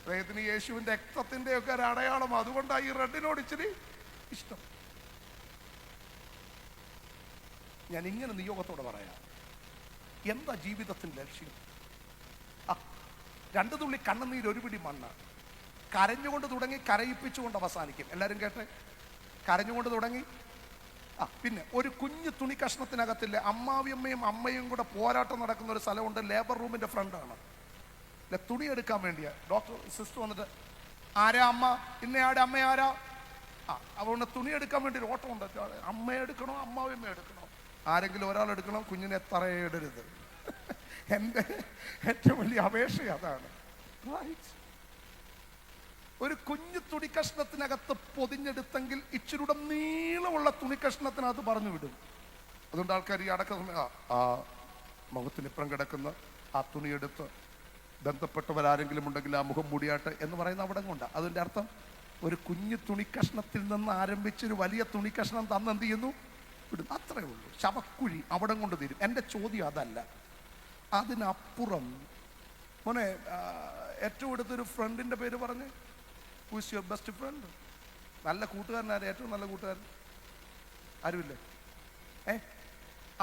അദ്ദേഹത്തിന് യേശുവിൻ്റെ രക്തത്തിൻ്റെ ഒക്കെ ഒരു അടയാളം, അതുകൊണ്ടാണ് ഈ റെഡിനോട് ഇച്ചിരി ഇഷ്ടം. ഞാൻ ഇങ്ങനെ നിയോഗത്തോടെ പറയാം, എന്താ ജീവിതത്തിൻ്റെ ലക്ഷ്യം? രണ്ടു തുള്ളി കണ്ണുനീര്, ഒരു പിടി മണ്ണ്. കരഞ്ഞുകൊണ്ട് തുടങ്ങി കരയിപ്പിച്ചുകൊണ്ട് അവസാനിക്കും. എല്ലാവരും കേട്ടെ, കരഞ്ഞുകൊണ്ട് തുടങ്ങി. പിന്നെ ഒരു കുഞ്ഞു തുണി കഷ്ണത്തിനകത്തില്ലേ അമ്മാവിയമ്മയും അമ്മയും കൂടെ പോരാട്ടം നടക്കുന്ന ഒരു സ്ഥലമുണ്ട്. ലേബർ റൂമിന്റെ ഫ്രണ്ടാണ്. തുണി എടുക്കാൻ വേണ്ടിയാ ഡോക്ടർ സിസ്റ്റർ വന്നിട്ട്, ആരാ അമ്മ? ഇന്നയാടെ അമ്മ ആരാ? അതുകൊണ്ട് തുണി എടുക്കാൻ വേണ്ടി ഒരു ഓട്ടം ഉണ്ട്. അമ്മയെ എടുക്കണോ അമ്മാവിയമ്മ എടുക്കണോ? ആരെങ്കിലും ഒരാൾ എടുക്കണം, കുഞ്ഞിനെ തറയിടരുത്. എൻ്റെ ഏറ്റവും വലിയ അപേക്ഷ അതാണ്. ഒരു കുഞ്ഞു തുണിക്കഷ്ണത്തിനകത്ത് പൊതിഞ്ഞെടുത്തെങ്കിൽ ഇച്ചിരൂടെ നീളമുള്ള തുണിക്കഷ്ണത്തിനകത്ത് പറഞ്ഞു വിടും. അതുകൊണ്ട് ആൾക്കാർ ഈ അടക്ക ആ മുഖത്തിനിപ്പുറം കിടക്കുന്ന ആ തുണിയെടുത്ത് ബന്ധപ്പെട്ടവരാരെങ്കിലും ഉണ്ടെങ്കിൽ ആ മുഖം മൂടിയാട്ട് എന്ന് പറയുന്ന അവിടെ കൊണ്ടാണ്. അതിൻ്റെ അർത്ഥം ഒരു കുഞ്ഞു തുണിക്കഷ്ണത്തിൽ നിന്ന് ആരംഭിച്ചൊരു വലിയ തുണിക്കഷ്ണം തന്ന് എന്ത് ചെയ്യുന്നു? വിടും. അത്രേ ഉള്ളൂ. ശവക്കുഴി അവിടെ കൊണ്ട് തീരും. എൻ്റെ ചോദ്യം അതല്ല, അതിനപ്പുറം. മോനെ, ഏറ്റവും അടുത്തൊരു ഫ്രണ്ടിൻ്റെ പേര് പറഞ്ഞ്, who is your best friend? നല്ല കൂട്ടുകാരനാര്? ഏറ്റവും നല്ല കൂട്ടുകാരൻ ആരുമില്ലേ?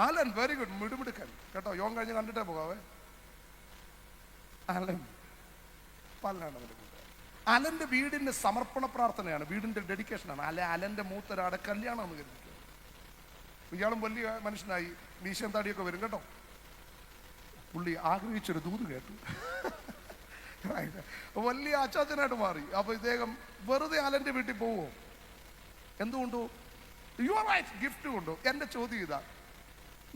ആലൻ. വെരി ഗുഡ്, മിടുമിടുക്കൻ കേട്ടോ. യോഗം കഴിഞ്ഞ് കണ്ടിട്ടേ പോകാവേ. അലൻ പല്ലാണ് അവൻ്റെ കൂട്ടുകാരൻ. അലൻ്റെ വീടിൻ്റെ സമർപ്പണ പ്രാർത്ഥനയാണ്, വീടിൻ്റെ ഡെഡിക്കേഷനാണ്. അലൻ്റെ മൂത്തൊരാടെ കല്യാണം എന്ന് കരുതിക്കുക. ഇയാളും വലിയ മനുഷ്യനായി, മീശയും താടിയൊക്കെ വരും കേട്ടോ. പുള്ളി ആഗ്രഹിച്ചൊരു ദൂത് കേട്ടു, വലിയ അച്ചാച്ചനായിട്ട് മാറി. അപ്പൊ ഇദ്ദേഹം വെറുതെ അലന്റെ വീട്ടിൽ പോവോ? എന്തുകൊണ്ടോ? യു ആർ റൈറ്റ്, ഗിഫ്റ്റ് കൊണ്ടോ? എൻ്റെ ചോദ്യം ഇതാ,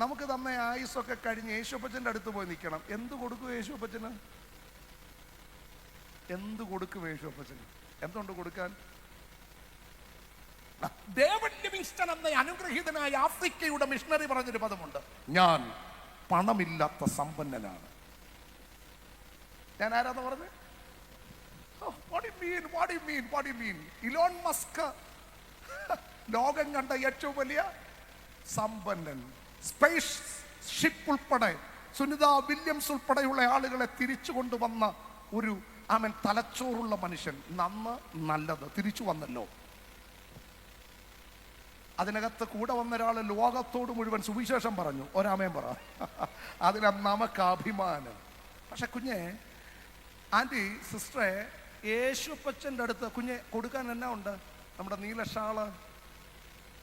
നമുക്ക് തന്ന ആയുസൊക്കെ കഴിഞ്ഞ് യേശുപ്പച്ചൻ്റെ അടുത്ത് പോയി നിൽക്കണം. എന്ത് കൊടുക്കും യേശുപ്പച്ചന്? എന്ത് കൊടുക്കും യേശുപ്പച്ചന്? എന്തുകൊണ്ട് കൊടുക്കാൻ? ഡേവിഡ് ലിവിങ്സ്റ്റൺ എന്ന അനുഗ്രഹീതനായ ആഫ്രിക്കയുടെ മിഷണറി പറഞ്ഞൊരു പദമുണ്ട്, ഞാൻ പണമില്ലാത്ത സമ്പന്നനാണ്. ഞാൻ ആരാന്ന് പറഞ്ഞത്? ഇലോൺ മസ്ക് ലോകം കണ്ട ഏറ്റവും വലിയ സമ്പന്നൻ. സ്പേസ് ഷിപ്പ് ഉൾപ്പെടെ സുനിത വില്യംസ് ഉൾപ്പെടെയുള്ള ആളുകളെ തിരിച്ചു കൊണ്ടുവന്ന ഒരു തലച്ചോറുള്ള മനുഷ്യൻ. നല്ലത് തിരിച്ചു വന്നല്ലോ. അതിനകത്ത് കൂടെ വന്ന ഒരാൾ ലോകത്തോട് മുഴുവൻ സുവിശേഷം പറഞ്ഞു. ഒരാമയും പറ. അതിനാ നമുക്ക് അഭിമാനം. പക്ഷെ കുഞ്ഞെ, ആൻറ്റി, സിസ്റ്ററെ, യേശുപ്പച്ചൻ്റെ അടുത്ത് കുഞ്ഞെ കൊടുക്കാൻ എന്നാ ഉണ്ട്? നമ്മുടെ നീല ഷാള്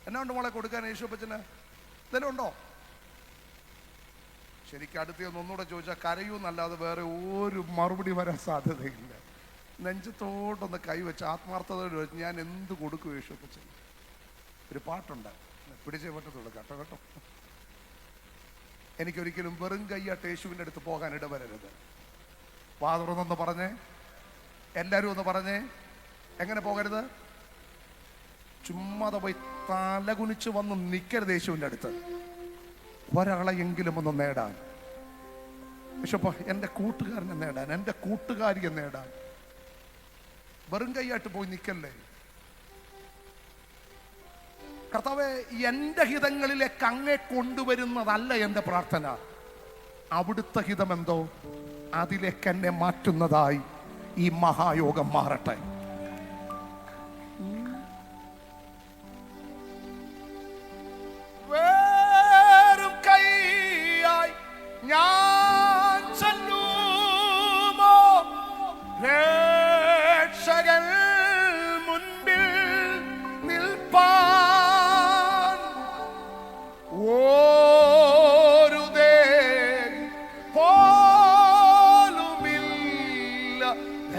എന്നാ ഉണ്ട് മോളെ കൊടുക്കാൻ യേശുപ്പച്ചന്? ഇതെല്ലാം ഉണ്ടോ? ശരിക്കും അടുത്ത് ഒന്നുകൂടെ ചോദിച്ചാൽ കരയൂന്നല്ലാതെ വേറെ ഒരു മറുപടി വരാൻ സാധ്യതയില്ല. നെഞ്ചത്തോട്ടൊന്ന് കൈവച്ച് ആത്മാർത്ഥതയോട് ചോദിച്ചു, ഞാൻ എന്ത് കൊടുക്കും യേശുപ്പച്ചൻ? ഒരു പാട്ടുണ്ട്, പിടിച്ചേ പറ്റത്തുള്ളൂ കേട്ടോ കേട്ടോ. എനിക്കൊരിക്കലും വെറും കൈയാട്ട് യേശുവിൻ്റെ അടുത്ത് പോകാൻ ഇടവരരുത്. വാതുറന്നൊന്ന് പറഞ്ഞേ, എല്ലാവരും ഒന്ന് പറഞ്ഞേ, എങ്ങനെ പോകരുത്? ചുമ്മാതെ പോയി തലകുനിച്ച് വന്ന് നിൽക്കരുത് യേശുവിൻ്റെ അടുത്ത്. ഒരാളെയെങ്കിലും ഒന്ന് നേടാൻ, യേശുപ്പ എൻ്റെ കൂട്ടുകാരനെ നേടാൻ, എൻ്റെ കൂട്ടുകാരിയെ നേടാൻ വെറും കൈയായിട്ട് പോയി നിൽക്കല്ലേ. കർത്താവേ, എൻ്റെ ഹിതങ്ങളിലേക്ക് അങ്ങേ കൊണ്ടുവരുന്നതല്ല എൻ്റെ പ്രാർത്ഥന. അവിടുത്തെ ഹിതമെന്തോ അതിലേക്ക് എന്നെ മാറ്റുന്നതായി ഈ മഹായോഗം മാറട്ടെ.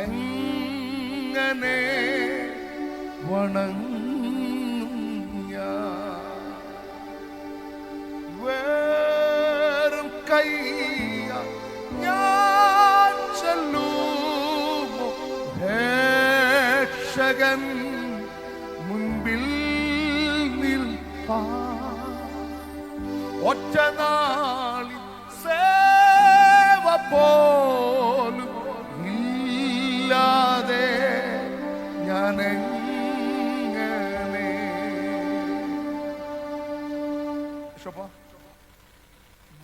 എങ്ങനെ വണങ്ങും ഞാൻ. വെറും കൈയ ഞാൻ ചെല്ലുമോ രക്ഷകൻ മുൻപിൽ നിൽപ്പാൻ. ഒറ്റനാളിൽ സേവ പോലും ഇല്ലാതെ ഞാൻ എങ്ങനെ.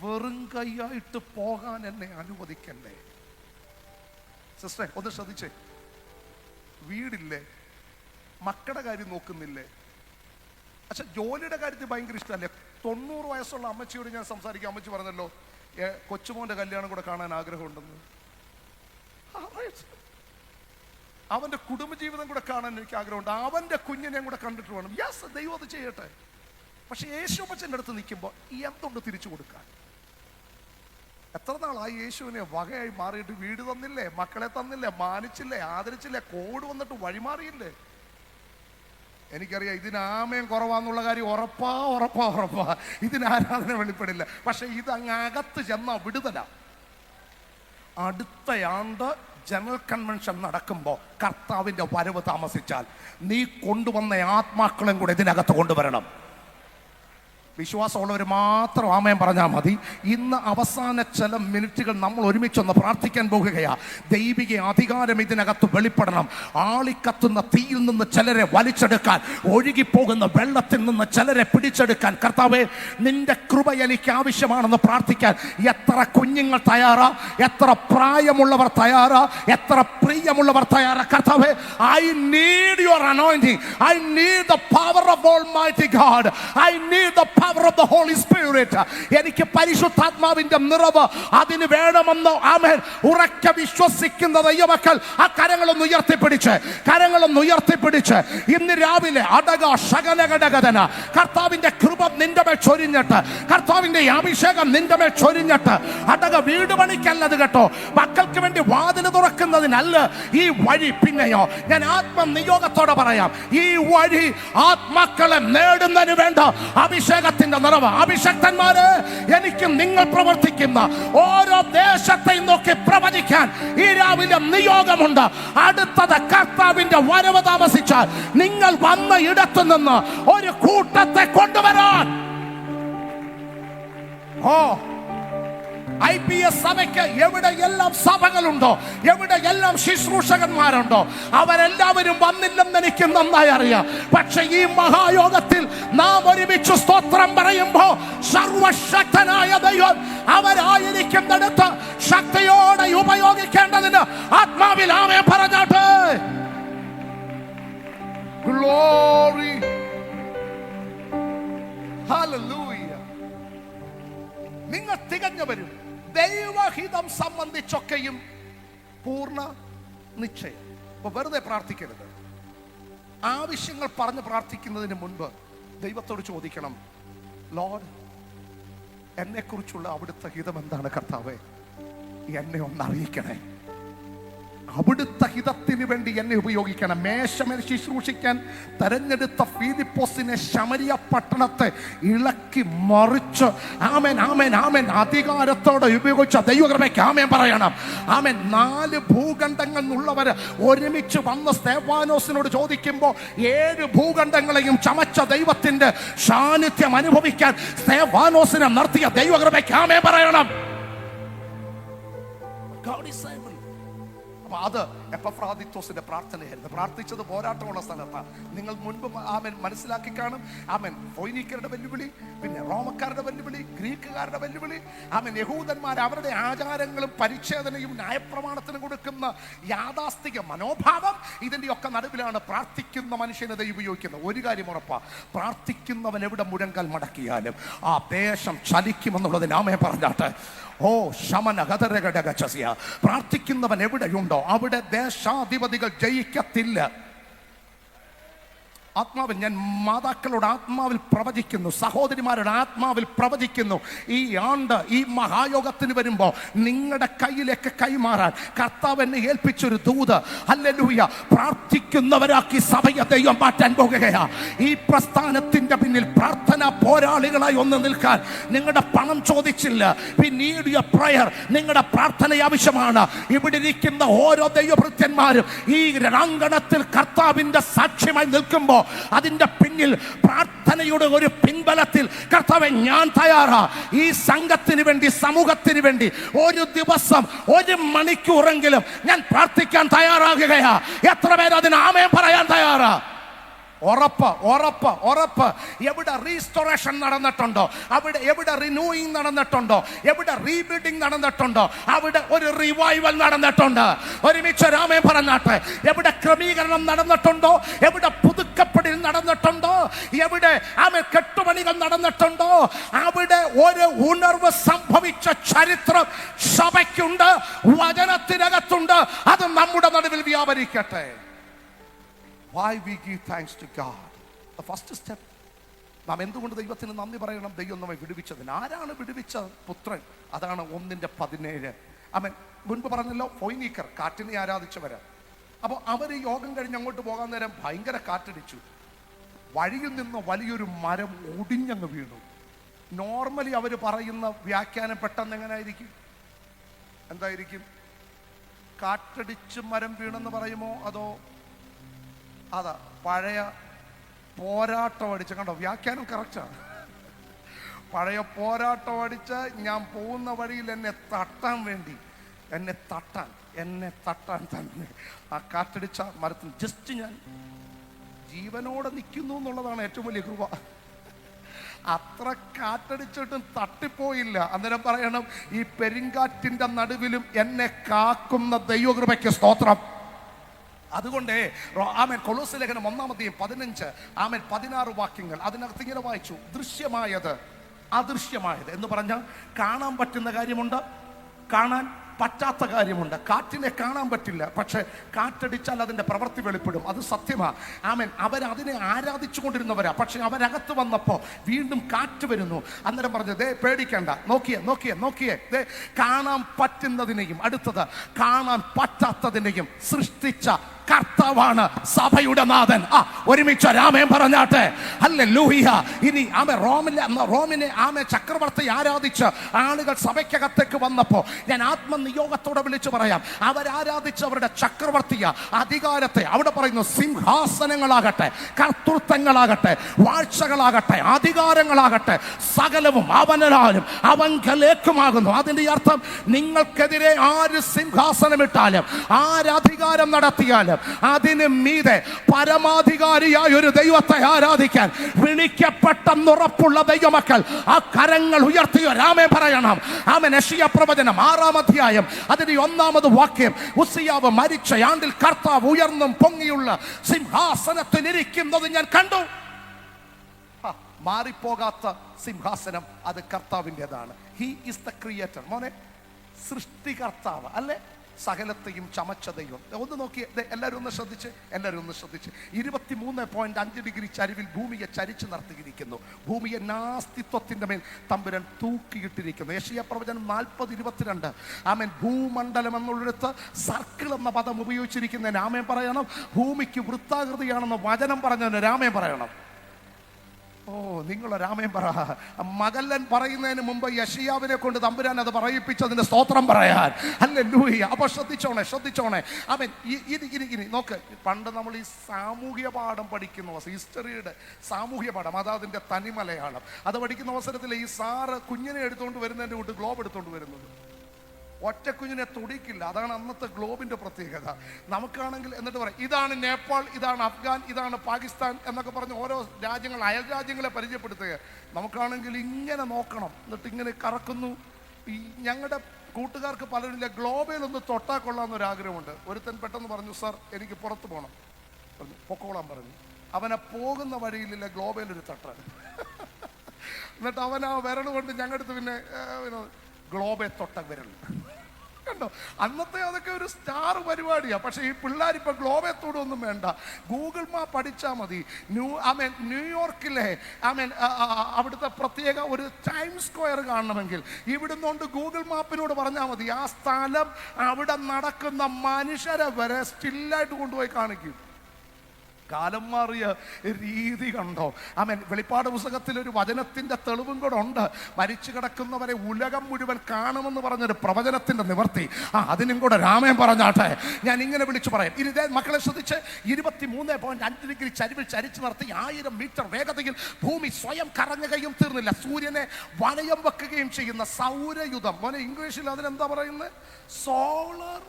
വെറും കൈയായിട്ട് പോകാൻ എന്നെ അനുവദിക്കല്ലേ. സിസ്റ്ററെ ഒന്ന് ശ്രദ്ധിച്ചേ. വീടില്ലേ, മക്കളുടെ കാര്യം നോക്കുന്നില്ലേ? പക്ഷെ ജോലിയുടെ കാര്യത്തിൽ ഭയങ്കര ഇഷ്ടമല്ലേ? 90 വയസ്സുള്ള അമ്മച്ചിയോട് ഞാൻ സംസാരിക്കാം. അമ്മച്ചി പറഞ്ഞല്ലോ കൊച്ചുമോന്റെ കല്യാണം കൂടെ കാണാൻ ആഗ്രഹമുണ്ടെന്ന്. അവന്റെ കുടുംബജീവിതം കൂടെ കാണാൻ എനിക്ക് ആഗ്രഹമുണ്ട്. അവന്റെ കുഞ്ഞിനെ കൂടെ കണ്ടിട്ട് വേണം. യെസ്, ദൈവം അത് ചെയ്യട്ടെ. പക്ഷെ യേശുപ്പച്ചൻ്റെ അടുത്ത് നിൽക്കുമ്പോൾ എന്തുണ്ട് തിരിച്ചു കൊടുക്കാൻ? എത്ര നാളായി യേശുവിനെ വകയായി മാറിയിട്ട് വീട് തന്നില്ലേ, മക്കളെ തന്നില്ലേ, മാനിച്ചില്ലേ, ആദരിച്ചില്ലേ, കോഡ് വന്നിട്ട് വഴിമാറിയില്ലേ? എനിക്കറിയാം ഇതിന് ആമയം കുറവാന്നുള്ള കാര്യം ഉറപ്പാ. ഇതിന് ആരാധന വെളിപ്പെടില്ല. പക്ഷെ ഇത് അങ്ങ് അകത്ത് ചെന്ന വിടുതല. അടുത്ത ആണ്ട് ജനറൽ കൺവെൻഷൻ നടക്കുമ്പോൾ കർത്താവിന്റെ വരവ് താമസിച്ചാൽ നീ കൊണ്ടുവന്ന ആത്മാക്കളും കൂടെ ഇതിനകത്ത് കൊണ്ടുവരണം. വിശ്വാസമുള്ളവർ മാത്രം ആമേൻ പറഞ്ഞാൽ മതി. ഇന്ന് അവസാന ചില മിനിറ്റുകൾ നമ്മൾ ഒരുമിച്ചൊന്ന് പ്രാർത്ഥിക്കാൻ പോകുകയാ. ദൈവിക അധികാരം ഇതിനകത്ത് വെളിപ്പെടണം. ആളിക്കത്തുന്ന തീയിൽ നിന്ന് ചിലരെ വലിച്ചെടുക്കാൻ, ഒഴുകിപ്പോകുന്ന വെള്ളത്തിൽ നിന്ന് ചിലരെ പിടിച്ചെടുക്കാൻ കർത്താവേ നിന്റെ കൃപ എനിക്ക് ആവശ്യമാണെന്ന് പ്രാർത്ഥിക്കാൻ എത്ര കുഞ്ഞുങ്ങൾ തയ്യാറാ, എത്ര പ്രായമുള്ളവർ തയ്യാറാ, എത്ര പ്രിയമുള്ളവർ തയ്യാറാ. കർത്താവേ, I need your anointing. I need the power of Almighty God. I need the power of the Holy Spirit. എനിക്ക് പരിശുദ്ധാത്മാവിന്റെ നിറവ് അതിന് വേണമെന്ന് ആമേൻ ഉറക്കെ വിശ്വസിക്കുന്ന ദൈവമക്കൾ ആ കരങ്ങളൊന്ന് ഉയർത്തിപ്പിടിച്ച് ഇന്ന് രാവിലെ അടക ശകനഘടകതന കർത്താവിന്റെ കൃപ നിന്റെ മേൽ ചൊരിഞ്ഞിട്ട്, കർത്താവിന്റെ അഭിഷേകം നിന്റെ മേൽ ചൊരിഞ്ഞിട്ട്, അടക വീട് പണിക്കല്ലത് കേട്ടോ, മക്കൾക്ക് വേണ്ടി വാതിൽ തുറക്കുന്നതിനല്ല ഈ വഴി. പിന്നെയോ ഞാൻ ആത്മനിയോഗത്തോടെ പറയാം, ഈ വഴി ആത്മാക്കളെ നേടുന്നതിന് വേണ്ട അഭിഷേകത്തിന്റെ നിറവ്. അഭിഷക്തന്മാരെ, എനിക്ക് നിങ്ങൾ പ്രവർത്തിക്കുന്ന ഓരോ ദേശത്തെയും നോക്കി പ്രവചിക്കാൻ ഈ രാവിലെ നിയോഗമുണ്ട്. അടുത്തത് കർത്താവിന്റെ വരവ് താമസിച്ചാൽ നിങ്ങൾ വന്ന ഇടത്തു നിന്ന് ഒരു കൂട്ടത്തെ കൊണ്ടുവരാൻ. IPS സഭയ്ക്ക് എവിടെയെല്ലാം സഭകളുണ്ടോ, എവിടെയെല്ലാം ശുശ്രൂഷകന്മാരുണ്ടോ, അവരെല്ലാവരും വന്നില്ലെന്ന് എനിക്ക് നന്നായി അറിയാം. പക്ഷെ ഈ മഹായോഗത്തിൽ നാം ഒരുമിച്ച് സ്തോത്രം പറയുമ്പോ സർവശക്തനായ ദൈവം അവരായിരിക്കുന്നിടത്ത് ശക്തിയോടെ ഉപയോഗിക്കേണ്ടതിന് ആത്മാവിൽ ആമേൻ പറഞ്ഞാട്ടെ. Glory. Hallelujah. നിങ്ങൾ തികഞ്ഞവരും ദൈവഹിതം സംബന്ധിച്ചൊക്കെയും പൂർണ്ണ നിശ്ചയം. അപ്പൊ വെറുതെ പ്രാർത്ഥിക്കരുത്. ആവശ്യങ്ങൾ പറഞ്ഞ് പ്രാർത്ഥിക്കുന്നതിന് മുൻപ് ദൈവത്തോട് ചോദിക്കണം, ലോർഡ്, എന്നെക്കുറിച്ചുള്ള അവിടുത്തെ ഹിതം എന്താണ് കർത്താവേ? എന്നെ ഒന്ന് അറിയിക്കണേ. അവിടുത്തെ ഹിതത്തിന് വേണ്ടി എന്നെ ഉപയോഗിക്കണം. മേശമേൽ ശുശ്രൂഷിക്കാൻ തെരഞ്ഞെടുത്ത ഫിലിപ്പോസിനെ ശമരിയ പട്ടണത്തെ ഇളക്കി മറിച്ച് ആമേൻ ആമേൻ ആമേൻ അധികാരത്തോടെ ഉപയോഗിച്ച ദൈവകൃപയ്ക്ക് ആമേൻ പറയണം. ആമേൻ 4 ഭൂഖണ്ഡങ്ങൾ ഉള്ളവര് ഒരുമിച്ച് വന്ന് സ്തെഫാനോസിനോട് ചോദിക്കുമ്പോൾ 7 ഭൂഖണ്ഡങ്ങളെയും ചമച്ച ദൈവത്തിന്റെ സാന്നിധ്യം അനുഭവിക്കാൻ സ്തെഫാനോസിനെ നടത്തിയ ദൈവകൃപയ്ക്ക് ആമേൻ പറയണം. അത് എപ്പഫ്രാദിത്തോസിന്റെ പ്രാർത്ഥനയായിരുന്നു. പ്രാർത്ഥിച്ചത് പോരാട്ടമുള്ള സ്ഥലത്താണ്. നിങ്ങൾ മുൻപ് ആമേൻ മനസ്സിലാക്കി കാണും. ആമേൻ ഫൊയ്നീക്കരുടെ വെല്ലുവിളി, പിന്നെ റോമക്കാരുടെ വെല്ലുവിളി, ഗ്രീക്കുകാരുടെ വെല്ലുവിളി, ആമേൻ യഹൂദന്മാർ അവരുടെ ആചാരങ്ങളും പരിച്ഛേദനയും ന്യായപ്രമാണത്തിനും കൊടുക്കുന്ന യാഥാസ്ഥിക മനോഭാവം, ഇതിന്റെ ഒക്കെ നടുവിലാണ് പ്രാർത്ഥിക്കുന്ന മനുഷ്യനെ ദൈവം ഉപയോഗിക്കുന്നത്. ഒരു കാര്യം ഉറപ്പാ, പ്രാർത്ഥിക്കുന്നവൻ എവിടെ മുഴങ്കാൽ മടക്കിയാലും ആ ദേശം ചലിക്കുമെന്നുള്ളതിന് ആമേൻ പറഞ്ഞാട്ടെ. പ്രാർത്ഥിക്കുന്നവൻ എവിടെയുണ്ടോ അവിടെ ദേശാധിപതികൾ ജയിക്കത്തില്ല. ആത്മാവിൽ, ഞാൻ മാതാക്കളുടെ ആത്മാവിൽ പ്രവചിക്കുന്നു, സഹോദരിമാരുടെ ആത്മാവിൽ പ്രവചിക്കുന്നു. ഈ ആണ്ട് ഈ മഹായോഗത്തിന് വരുമ്പോൾ നിങ്ങളുടെ കയ്യിലേക്ക് കൈമാറാൻ കർത്താവ് എന്നെ ഏൽപ്പിച്ചൊരു ദൂത്, ഹല്ലേലൂയ, പ്രാർത്ഥിക്കുന്നവരാക്കി സഭയെ ദൈവം മാറ്റാൻ പോകുകയാ. ഈ പ്രസ്ഥാനത്തിന്റെ പിന്നിൽ പ്രാർത്ഥനാ പോരാളികളായി ഒന്ന് നിൽക്കാൻ നിങ്ങളുടെ പണം ചോദിച്ചില്ല. We need your prayer. നിങ്ങളുടെ പ്രാർത്ഥന ആവശ്യമാണ്. ഇവിടെ ഇരിക്കുന്ന ഓരോ ദൈവഭൃത്യന്മാരും ഈ രണാങ്കണത്തിൽ കർത്താവിന്റെ സാക്ഷ്യമായി നിൽക്കുമ്പോൾ അതിന്റെ പിന്നിൽ പ്രാർത്ഥനയുടെ ഒരു പിൻബലത്തിൽ കർത്താവേ ഞാൻ തയ്യാറാ. ഈ സംഘത്തിന് വേണ്ടി, സമൂഹത്തിന് വേണ്ടി ഒരു ദിവസം 1 മണിക്കൂറെങ്കിലും ഞാൻ പ്രാർത്ഥിക്കാൻ തയ്യാറാകുകയാ. എത്ര പേര് അതിന് ആമേൻ പറയാൻ തയ്യാറാ? ഉറപ്പ്, ഉറപ്പ്, ഉറപ്പ്. എവിടെ റീസ്റ്റോറേഷൻ നടന്നിട്ടുണ്ടോ, അവിടെ എവിടെ റിന്യൂയിങ് നടന്നിട്ടുണ്ടോ, എവിടെ റീബിൽഡിംഗ് നടന്നിട്ടുണ്ടോ, അവിടെ ഒരു റിവൈവൽ നടന്നിട്ടുണ്ട്. ഒരുമിച്ച് രാമേ പറഞ്ഞാട്ടെ. എവിടെ ക്രമീകരണം നടന്നിട്ടുണ്ടോ, എവിടെ പുതുക്കപ്പെടൽ നടന്നിട്ടുണ്ടോ, എവിടെ കെട്ടുപണികൾ നടന്നിട്ടുണ്ടോ, അവിടെ ഒരു ഉണർവ് സംഭവിച്ച ചരിത്രം സഭയ്ക്കുണ്ട്, വചനത്തിനകത്തുണ്ട്. അത് നമ്മുടെ നടുവിൽ വ്യാപരിക്കട്ടെ. Why we give thanks to God? The first step. നാം എന്തുകൊണ്ട് ദൈവത്തിന് നന്ദി പറയണം? ദൈവം നമ്മെ വിടുവിച്ചതിന്. ആരാണ് വിടുവിച്ച പുത്രൻ? അതാണ് 1:17. ആമേൻ. മുൻപ് പറഞ്ഞല്ലോ, ഫോയ്നീക്കർ, കാറ്റിനെ ആരാധിച്ചവരാ. അപ്പോൾ അവർ ഈ യോഗം കഴിഞ്ഞ് അങ്ങോട്ട് പോകാൻ നേരം ഭയങ്കര കാറ്റടിച്ചു. വഴിയിൽ നിന്ന് വലിയൊരു മരം ഒടിഞ്ഞങ്ങ് വീണു. നോർമലി അവർ പറയുന്ന വ്യാഖ്യാനം പെട്ടെന്ന് എങ്ങനെയായിരിക്കും? എന്തായിരിക്കും? കാറ്റടിച്ച് മരം വീണെന്ന് പറയുമോ, അതോ അതാ പഴയ പോരാട്ടം അടിച്ച, കണ്ടോ വ്യാഖ്യാനം കറക്റ്റാണ്. പഴയ പോരാട്ടം അടിച്ച് ഞാൻ പോകുന്ന വഴിയിൽ എന്നെ തട്ടാൻ വേണ്ടി, എന്നെ തട്ടാൻ തന്നെ ആ കാറ്റടിച്ച മരത്തിൽ ജസ്റ്റ് ഞാൻ ജീവനോടെ നിൽക്കുന്നു എന്നുള്ളതാണ് ഏറ്റവും വലിയ കൃപ. അത്ര കാറ്റടിച്ചിട്ടും തട്ടിപ്പോയില്ല. അന്നേരം പറയണം, ഈ പെരുങ്കാറ്റിന്റെ നടുവിലും എന്നെ കാക്കുന്ന ദൈവകൃപയ്ക്ക് സ്തോത്രം. അതുകൊണ്ട് ആമേൻ, കൊലോസ്യ ലേഖനം 1:15, ആമേൻ, 16 വാക്യങ്ങൾ അതിനകത്ത് ഇങ്ങനെ വായിച്ചു. ദൃശ്യമായത് അദൃശ്യമായത് എന്ന് പറഞ്ഞാൽ കാണാൻ പറ്റുന്ന കാര്യമുണ്ട്, കാണാൻ പറ്റാത്ത കാര്യമുണ്ട്. കാറ്റിനെ കാണാൻ പറ്റില്ല, പക്ഷെ കാറ്റടിച്ചാൽ അതിന്റെ പ്രവൃത്തി വെളിപ്പെടും. അത് സത്യമാണ്. ആമേൻ. അവരതിനെ ആരാധിച്ചു കൊണ്ടിരുന്നവരാ, പക്ഷെ അവരകത്ത് വന്നപ്പോ വീണ്ടും കാറ്റ് വരുന്നു. അന്നേരം പറഞ്ഞു, ദേ പേടിക്കണ്ട, നോക്കിയേ ദേ, കാണാൻ പറ്റുന്നതിനെയും അടുത്തത് കാണാൻ പറ്റാത്തതിനെയും സൃഷ്ടിച്ച കർത്താവാണ് സഭയുടെ നാഥൻ. ഒരുമിച്ച് രാമേൻ പറഞ്ഞാട്ടെ. ഹല്ലേലൂയ. ഇനി റോമിനെ ചക്രവർത്തി ആരാധിച്ച് ആളുകൾ സഭയ്ക്കകത്തേക്ക് വന്നപ്പോ ഞാൻ ആത്മനിയോഗത്തോടെ വിളിച്ചു പറയാം, അവരാരാധിച്ച് അവരുടെ ചക്രവർത്തിയ അധികാരത്തെ, അവിടെ പറയുന്നു സിംഹാസനങ്ങളാകട്ടെ, കർത്തൃത്വങ്ങളാകട്ടെ, വാഴ്ചകളാകട്ടെ, അധികാരങ്ങളാകട്ടെ, സകലവും അവനാലും അവങ്കലേക്കുമാകുന്നു. അതിന്റെ അർത്ഥം, നിങ്ങൾക്കെതിരെ ആര് സിംഹാസനം ഇട്ടാലും, ആരധികാരം നടത്തിയാലും അതിന് മീതെ പരമാധികാരിയായ ഒരു ദൈവത്തെ ആരാധിക്കാൻ വിളിക്കപ്പെട്ടെന്നുറപ്പുള്ള ദൈവമക്കൾ ആ കരങ്ങൾ ഉയർത്തിയോ രാമേ പറയണം. ആമേൻ. യെശയ്യാ പ്രവചനം 6-ാം അധ്യായം അതിന്റെ 1-ാമത് വാക്യം, ഉസ്സിയാവ് മരിച്ച ആണ്ടിൽ കർത്താവ് ഉയർന്നും പൊങ്ങിയുള്ള സിംഹാസനത്തിലിരിക്കുന്നത് ഞാൻ കണ്ടു. മാറിപ്പോകാത്ത സിംഹാസനം അത് കർത്താവിൻ്റെതാണ്. He is the creator. മോനെ, സൃഷ്ടികർത്താവ് അല്ലേ? സകലത്തെയും ചമച്ച ദൈവം. ഒന്ന് നോക്കിയേ, എല്ലാവരും ഒന്ന് ശ്രദ്ധിച്ച് 23.5 ഡിഗ്രി ചരിവിൽ ഭൂമിയെ ചരിച്ചു നിർത്തിയിരിക്കുന്നു. ഭൂമിയെ നാസ്തിത്വത്തിന്റെ മേൽ തമ്പുരാൻ തൂക്കിയിട്ടിരിക്കുന്നു. യെശയ്യാ പ്രവചനം 40:22. ആമേൻ. ഭൂമണ്ഡലം എന്നുള്ളിടത്ത് സർക്കിൾ എന്ന പദം ഉപയോഗിച്ചിരിക്കുന്നതിന് ആമേൻ പറയണം. ഭൂമിക്ക് വൃത്താകൃതിയാണെന്ന് വചനം പറഞ്ഞതിന് രാമേൻ പറയണം. ഓ, നിങ്ങൾ രാമേൻ പറ. മകല്ലൻ പറയുന്നതിന് മുമ്പ് യെശയ്യാവിനെ കൊണ്ട് തമ്പുരാൻ അത് പറയിപ്പിച്ചതിന്റെ സ്തോത്രം പറയാൻ. ഹല്ലേലൂയ. അപ്പൊ ശ്രദ്ധിച്ചോണേ. അവൻ ഇനി നോക്ക്, പണ്ട് നമ്മൾ ഈ സാമൂഹ്യ പാഠം പഠിക്കുന്ന ഹിസ്റ്ററിയുടെ സാമൂഹ്യ പാഠം, അതിന്റെ തനിമലയാളം, അത് പഠിക്കുന്ന അവസരത്തിൽ ഈ സാറ് കുഞ്ഞിനെ എടുത്തുകൊണ്ട് വരുന്നതിന്റെ കൂട്ട് ഗ്ലോബ് എടുത്തുകൊണ്ട് വരുന്നത്. ഒറ്റ കുഞ്ഞിനെ തുടിക്കില്ല. അതാണ് അന്നത്തെ ഗ്ലോബിന്റെ പ്രത്യേകത. നമുക്കാണെങ്കിൽ എന്നിട്ട് പറയും, ഇതാണ് നേപ്പാൾ, ഇതാണ് അഫ്ഗാൻ, ഇതാണ് പാകിസ്ഥാൻ എന്നൊക്കെ പറഞ്ഞ് ഓരോ രാജ്യങ്ങൾ, അയൽ രാജ്യങ്ങളെ പരിചയപ്പെടുത്തുക. നമുക്കാണെങ്കിൽ ഇങ്ങനെ നോക്കണം, എന്നിട്ട് ഇങ്ങനെ കറക്കുന്നു. ഈ ഞങ്ങളുടെ കൂട്ടുകാർക്ക് പലരില്ല ഗ്ലോബിൽ ഒന്ന് തൊട്ടാ കൊള്ളാമെന്നൊരാഗ്രഹമുണ്ട്. ഒരുത്തൻ പെട്ടെന്ന് പറഞ്ഞു, സാർ എനിക്ക് പുറത്ത് പോകണം. പറഞ്ഞു, പൊക്കോളാൻ പറഞ്ഞു. അവനെ പോകുന്ന വഴിയിലില്ല ഗ്ലോബിലൊരു തട്ടാണ്. എന്നിട്ട് അവൻ ആ വിരൽ കൊണ്ട് ഞങ്ങളുടെ അടുത്ത് പിന്നെ ഗ്ലോബെ തൊട്ട വിരൽ. കണ്ടോ, അന്നത്തെ അതൊക്കെ ഒരു സ്റ്റാർ പരിപാടിയാണ്. പക്ഷേ ഈ പിള്ളേരിപ്പോ ഗ്ലോബത്തോടെ ഒന്നും വേണ്ട, ഗൂഗിൾ മാപ്പ് അടിച്ചാൽ മതി. ന്യൂയോർക്കിലെ അവിടുത്തെ പ്രത്യേക ഒരു ടൈം സ്ക്വയർ കാണണമെങ്കിൽ ഇവിടുന്നുകൊണ്ട് ഗൂഗിൾ മാപ്പിനോട് പറഞ്ഞാൽ മതി. ആ സ്ഥലം, അവിടെ നടക്കുന്ന മനുഷ്യരെ വരെ സ്റ്റില്ലായിട്ട് കൊണ്ടുപോയി കാണിക്കും. കാലം മാറിയ രീതി കണ്ടോ? വെളിപ്പാട് പുസ്തകത്തിൽ ഒരു വചനത്തിന്റെ തെളിവും കൂടെ ഉണ്ട്. മരിച്ചു കിടക്കുന്നവരെ ഉലകം മുഴുവൻ കാണുമെന്ന് പറഞ്ഞൊരു പ്രവചനത്തിന്റെ നിവർത്തി. അതിനും കൂടെ രാമൻ പറഞ്ഞാട്ടെ. ഞാൻ ഇങ്ങനെ വിളിച്ചു പറയാം. ഇനി മക്കളെ ശ്രദ്ധിച്ച്, 23.5 ഡിഗ്രി ചരിവിൽ ചരിച്ചു നിർത്തി 1000 മീറ്റർ വേഗതയിൽ ഭൂമി സ്വയം കറങ്ങുകയും തീർന്നില്ല, സൂര്യനെ വലയം വെക്കുകയും ചെയ്യുന്ന സൗരയുധം. മോനെ, ഇംഗ്ലീഷിൽ അതിനെന്താ പറയുന്നത്? Solar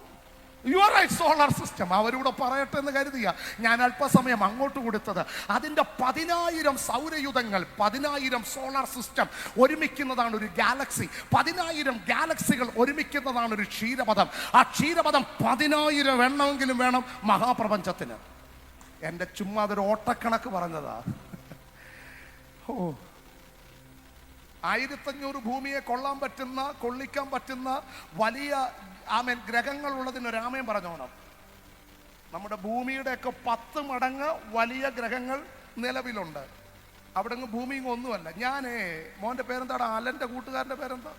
system. അവരൂടെ പറയട്ടെ എന്ന് കരുതിയ ഞാൻ അല്പസമയം അങ്ങോട്ട് കൊടുത്തത്. അതിൻ്റെ 10,000 സൗരയുധങ്ങൾ, 10,000 സോളാർ സിസ്റ്റം ഒരുമിക്കുന്നതാണ് ഒരു ഗാലക്സി. 10,000 ഗാലക്സികൾ ഒരുമിക്കുന്നതാണ് ഒരു ക്ഷീരപഥം. ആ ക്ഷീരപഥം 10,000 എണ്ണമെങ്കിലും വേണം മഹാപ്രപഞ്ചത്തിന്. എൻ്റെ ചുമ്മാ അതൊരു ഓട്ടക്കണക്ക് പറഞ്ഞതാ. 1500 ഭൂമിയെ കൊള്ളിക്കാൻ പറ്റുന്ന വലിയ ഗ്രഹങ്ങൾ ഉള്ളതിനൊരു ആമേൻ പറഞ്ഞോണം. നമ്മുടെ ഭൂമിയുടെയൊക്കെ 10 മടങ്ങ് വലിയ ഗ്രഹങ്ങൾ നിലവിലുണ്ട്. അവിടെ ഭൂമി ഒന്നുമല്ല. മോന്റെ പേരെന്താടാ? അലന്റെ കൂട്ടുകാരന്റെ പേരെന്താ?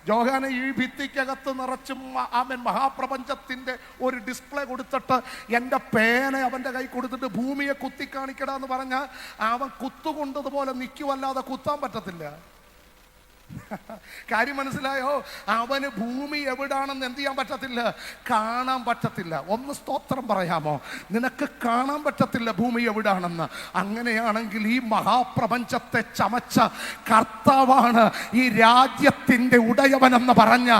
ജോഹാൻ ഈ ഭിത്തിക്കകത്ത് നിറച്ചും മഹാപ്രപഞ്ചത്തിന്റെ ഒരു ഡിസ്പ്ലേ കൊടുത്തിട്ട് എൻ്റെ പേന അവൻ്റെ കൈ കൊടുത്തിട്ട് ഭൂമിയെ കുത്തി കാണിക്കടാന്ന് പറഞ്ഞാൽ അവൻ കുത്തുകൊണ്ടതുപോലെ നിൽക്കുവല്ലാതെ കുത്താൻ പറ്റത്തില്ല. കാര്യം മനസ്സിലായോ? അവന് ഭൂമി എവിടാണെന്ന് എന്ത് ചെയ്യാൻ പറ്റത്തില്ല, കാണാൻ പറ്റത്തില്ല. ഒന്ന് സ്തോത്രം പറയാമോ? നിനക്ക് കാണാൻ പറ്റത്തില്ല ഭൂമി എവിടാണെന്ന്. അങ്ങനെയാണെങ്കിൽ ഈ മഹാപ്രപഞ്ചത്തെ ചമച്ച കർത്താവാണ് ഈ രാജ്യത്തിൻ്റെ ഉടയവനെന്ന് പറഞ്ഞ,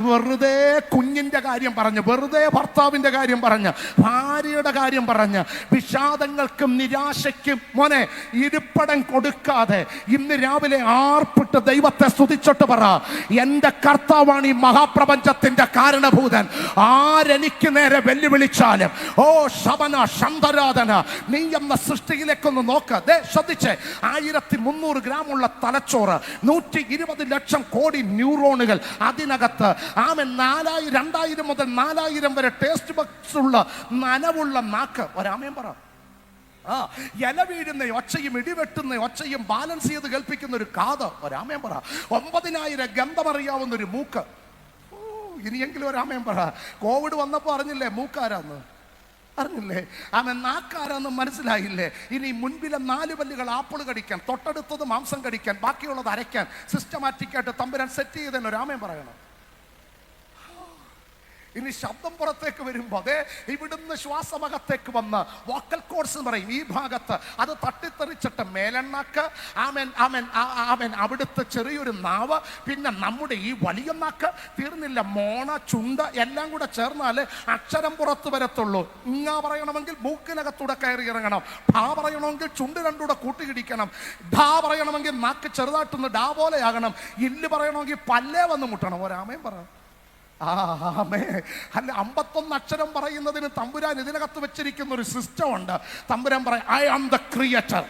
വെറുതെ കുഞ്ഞിൻ്റെ കാര്യം പറഞ്ഞ്, വെറുതെ ഭർത്താവിൻ്റെ കാര്യം പറഞ്ഞ്, ഭാര്യയുടെ കാര്യം പറഞ്ഞ്, വിഷാദങ്ങൾക്കും നിരാശയ്ക്കും മോനെ ഇരിപ്പിടം കൊടുക്കാതെ ഇന്ന് രാവിലെ ആർപ്പിട്ട് ദൈവത്തെ സ്തുതിച്ചോട്ട് പറ, എന്റെ കർത്താവാണ് ഈ മഹാപ്രപഞ്ചത്തിന്റെ കാരണഭൂതൻ. ആരെനിക്ക് നേരെ വെല്ലുവിളിച്ചാലും ശബന ശന്തരാധന നീ എന്ന സൃഷ്ടിയിലേക്കൊന്ന് നോക്ക്. ശ്രദ്ധിച്ചേ, 1300 ഗ്രാമുള്ള തലച്ചോറ്, 120 ലക്ഷം കോടി ന്യൂറോണുകൾ അതിനകത്ത്. 2000 മുതൽ 4000 വരെ ടേസ്റ്റ് ബഡ്സ് ഉള്ള നനവുള്ള നാക്ക്. ഒരാമയും പറ. ഇല വീഴുന്ന ഒച്ചയും ഇടിവെട്ടുന്ന ഒച്ചയും ബാലൻസ് ചെയ്ത് കേൾപ്പിക്കുന്ന ഒരു കാത്. ഒരാമയം പറ. 9000 ഗന്ധമറിയാവുന്ന ഒരു മൂക്ക്. ഇനിയെങ്കിലും ഒരാമയം പറ. കോവിഡ് വന്നപ്പോൾ അറിഞ്ഞില്ലേ മൂക്കാരാന്ന്? അറിഞ്ഞില്ലേ? നാക്കാരാന്ന് മനസ്സിലായില്ലേ? ഇനി മുൻപിലെ 4 പല്ലുകൾ ആപ്പിൾ കടിക്കാൻ, തൊട്ടടുത്തത് മാംസം കടിക്കാൻ, ബാക്കിയുള്ളത് അരയ്ക്കാൻ സിസ്റ്റമാറ്റിക്കായിട്ട് തമ്പുരാൻ സെറ്റ് ചെയ്തതിന് ഒരാമയം പറയണം. ഇനി ശബ്ദം പുറത്തേക്ക് വരുമ്പോൾ ഇവിടുന്ന് ശ്വാസമകത്തേക്ക് വന്ന് വോക്കൽ കോഡ്സ് എന്ന് പറയും. ഈ ഭാഗത്ത് അത് തട്ടിത്തെറിച്ചിട്ട് മേലെണ്ണാക്ക്, അവിടുത്തെ ചെറിയൊരു നാവ്, പിന്നെ നമ്മുടെ ഈ വലിയ നാക്ക്, തീർന്നില്ല മോണ, ചുണ്ട് എല്ലാം കൂടെ ചേർന്നാൽ അക്ഷരം പുറത്ത് വരത്തുള്ളൂ. ഇങ്ങ പറയണമെങ്കിൽ മൂക്കിനകത്തൂടെ കയറി ഇറങ്ങണം. ഭ പറയണമെങ്കിൽ ചുണ്ട് രണ്ടൂടെ കൂട്ടിയിടിക്കണം. ഢ പറയണമെങ്കിൽ നാക്ക് ചെറുതായിട്ടൊന്ന് ഡാ പോലെയാകണം. ഇല്ല് പറയണമെങ്കിൽ പല്ലേ വന്ന് മുട്ടണം. ഒരാമയും പറ. അല്ല, 51 അക്ഷരം പറയുന്നതിന് തമ്പുരാൻ ഇതിനകത്ത് വെച്ചിരിക്കുന്ന ഒരു സിസ്റ്റം ഉണ്ട്. തമ്പുരാൻ പറയും, I am the creator.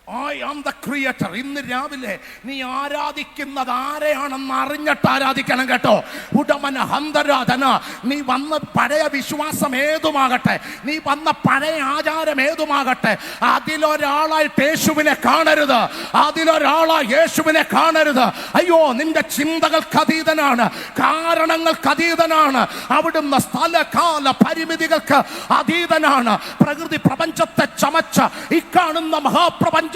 I am the creator. ഇന്ന് രാവിലെ നീ ആരാധിക്കുന്നത് ആരെയാണെന്ന് അറിഞ്ഞിട്ട് ആരാധിക്കണം കേട്ടോ. ഉടമന ഹന്തരാധന. നീ വന്ന പഴയ വിശ്വാസം ഏതുമാകട്ടെ, നീ വന്ന പഴയ ആചാരം ഏതുമാകട്ടെ, അതിലൊരാളായിട്ട് യേശുവിനെ കാണരുത്. അതിലൊരാളായി യേശുവിനെ കാണരുത്. അയ്യോ, നിന്റെ ചിന്തകൾക്ക് അതീതനാണ്, കാരണങ്ങൾക്ക് അതീതനാണ്. അവിടുന്ന് സ്ഥലകാല പരിമിതികൾക്ക് അതീതനാണ്. പ്രകൃതി പ്രപഞ്ചത്തെ ചമച്ച ഈ കാണുന്ന മഹാപ്രപഞ്ച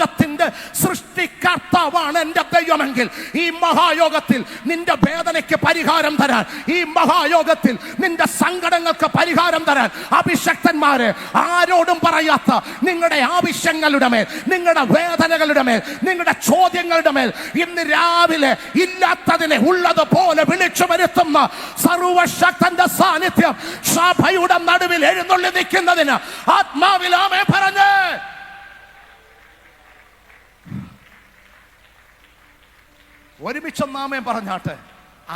സൃഷ്ടികർത്താവാണ് എന്റെ ദൈവമെങ്കിൽ, ഈ മഹായോഗത്തിൽ നിന്റെ വേദനയ്ക്ക് പരിഹാരം തരാൻ, ഈ മഹായോഗത്തിൽ നിന്റെ സങ്കടങ്ങൾക്ക് പരിഹാരം തരാൻ അഭിഷക്തന്മാര് ആരോടും പറയാത്ത നിങ്ങളുടെ ആവശ്യങ്ങളുടെ മേൽ, നിങ്ങളുടെ വേദനകളുടെ മേൽ, നിങ്ങളുടെ ചോദ്യങ്ങളുടെ മേൽ ഇന്ന് രാവിലെ ഇല്ലാത്തതിനെ ഉള്ളതുപോലെ വിളിച്ചു വരുത്തുന്ന സർവശക്തന്റെ സാന്നിധ്യം സഭയുടെ നടുവിൽ എഴുന്നള്ളി നിൽക്കുന്നതിന് ആത്മാവിൽ ആമേൻ പറഞ്ഞ് ഒരുമിച്ചൊന്നാമേൻ പറഞ്ഞാട്ടെ.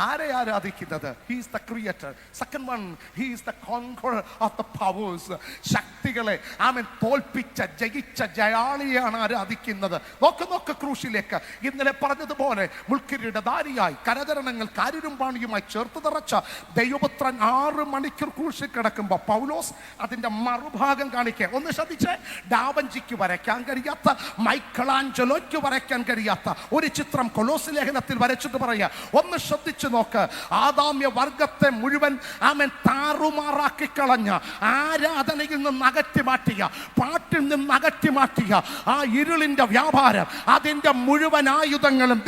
ആരെ ആരാധിക്കുന്നത്? He is the creator. Second one, he is the conqueror of the powers. ശക്തികളെ ആമേൻ തോൽപ്പിച്ച ജയിച്ച ജയാളിയാണ് ആരാധിക്കുന്നത്. നോക്ക് ക്രൂശിലേക്ക്. ഇന്നലെ പറഞ്ഞതുപോലെ മുൾക്കിരീടധാരിയായി കരചരണങ്ങൾ കാരിരുമ്പാണിയുമായി ചേർത്ത് നിറച്ച ദൈവപുത്രൻ 6 മണിക്കൂർ ക്രൂശിൽ കിടക്കുമ്പോൾ പൗലോസ് അതിന്റെ മറുഭാഗം കാണിക്കുക. ഒന്ന് ശ്രദ്ധിച്ചേ. ഡാവഞ്ചിക്ക് വരയ്ക്കാൻ കഴിയാത്ത, മൈക്കലാഞ്ചലോയ്ക്ക് വരയ്ക്കാൻ കഴിയാത്ത ഒരു ചിത്രം കൊലോസ് ലേഖനത്തിൽ വരച്ചിട്ട് പറയുക. ഒന്ന് ശ്രദ്ധിച്ചു നോക്ക്. ആദാമ്യ വർഗത്തെ മുഴുവൻ ആമേൻ താറുമാറാക്കി കളഞ്ഞ, ആരാധനയിൽ നിന്ന് അകറ്റി മാറ്റിയ, പാട്ടിൽ നിന്ന് അകറ്റി മാറ്റിയ ആ ഇരുളിന്റെ വ്യാപാരം, അതിന്റെ മുഴുവൻ ആയുധങ്ങളും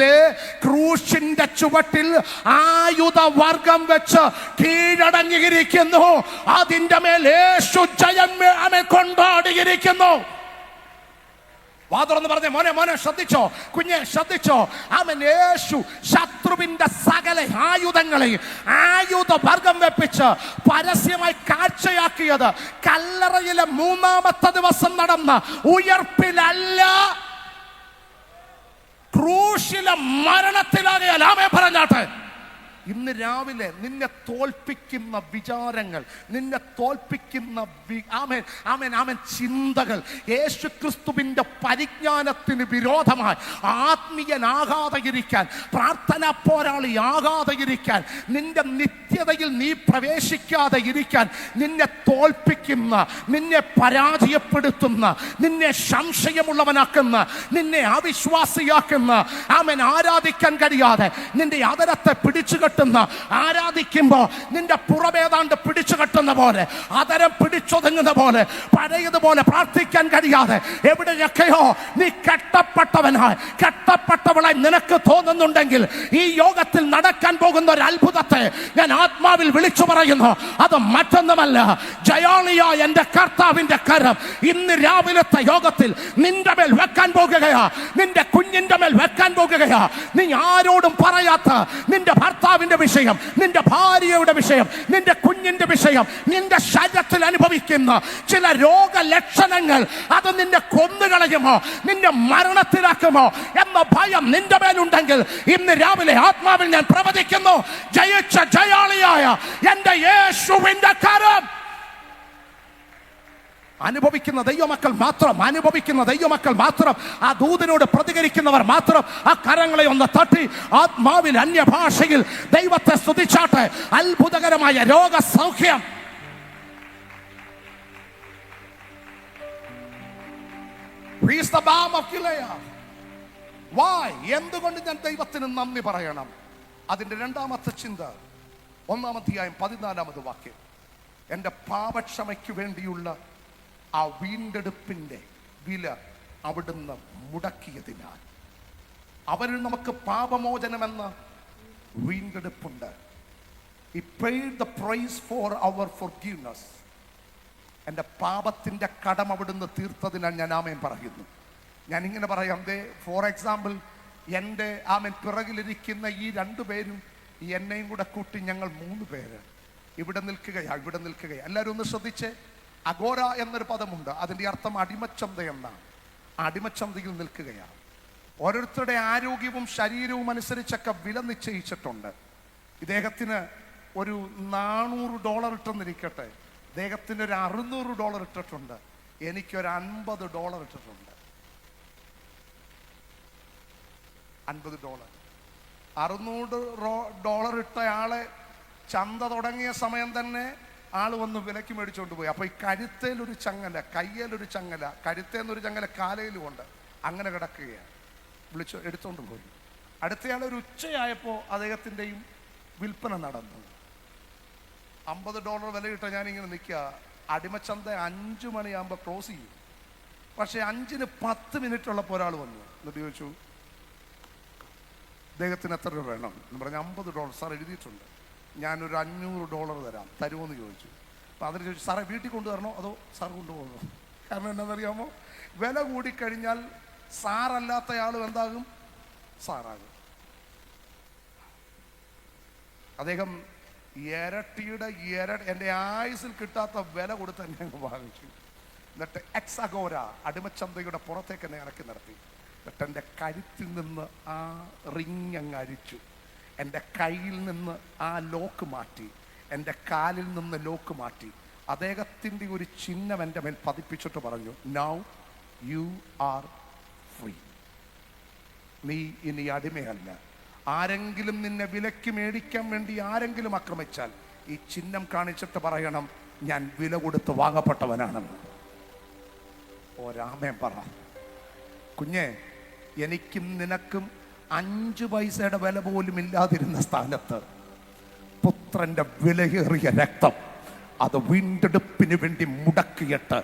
ക്രൂശിന്റെ ചുവട്ടിൽ ആയുധ വർഗം വെച്ച് കീഴടങ്ങിയിരിക്കുന്നു. അതിന്റെ മേൽ യേശു ജയം കൊണ്ടാടിയിരിക്കുന്നു. വാതുറന്ന് പറഞ്ഞേ, മോനെ ശ്രദ്ധിച്ചോ, കുഞ്ഞെ ശ്രദ്ധിച്ചോ. ആമേൻ. യേശു ശത്രുവിന്റെ സകല ആയുധങ്ങളെയും ആയുധ വർഗം വെപ്പിച്ച് പരസ്യമായി കാഴ്ചയാക്കിയത് കല്ലറയിലെ 3-ാമത്തെ ദിവസം നടന്ന ഉയർപ്പിലല്ല, ക്രൂശിലെ മരണത്തിലാകയാൽ. ആമേൻ പറഞ്ഞാട്ടെ. ഇന്ന് രാവിലെ നിന്നെ തോൽപ്പിക്കുന്ന വിചാരങ്ങൾ, നിന്നെ തോൽപ്പിക്കുന്ന ചിന്തകൾ, യേശു ക്രിസ്തുവിന്റെ പരിജ്ഞാനത്തിന് വിരോധമായി ആത്മീയനാകാതെ ഇരിക്കാൻ, പ്രാർത്ഥനാ പോരാളിയാകാതെ ഇരിക്കാൻ, നിന്റെ നിത്യതയിൽ നീ പ്രവേശിക്കാതെ ഇരിക്കാൻ നിന്നെ തോൽപ്പിക്കുന്ന, നിന്നെ പരാജയപ്പെടുത്തുന്ന, നിന്നെ സംശയമുള്ളവനാക്കുന്ന, നിന്നെ അവിശ്വാസിയാക്കുന്ന, ആരാധിക്കാൻ കഴിയാതെ നിന്റെ അതരത്തെ പിടിച്ചു ആരാധിക്കുമ്പോ നിന്റെ പുറമേതാണ്ട് പിടിച്ചു കെട്ടുന്ന പോലെ, അതരം പിടിച്ചൊതുങ്ങുന്ന പോലെ, പഴയതുപോലെ പ്രാർത്ഥിക്കാൻ കഴിയാതെ എവിടെയൊക്കെയോ നീ കെട്ടപ്പെട്ടവനായി, കെട്ടപ്പെട്ടവളായി നിനക്ക് തോന്നുന്നുണ്ടെങ്കിൽ ഈ യോഗത്തിൽ നടക്കാൻ പോകുന്ന ഒരു അത്ഭുതത്തെ ഞാൻ ആത്മാവിൽ വിളിച്ചു പറയുന്നു. അത് മറ്റൊന്നുമല്ല, ജയാളിയായ എന്റെ കർത്താവിന്റെ കരം ഇന്ന് രാവിലത്തെ യോഗത്തിൽ നിന്റെ മേൽ വെക്കാൻ പോകുകയാ, നിന്റെ കുഞ്ഞിന്റെ മേൽ വെക്കാൻ പോകുകയാ. നീ ആരോടും പറയാത്ത നിന്റെ ഭർത്താവിന്റെ വിഷയം, നിന്റെ ഭാര്യയുടെ വിഷയം, നിന്റെ കുഞ്ഞിന്റെ വിഷയം, നിന്റെ ശരീരത്തിൽ അനുഭവിക്കുന്ന ചില രോഗലക്ഷണങ്ങൾ, അത് നിന്നെ കൊന്നുകളയുമോ, നിന്നെ മരണത്തിലാക്കുമോ എന്ന ഭയം നിന്റെ മേലുണ്ടെങ്കിൽ ഇന്ന് രാവിലെ ആത്മാവിൽ ഞാൻ പ്രവചിക്കുന്നു, ജയിച്ച ജയാളിയായ എന്റെ യേശുവിന്റെ കരം അനുഭവിക്കുന്ന ദൈവമക്കൾ മാത്രം, ആ ദൂതനോട് പ്രതികരിക്കുന്നവർ മാത്രം ആ കരങ്ങളെ ഒന്ന് തട്ടി ആത്മാവിൽ അന്യഭാഷയിൽ ദൈവത്തെ സ്തുതിച്ചാട്ടെ. അത്ഭുതകരമായ രോഗസൗഖ്യം. എന്തുകൊണ്ട് ഞാൻ ദൈവത്തിന് നന്ദി പറയണം? അതിന്റെ 2-ാമത്തെ ചിന്ത, 1-ാം അധ്യായം 14-ാമത് വാക്യം. എന്റെ പാപക്ഷമയ്ക്ക് വേണ്ടിയുള്ള ആ വീണ്ടെടുപ്പിന്റെ വില അവിടുന്ന് മുടക്കിയതിനാൽ അവരിൽ നമുക്ക് പാപമോചനമെന്ന വീണ്ടെടുപ്പുണ്ട്. He paid the price for our forgiveness. എൻ്റെ പാപത്തിന്റെ കടം അവിടുന്ന് തീർത്തതിനാൽ ഞാൻ ആമേൻ പറയുന്നു. ഞാൻ ഇങ്ങനെ പറയാം, ഫോർ എക്സാമ്പിൾ, എൻ്റെ പിറകിലിരിക്കുന്ന ഈ 2 പേരും എന്നെയും കൂടെ കൂട്ടി ഞങ്ങൾ 3 പേര് ഇവിടെ നിൽക്കുകയാ. എല്ലാവരും ഒന്ന് ശ്രദ്ധിച്ചേ. അഗോര എന്നൊരു പദമുണ്ട്, അതിൻ്റെ അർത്ഥം അടിമച്ചന്ത എന്നാണ്. അടിമച്ചന്തയിൽ നിൽക്കുകയാണ്. ഓരോരുത്തരുടെ ആരോഗ്യവും ശരീരവും അനുസരിച്ചൊക്കെ വില നിശ്ചയിച്ചിട്ടുണ്ട്. ഇദ്ദേഹത്തിന് ഒരു $400 ഇട്ടെന്നിരിക്കട്ടെ, ഇദ്ദേഹത്തിന് ഒരു $600 ഇട്ടിട്ടുണ്ട്, എനിക്കൊരു $50 ഇട്ടിട്ടുണ്ട്. $50 $600 ഇട്ട ആളെ ചന്ത തുടങ്ങിയ സമയം തന്നെ ആള് വന്ന് വിലക്ക് മേടിച്ചോണ്ട് പോയി. അപ്പൊ ഈ കഴുത്തേലൊരു ചങ്ങല, കയ്യേലൊരു ചങ്ങല, കഴുത്തേന്നൊരു ചങ്ങല കാലയിലും ഉണ്ട്, അങ്ങനെ കിടക്കുകയാണ്. വിളിച്ചു എടുത്തോണ്ട് പോയി. അടുത്തയാൾ ഒരു ഉച്ചയായപ്പോ അദ്ദേഹത്തിൻ്റെയും വിൽപ്പന നടന്നു. $50 വില ഇട്ട ഞാനിങ്ങനെ നിൽക്കുക. അടിമച്ചന്ത 5 മണിയാകുമ്പോൾ ക്ലോസ് ചെയ്യും. പക്ഷെ 5-ന് 10 മിനിറ്റ് ഉള്ളപ്പോൾ ഒരാൾ വന്നു. എന്നിട്ട് ചോദിച്ചു, അദ്ദേഹത്തിന് എത്ര രൂപ വേണം എന്ന് പറഞ്ഞാൽ $50. സാർ എഴുതിയിട്ടുണ്ട്, ഞാനൊരു $500 തരാം, തരുമോയെന്ന് ചോദിച്ചു. അപ്പം അതിന് ചോദിച്ചു, സാറേ വീട്ടിൽ കൊണ്ടുവരണോ അതോ സാർ കൊണ്ടുപോകണോ? കാരണം എന്താണെന്നറിയാമോ, വില കൂടിക്കഴിഞ്ഞാൽ സാറല്ലാത്തയാൾ എന്താകും? സാറാകും. അദ്ദേഹം ഇരട്ടിയുടെ എൻ്റെ ആയുസിൽ കിട്ടാത്ത വില കൊടുത്ത് എന്നെ അങ്ങ് വാങ്ങിച്ചു. എന്നിട്ട് എക്സഗോര അടിമച്ചന്തയുടെ പുറത്തേക്ക് എന്നെ ഇറക്കി നിർത്തി. എന്നിട്ട് എൻ്റെ കഴുത്തിൽ നിന്ന് ആ റിങ് അങ്ങ് അരിച്ചു. എൻ്റെ കയ്യിൽ നിന്ന് ആ ലോക്ക് മാറ്റി, എൻ്റെ കാലിൽ നിന്ന് ലോക്ക് മാറ്റി, അദ്ദേഹത്തിൻ്റെ ഒരു ചിഹ്നം എൻ്റെ മേൽ പതിപ്പിച്ചിട്ട് പറഞ്ഞു, നൗ യു ആർ ഫ്രീ. നീ ഇനി അടിമയല്ല. ആരെങ്കിലും നിന്നെ വിലക്ക് മേടിക്കാൻ വേണ്ടി ആരെങ്കിലും ആക്രമിച്ചാൽ ഈ ചിഹ്നം കാണിച്ചിട്ട് പറയണം, ഞാൻ വില കൊടുത്ത് വാങ്ങപ്പെട്ടവനാണെന്ന്. ഒരാമേൻ പറ. കുഞ്ഞെ, എനിക്കും നിനക്കും 5 പൈസയുടെ വില പോലും ഇല്ലാതിരുന്ന സ്ഥാനത്ത് പുത്രന്റെ വിലയേറിയ രക്തം അത് വീണ്ടെടുപ്പിന് വേണ്ടി മുടക്കിയിട്ട്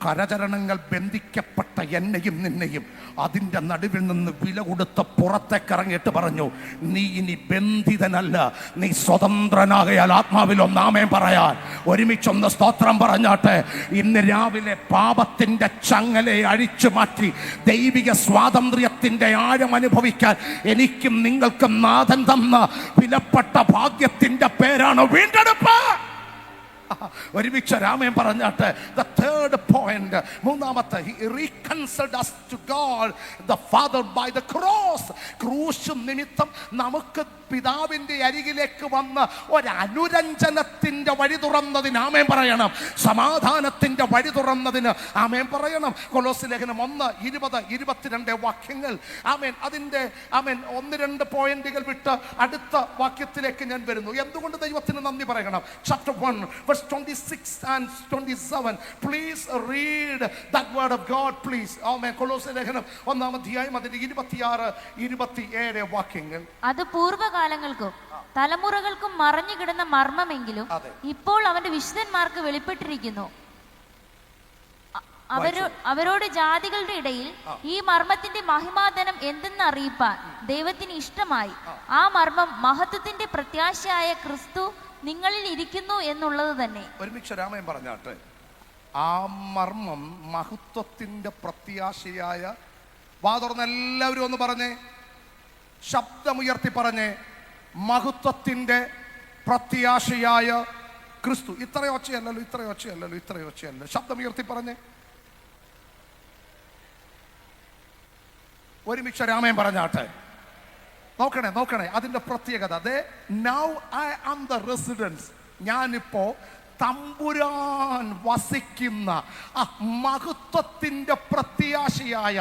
കരചരണങ്ങൾ ബന്ധിക്കപ്പെട്ട എന്നെയും നിന്നെയും അതിൻ്റെ നടുവിൽ നിന്ന് വില കൊടുത്ത് പുറത്തേക്കിറങ്ങിയിട്ട് പറഞ്ഞു, നീ ഇനി ബന്ധിതനല്ല, നീ സ്വതന്ത്രനാകയാൽ. ആത്മാവിലൊന്നാമേൻ പറയാൻ ഒരുമിച്ചൊന്ന് സ്തോത്രം പറഞ്ഞാട്ടെ. ഇന്ന് രാവിലെ പാപത്തിൻ്റെ ചങ്ങലയെ അഴിച്ചു മാറ്റി ദൈവിക സ്വാതന്ത്ര്യത്തിൻ്റെ ആഴം അനുഭവിക്കാൻ എനിക്കും നിങ്ങൾക്കും നാഥൻ തന്ന വിലപ്പെട്ട ഭാഗ്യത്തിൻ്റെ പേരാണ് വീണ്ടെടുപ്പ്. ഒരുമിച്ച് രാമൻ പറഞ്ഞാട്ട്. The third point, മൂന്നാമത്തെ, he reconciled us to God the Father by the cross. ക്രൂശ് നിമിത്തം നമുക്ക് പിതാവിന്റെ അരികിലേക്ക് വന്ന് ഒരു അനുരഞ്ജനത്തിന്റെ വഴി തുറന്നതിന് ആമേൻ പറയണം. സമാധാനത്തിന്റെ വഴി തുറന്നതിന് ആമേൻ പറയണം. കൊലോസ്യ ലേഖനം 1:20-22 വാക്യങ്ങൾ. ആമേൻ. അതിന്റെ ആമേൻ 1-2 പോയിന്റുകൾ വിട്ട് അടുത്ത വാക്യത്തിലേക്ക് ഞാൻ വരുന്നു. എന്തുകൊണ്ട് ദൈവത്തിന് നന്ദി പറയണം? Chapter 1 verse 26 and 27. Please read that word of God, please. ആമേൻ. കൊലോസ്യ ലേഖനം 1-ാം അധ്യായം അതിന്റെ 26-27 വാക്യങ്ങൾ. അത് പൂർവ്വകാലങ്ങൾക്കും തലമുറകൾക്കും മറഞ്ഞു കിടന്ന മർമ്മമെങ്കിലും ഇപ്പോൾ അവന്റെ വിശുദ്ധന്മാർക്ക് വെളിപ്പെട്ടിരിക്കുന്നു. അവരോട് ജാതികളുടെ ഇടയിൽ ഈ മർമ്മത്തിന്റെ മഹിമാധനം എന്തെന്ന് അറിയിപ്പാൻ ദൈവത്തിന് ഇഷ്ടമായി. ആ മർമ്മം മഹത്വത്തിന്റെ പ്രത്യാശയായ ക്രിസ്തു നിങ്ങളിൽ ഇരിക്കുന്നു എന്നുള്ളത് തന്നെ. ഒരുമിച്ച് രാമൻ പറഞ്ഞാട്ടെ. ആ മർമ്മം മഹത്വത്തിന്റെ പ്രത്യാശയായ, വാ തുറന്ന് എല്ലാവരും ഒന്ന് പറഞ്ഞേ, ശബ്ദമുയർത്തി പറഞ്ഞേ, മഹത്വത്തിന്റെ പ്രത്യാശയായ ക്രിസ്തു. ഇത്രയും ഒച്ചയല്ലല്ലോ. ശബ്ദമുയർത്തി പറഞ്ഞേ. ഒരുമിച്ച് രാമൻ പറഞ്ഞാട്ടെ. നോക്കണേ അതിന്റെ പ്രത്യേകത. Now I am the residence. ഞാനിപ്പോ തമ്പുരാൻ വസിക്കുന്ന മഹത്വത്തിന്റെ പ്രത്യാശയായ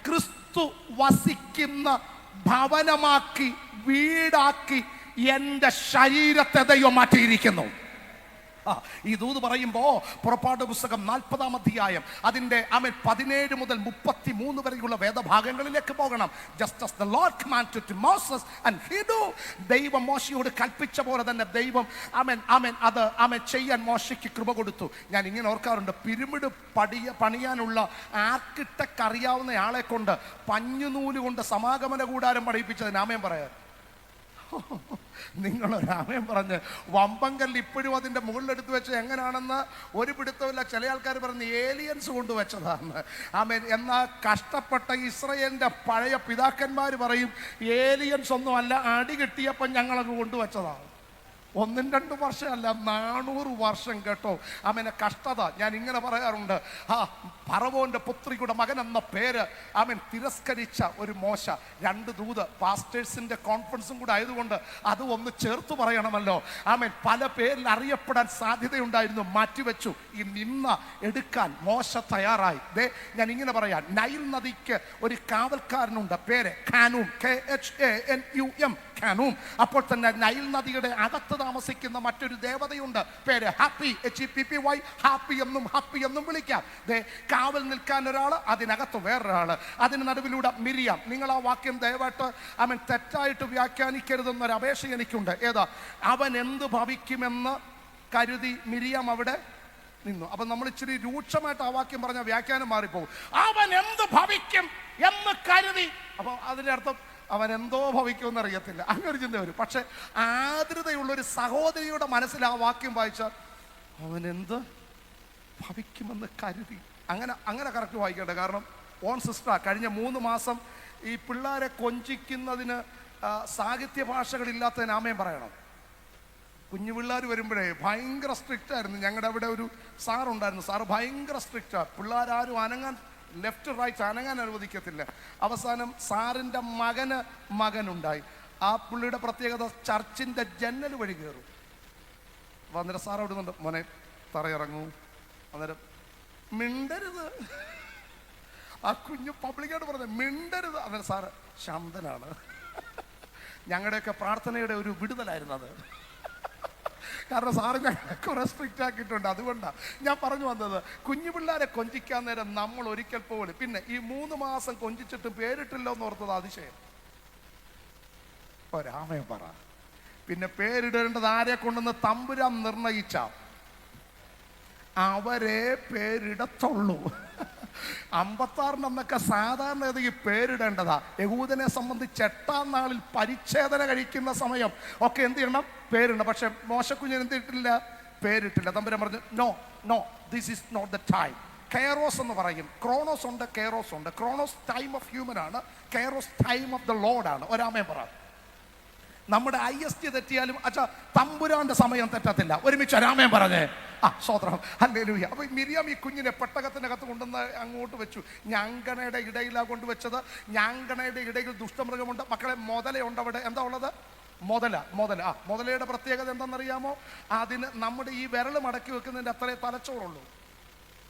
ക്രിസ്തു വസിക്കുന്ന ഭവനമാക്കി, വീടാക്കി എൻ്റെ ശരീരത്തെ ദൈവം മാറ്റിയിരിക്കുന്നു. ഈ ദൂത് പറയുമ്പോ പുറപ്പാട് പുസ്തകം 40-ാം അധ്യായം അതിന്റെ 17 മുതൽ 33 വരെയുള്ള വേദഭാഗങ്ങളിലേക്ക് പോകണം. Just as the Lord commanded to Moses and he do. ദൈവം മോശയോട് കൽപ്പിച്ച പോലെ തന്നെ ദൈവം അത് ചെയ്യാൻ മോശയ്ക്ക് കൃപ കൊടുത്തു. ഞാൻ ഇങ്ങനെ ഓർക്കാറുണ്ട്, പിരമിഡ് പണിയാനുള്ള ആർക്കിടെക്ട് അറിയാവുന്ന ആളെ കൊണ്ട് പഞ്ഞുനൂല് കൊണ്ട് സമാഗമന കൂടാരം പണിയിപ്പിച്ചതിന് ആമേൻ പറയാൻ. നിങ്ങളൊരാമയം പറഞ്ഞ് വമ്പങ്കല്ല് ഇപ്പോഴും അതിൻ്റെ മുകളിലെടുത്ത് വെച്ച് എങ്ങനെയാണെന്ന് ഒരു പിടുത്തമില്ല. ചില ആൾക്കാർ പറഞ്ഞ് ഏലിയൻസ് കൊണ്ടുവച്ചതാണ്. ആമേൻ. എന്നാൽ കഷ്ടപ്പെട്ട ഇസ്രയേലിൻ്റെ പഴയ പിതാക്കന്മാർ പറയും ഏലിയൻസ് ഒന്നും അല്ല, അടി കിട്ടിയപ്പോൾ ഞങ്ങളത് കൊണ്ടുവച്ചതാണ്. 1-2 വർഷമല്ല, 400 വർഷം കേട്ടോ. ആമേനെ കഷ്ടത. ഞാൻ ഇങ്ങനെ പറയാറുണ്ട്, ഫറവോന്റെ പുത്രിയുടെ മകൻ എന്ന പേര് തിരസ്കരിച്ച ഒരു മോശ. 2 ദൂത് പാസ്റ്റേഴ്സിന്റെ കോൺഫറൻസും കൂടെ ആയതുകൊണ്ട് അത് ഒന്ന് ചേർത്ത് പറയണമല്ലോ. പല പേരിൽ അറിയപ്പെടാൻ സാധ്യതയുണ്ടായിരുന്നു, മാറ്റിവെച്ചു. ഈ നിന്ന എടുക്കാൻ മോശ തയ്യാറായി. ഞാൻ ഇങ്ങനെ പറയാം, നൈൽ നദിക്ക് ഒരു കാവൽക്കാരനുണ്ട്, പേര് ഖാനൂം, KHANUM, ഖാനൂം. അപ്പോൾ തന്നെ നൈൽ നദിയുടെ അകത്ത് താമസിക്കുന്ന മറ്റൊരു ദേവതയുണ്ട്, പേര് ഹാപ്പി, HEPPY, ഹാപ്പി എന്നും വിളിക്കാം. കാവൽ നിൽക്കാൻ ഒരാള്, അതിനകത്ത് വേറൊരാള്, അതിന് നടുവിലൂടെ മിരിയാം. നിങ്ങൾ ആ വാക്യം ദയവായിട്ട് തെറ്റായിട്ട് വ്യാഖ്യാനിക്കരുതെന്നൊരു അപേക്ഷ എനിക്കുണ്ട്. ഏതാ? അവൻ എന്ത് ഭവിക്കുമെന്ന് കരുതി മിരിയാം അവിടെ നിന്നു. അപ്പൊ നമ്മൾ ഇച്ചിരി രൂക്ഷമായിട്ട് ആ വാക്യം പറഞ്ഞ വ്യാഖ്യാനം മാറിപ്പോകും. അവൻ എന്ത് ഭവിക്കും എന്ന് കരുതി. അപ്പൊ അതിന്റെ അർത്ഥം അവൻ എന്തോ ഭവിക്കുമെന്ന് അറിയത്തില്ല, അങ്ങനെ ചിന്ത വരും. പക്ഷെ ആദ്രതയുള്ളൊരു സഹോദരിയുടെ മനസ്സിൽ ആ വാക്യം വായിച്ചാൽ അവൻ എന്ത് ഭവിക്കുമെന്ന് കരുതി, അങ്ങനെ കറക്റ്റ് വായിക്കട്ടെ. കാരണം ഓൺ സിസ്റ്റർ കഴിഞ്ഞ 3 മാസം ഈ പിള്ളേരെ കൊഞ്ചിക്കുന്നതിന് സാഹിത്യ ഭാഷകളില്ലാത്തതിന് ആമേൻ പറയണം. കുഞ്ഞു പിള്ളേർ വരുമ്പോഴേ ഭയങ്കര സ്ട്രിക്റ്റ് ആയിരുന്നു. ഞങ്ങളുടെ അവിടെ ഒരു സാറുണ്ടായിരുന്നു. സാറ് ഭയങ്കര സ്ട്രിക്റ്റാണ്. പിള്ളേരാരും അനങ്ങാൻ, ലെഫ്റ്റ് റൈറ്റ് അനങ്ങാൻ അനുവദിക്കത്തില്ല. അവസാനം സാറിൻ്റെ മകനുണ്ടായി. ആ പുള്ളിയുടെ പ്രത്യേകത ചർച്ചിന്റെ ജന്നൽ വഴി കയറും. അന്നേരം സാർ അവിടുന്നുണ്ട്, മോനെ തറയിറങ്ങൂ. അന്നേരം മിണ്ടരുത്, ആ കുഞ്ഞു പബ്ലിക്കായിട്ട് പറഞ്ഞത് മിണ്ടരുത്. അന്നേരം സാറ് ശാന്തനാണ്. ഞങ്ങളുടെയൊക്കെ പ്രാർത്ഥനയുടെ ഒരു വിടുതലായിരുന്നു അത്. കാരണം സാറ് ഞങ്ങളൊക്കെ റെസ്ട്രിക്റ്റ് ആക്കിയിട്ടുണ്ട്. അതുകൊണ്ടാണ് ഞാൻ പറഞ്ഞു വന്നത്. കുഞ്ഞു പിള്ളേരെ കൊഞ്ചിക്കാൻ നേരം നമ്മൾ ഒരിക്കൽ പോലും, പിന്നെ ഈ 3 മാസം കൊഞ്ചിച്ചിട്ട് പേരിട്ടില്ലോ എന്ന് ഓർത്തത് അതിശയം. ഒരാമയം പറ. പിന്നെ പേരിടേണ്ടത് ആരെ കൊണ്ടെന്ന് തമ്പുരാൻ നിർണയിച്ച അവരെ പേരിടത്തുള്ളൂ. 56 സാധാരണ ഈ പേരിടേണ്ടതാ. യഹൂദനെ സംബന്ധിച്ച് 8-ാം നാളിൽ പരിച്ഛേദന കഴിക്കുന്ന സമയം ഒക്കെ എന്ത് ചെയ്യണം? പേരിടണം. പക്ഷെ മോശക്കുഞ്ഞിന് എന്തിട്ടില്ല? പേരിട്ടില്ല. തമ്പുരാൻ പറഞ്ഞു, no no, this is not the time. കെയറോസ് എന്ന് പറയും. ക്രോണോസ് ഉണ്ട്, കെയറോസ് ഉണ്ട്. ക്രോണോസ് ടൈം ഓഫ് ഹ്യൂമൻ ആണ്, കെയറോസ് ടൈം ഓഫ് ദ ലോർഡ് ആണ്. ഒരാമയം പറ. നമ്മുടെ IST തെറ്റിയാലും അച്ഛാ തമ്പുരാന്റെ സമയം തെറ്റത്തില്ല. ഒരുമിച്ച് ഒരാമയം പറഞ്ഞേ. സ്വോത്രം, ഹല്ലേലൂയ. അപ്പൊ മിരിയാം ഈ കുഞ്ഞിനെ പെട്ടകത്തിനകത്ത് കൊണ്ടുവന്ന് അങ്ങോട്ട് വെച്ചു. ഞാങ്കണയുടെ ഇടയിലാണ് കൊണ്ടുവച്ചത്. ഞാങ്കണയുടെ ഇടയിൽ ദുഷ്ടമൃഗമുണ്ട്. മക്കളെ, മുതലയുണ്ട് അവിടെ. എന്താ ഉള്ളത്? മുതലയുടെ പ്രത്യേകത എന്താണെന്നറിയാമോ? അതിന് നമ്മുടെ ഈ വിരൽ മടക്കി വെക്കുന്നതിന്റെ അത്രേ തലച്ചോറുള്ളൂ.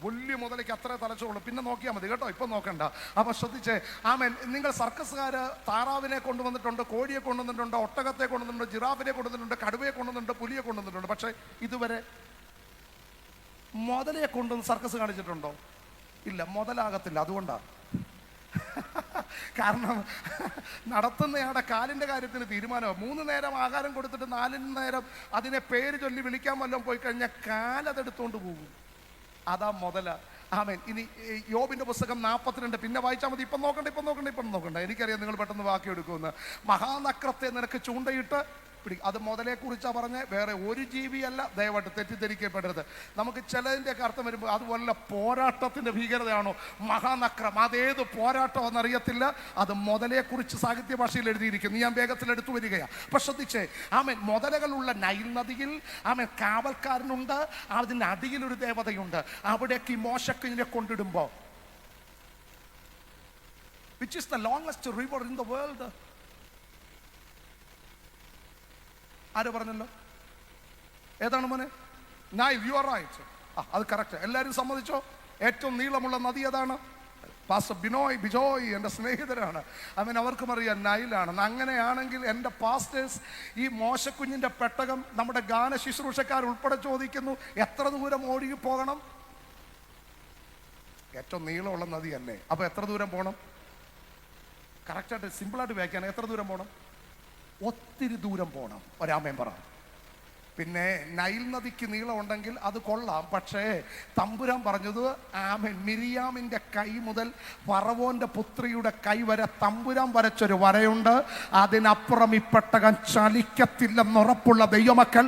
വലിയ മുതലേക്ക് അത്രേ തലച്ചോറുള്ളൂ. പിന്നെ നോക്കിയാൽ മതി കേട്ടോ, ഇപ്പം നോക്കണ്ട. അപ്പൊ ശ്രദ്ധിച്ചേ. ആമേൻ. നിങ്ങൾ സർക്കസുകാര് താറാവിനെ കൊണ്ടുവന്നിട്ടുണ്ട്, കോഴിയെ കൊണ്ടുവന്നിട്ടുണ്ട്, ഒട്ടകത്തെ കൊണ്ടുവന്നിട്ടുണ്ട്, ജിറാഫിനെ കൊണ്ടുവന്നിട്ടുണ്ട്, കടുവയെ കൊണ്ടുവന്നിട്ടുണ്ട്, പുലിയെ കൊണ്ടുവന്നിട്ടുണ്ട്. പക്ഷെ ഇതുവരെ മുതലയെ കൊണ്ടുവന്ന് സർക്കസ് കാണിച്ചിട്ടുണ്ടോ? ഇല്ല, മുതലാകത്തില്ല. അതുകൊണ്ടാണ്. കാരണം നടത്തുന്നയാളുടെ കാലിന്റെ കാര്യത്തിന് തീരുമാനമാണ്. 3 നേരം ആഹാരം കൊടുത്തിട്ട് 4 നേരം അതിനെ പേര് ചൊല്ലി വിളിക്കാൻ വല്ലതും പോയി കഴിഞ്ഞാൽ കാലതെടുത്തോണ്ട് പോകും. അതാ മുതല. ആമേൻ. ഇനി യോബിന്റെ പുസ്തകം 42 പിന്നെ വായിച്ചാൽ മതി. ഇപ്പം നോക്കണ്ട. എനിക്കറിയാം നിങ്ങൾ പെട്ടെന്ന് വാക്കിയെടുക്കുമെന്ന്. മഹാനക്രത്തെ നിനക്ക് ചൂണ്ടയിട്ട് അത് മുതലെ കുറിച്ചാണ് പറഞ്ഞ്, വേറെ ഒരു ജീവിയല്ല. ദയവായിട്ട് തെറ്റിദ്ധരിക്കപ്പെടരുത്. നമുക്ക് ചിലതിൻ്റെയൊക്കെ അർത്ഥം വരുമ്പോൾ അതുപോലെ പോരാട്ടത്തിന്റെ ഭീകരതയാണോ മഹാനക്രം? അതേത് പോരാട്ടം എന്നറിയത്തില്ല. അത് മുതലയെ കുറിച്ച് സാഹിത്യ ഭാഷയിൽ എഴുതിയിരിക്കുന്നു. ഞാൻ വേഗത്തിൽ എടുത്തു വരികയാണ്. അപ്പൊ ശ്രദ്ധിച്ചേ. ആമേൻ. മുതലകളുള്ള നൈൽ നദിയിൽ ആമേൻ കാവൽക്കാരനുണ്ട്. അതിന് അടിയിലൊരു ദേവതയുണ്ട്. അവിടേക്ക് ഈ മോശക്കുഞ്ഞിനെ കൊണ്ടിടുമ്പോ, which is the longest river in the world? ആര് പറഞ്ഞല്ലോ? ഏതാണ് മോനെ? നൈൽ. You are right. അത് കറക്റ്റ്. എല്ലാവരും സമ്മതിച്ചോ? ഏറ്റവും നീളമുള്ള നദി ഏതാണ്? പാസ്റ്റർ ബിജോയ് എൻ്റെ സ്നേഹിതരാണ്. അവർക്കും അറിയാം നൈലാണെന്ന്. അങ്ങനെയാണെങ്കിൽ എൻ്റെ പാസ്റ്റേഴ്സ് ഈ മോശക്കുഞ്ഞിൻ്റെ പെട്ടകം നമ്മുടെ ഗാന ശുശ്രൂഷക്കാർ ഉൾപ്പെടെ ചോദിക്കുന്നു, എത്ര ദൂരം ഒഴുകി പോകണം? ഏറ്റവും നീളമുള്ള നദി തന്നെ. അപ്പൊ എത്ര ദൂരം പോകണം? കറക്റ്റായിട്ട് സിമ്പിളായിട്ട് വ്യാഖ്യാനം. എത്ര ദൂരം പോകണം? ഒത്തിരി ദൂരം പോകണം. ഒരാമയം പറ. പിന്നെ നൈൽ നദിക്ക് നീളം ഉണ്ടെങ്കിൽ അത് കൊള്ളാം. പക്ഷേ തമ്പുരാൻ പറഞ്ഞത് ആമേൻ, മിരിയാമിൻ്റെ കൈ മുതൽ ഫറവോന്റെ പുത്രിയുടെ കൈ വരെ തമ്പുരാൻ വരച്ചൊരു വരയുണ്ട്. അതിനപ്പുറം ഈ പെട്ടകം ചലിക്കത്തില്ലെന്നുറപ്പുള്ള ദൈവമക്കൾ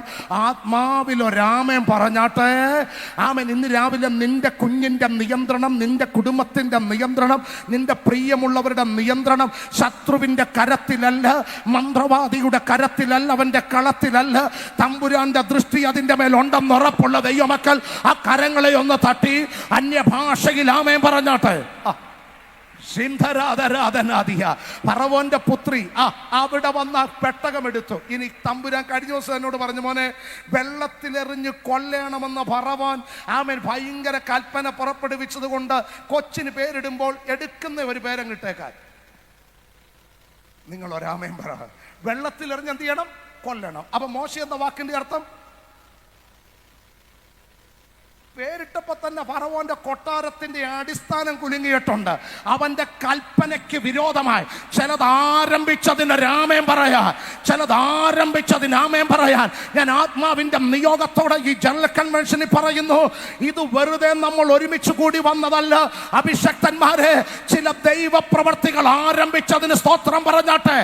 ആത്മാവിലൊരാമയം പറഞ്ഞാട്ടെ. ആമേൻ. ഇന്ന് രാവിലെ നിന്റെ കുഞ്ഞിൻ്റെ നിയന്ത്രണം, നിന്റെ കുടുംബത്തിൻ്റെ നിയന്ത്രണം, നിന്റെ പ്രിയമുള്ളവരുടെ നിയന്ത്രണം ശത്രുവിൻ്റെ കരത്തിലല്ല, മന്ത്രവാദിയുടെ കരത്തിലല്ല, അവൻ്റെ കളത്തിലല്ല. തമ്പുരാന്റെ ദൃഷ്ടി അതിന്റെ മേൽ ഉണ്ടെന്ന് ഉറപ്പുള്ള ദൈവമക്കൾ ആ കരങ്ങളെ ഒന്ന് തട്ടി അന്യഭാഷയിൽ ആമേൻ പറഞ്ഞാട്ടെ. ഫറവോന്റെ പുത്രി അവിടെ വന്ന പെട്ടകമെടുത്തു. ഇനി തമ്പുരാൻ കഴിഞ്ഞ ദിവസം എന്നോട് പറഞ്ഞു, മോനെ വെള്ളത്തിലെറിഞ്ഞ് കൊല്ലണമെന്ന ഫറവോൻ ആമേൻ ഭയങ്കര കൽപ്പന പുറപ്പെടുവിച്ചത് കൊണ്ട് കൊച്ചിന് പേരിടുമ്പോൾ എടുക്കുന്ന ഒരു പേരം കിട്ടേക്കാൻ. നിങ്ങൾ ഒരാമേൻ പറ. വെള്ളത്തിലെറിഞ്ഞ് എന്ത് ചെയ്യണം? കൊല്ലണം. അപ്പൊ മോശ എന്ന വാക്കിന്റെ അർത്ഥം, പേരിട്ടപ്പോ തന്നെ ഫറവോന്റെ കൊട്ടാരത്തിന്റെ അടിസ്ഥാനം കുലുങ്ങിയിട്ടുണ്ട്. അവന്റെ കൽപ്പനയ്ക്ക് വിരോധമായി ചിലത് ആരംഭിച്ചതിന് രാമേം പറയാൻ, ചിലത് ആരംഭിച്ചതിന് ആമേം പറയാൻ ഞാൻ ആത്മാവിന്റെ നിയോഗത്തോടെ ഈ ജനറൽ കൺവെൻഷനിൽ പറയുന്നു. ഇത് വെറുതെ നമ്മൾ ഒരുമിച്ച് കൂടി വന്നതല്ല. അഭിഷക്തന്മാരെ, ചില ദൈവ പ്രവർത്തികൾ ആരംഭിച്ചതിന് സ്തോത്രം പറഞ്ഞാട്ടെ.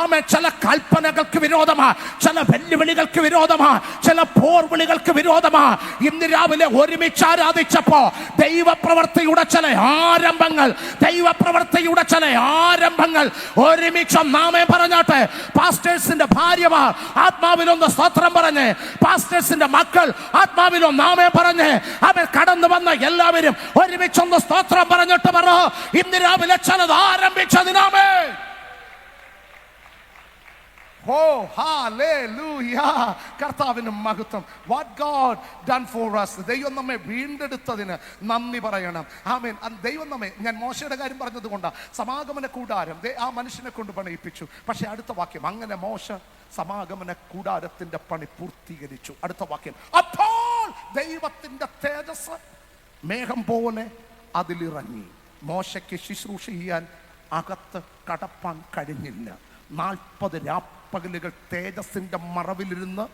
ആമേൻ. ചില കൽപ്പനകൾക്ക് വിരോധമാ, ചില വെല്ലുവിളികൾക്ക് വിരോധമാ, ചില പോർവിളികൾക്ക് വിരോധമാ ഇന്ന് രാവിലെ ഒരുമിച്ച് ആരാധിച്ചപ്പോ ദൈവപ്രവൃത്തിയുടെ ചില ആരംഭങ്ങൾ, ദൈവപ്രവൃത്തിയുടെ ചില ആരംഭങ്ങൾ ഒരുമിച്ച് നാമേ പറഞ്ഞാട്ടെ. പാസ്റ്റേഴ്സിന്റെ ഭാര്യമാർ ആത്മാവിലൊന്ന് സ്തോത്രം പറഞ്ഞ്, പാസ്റ്റേഴ്സിന്റെ മക്കൾ ആത്മാവിലൊന്ന് നാമേ പറഞ്ഞ്, അവൻ കടന്നു വന്ന എല്ലാവരും ഒരുമിച്ചൊന്ന് സ്തോത്രം പറഞ്ഞിട്ട് പറ, ഇന്ന് രാവിലെ ചിലത് ആരംഭിച്ചതിനാമേ. Oh, hallelujah. കർത്താവിന് മഹത്വം. What God done for us. ദൈവം നമ്മെ വീണ്ടെടുത്തതിന് നന്ദി പറയണം. ആമേൻ. ദൈവം നമ്മെ, ഞാൻ മോശയുടെ കാര്യം പറഞ്ഞത് കൊണ്ടാ, സമാഗമന കൂടാരം ആ മനുഷ്യനെ കൊണ്ട് പണിയിപ്പിച്ചു. പക്ഷെ അടുത്ത വാക്യം, അങ്ങനെ മോശ സമാഗമന കൂടാരത്തിന്റെ പണി പൂർത്തീകരിച്ചു. അടുത്ത വാക്യം, അപ്പോൾ ദൈവത്തിന്റെ തേജസ് മേഘം പോലെ അതിലിറങ്ങി. മോശയ്ക്ക് ശുശ്രൂഷ ചെയ്യാൻ അകത്ത് കടപ്പാൻ കഴിഞ്ഞില്ല. 40 രാപ്പകലുകൾ തേജസ്സിന്റെ മറവിലിരുന്ന്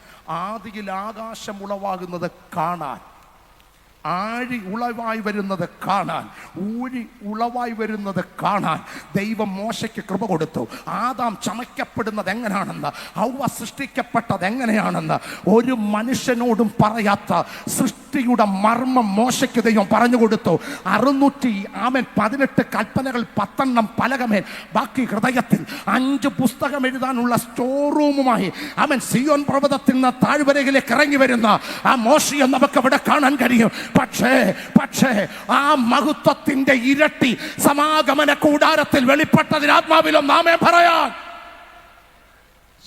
ആദിയിൽ ആകാശം ഉളവാകുന്നത് കാണാൻ, ആഴി ഉളവായി വരുന്നത് കാണാൻ, ഊഴി ഉളവായി വരുന്നത് കാണാൻ ദൈവം മോശയ്ക്ക് കൃപ കൊടുത്തു. ആദാം ചമയ്ക്കപ്പെടുന്നത് എങ്ങനെയാണെന്ന്, ഹൗവ സൃഷ്ടിക്കപ്പെട്ടത് എങ്ങനെയാണെന്ന് ഒരു മനുഷ്യനോടും പറയാത്ത സൃഷ്ടിയുടെ മർമ്മം മോശയ്ക്ക് ദൈവം പറഞ്ഞു കൊടുത്തു. 618 കൽപ്പനകൾ, 10 പലകമേൽ, ബാക്കി ഹൃദയത്തിൽ. 5 പുസ്തകം എഴുതാനുള്ള സ്റ്റോർ റൂമുമായി അവൻ സിയോൻ പർവ്വതത്തിൽ നിന്ന് താഴ്വരയിലേക്ക് ഇറങ്ങി വരുന്ന ആ മോശയെ നമുക്ക് അവിടെ കാണാൻ കഴിയും. പക്ഷേ ആ മഹത്വത്തിന്റെ ഇരട്ടി സമാഗമന കൂടാരത്തിൽ വെളിപ്പെട്ടതിന് ആത്മാവിലും നാമേ പറയാൻ.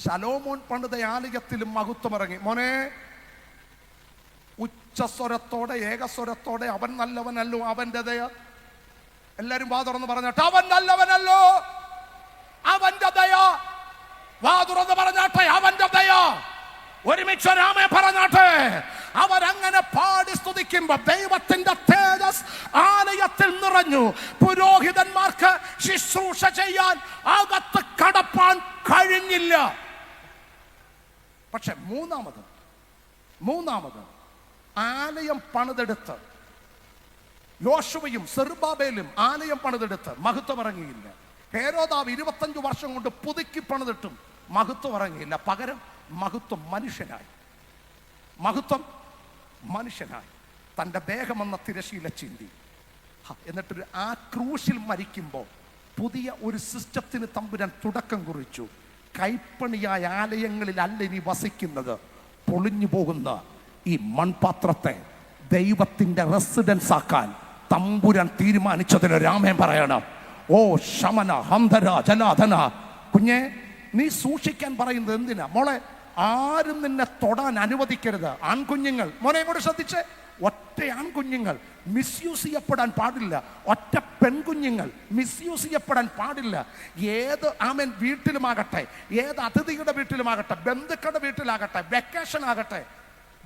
ശലോമോൻ പണിത ആലയത്തിലും മഹത്വം ഇറങ്ങി. മോനെ, ഉച്ചസ്വരത്തോടെ ഏകസ്വരത്തോടെ അവൻ നല്ലവനല്ലോ, അവന്റെ ദയ. എല്ലാരും വാ തുറന്ന് പറഞ്ഞാട്ടെ, അവൻ നല്ലവനല്ലോ, അവന്റെ ദയ. വാ തുറന്ന് പറഞ്ഞാട്ടെ, അവന്റെ ദയ. ഒരുമിച്ച് രാമേ പറഞ്ഞാട്ടെ. അവരങ്ങനെ പാടി സ്തുതിക്കുമ്പോ ദൈവത്തിന്റെ തേജസ് ആലയത്തിൽ നിറഞ്ഞു. പുരോഹിതന്മാർക്ക് ശുശ്രൂഷ ചെയ്യാൻ അകത്ത് കടപ്പാൻ കഴിഞ്ഞില്ല. പക്ഷെ മൂന്നാമത് ആലയം പണിതെടുത്ത്, യോശുവയും സെറുബ്ബാബേലും ആലയം പണിതെടുത്ത് മഹത്വം ഇറങ്ങിയില്ല. ഹേരോദാവ് 25 വർഷം കൊണ്ട് പുതുക്കി പണിതിട്ടും മഹത്വം ഇറങ്ങിയില്ല. പകരം മഹത്വം മനുഷ്യനായി തൻ്റെ ദേഹമെന്ന തിരശീല ചിന്തി. എന്നിട്ട് ആ ക്രൂശിൽ മരിക്കുമ്പോൾ പുതിയ ഒരു സിസ്റ്റത്തിന് തമ്പുരാൻ തുടക്കം കുറിച്ചു. കൈപ്പണിയായ ആലയങ്ങളിൽ അല്ല ഇനി വസിക്കുന്നത്. പൊളിഞ്ഞു പോകുന്ന ഈ മൺപാത്രത്തെ ദൈവത്തിന്റെ റെസിഡൻസ് ആക്കാൻ തമ്പുരാൻ തീരുമാനിച്ചതിന് രാമൻ പറയണം. ഓ ശമന ഹന്തര ജലാധന. കുഞ്ഞെ, നീ സൂക്ഷിക്കാൻ പറയുന്നത് എന്തിനാ? മോളെ, ആരും നിന്നെ തൊടാൻ അനുവദിക്കരുത്. ആൺകുഞ്ഞുങ്ങൾ, മോനെ കൂടെ ശ്രദ്ധിച്ച്, ഒറ്റ ആൺകുഞ്ഞുങ്ങൾ മിസ്യൂസ് ചെയ്യപ്പെടാൻ പാടില്ല. ഒറ്റ പെൺകുഞ്ഞുങ്ങൾ മിസ്യൂസ് ചെയ്യപ്പെടാൻ പാടില്ല. ഏത് വീട്ടിലുമാകട്ടെ, ഏത് അതിഥിയുടെ വീട്ടിലുമാകട്ടെ, ബന്ധുക്കളുടെ വീട്ടിലാകട്ടെ, വെക്കേഷൻ ആകട്ടെ,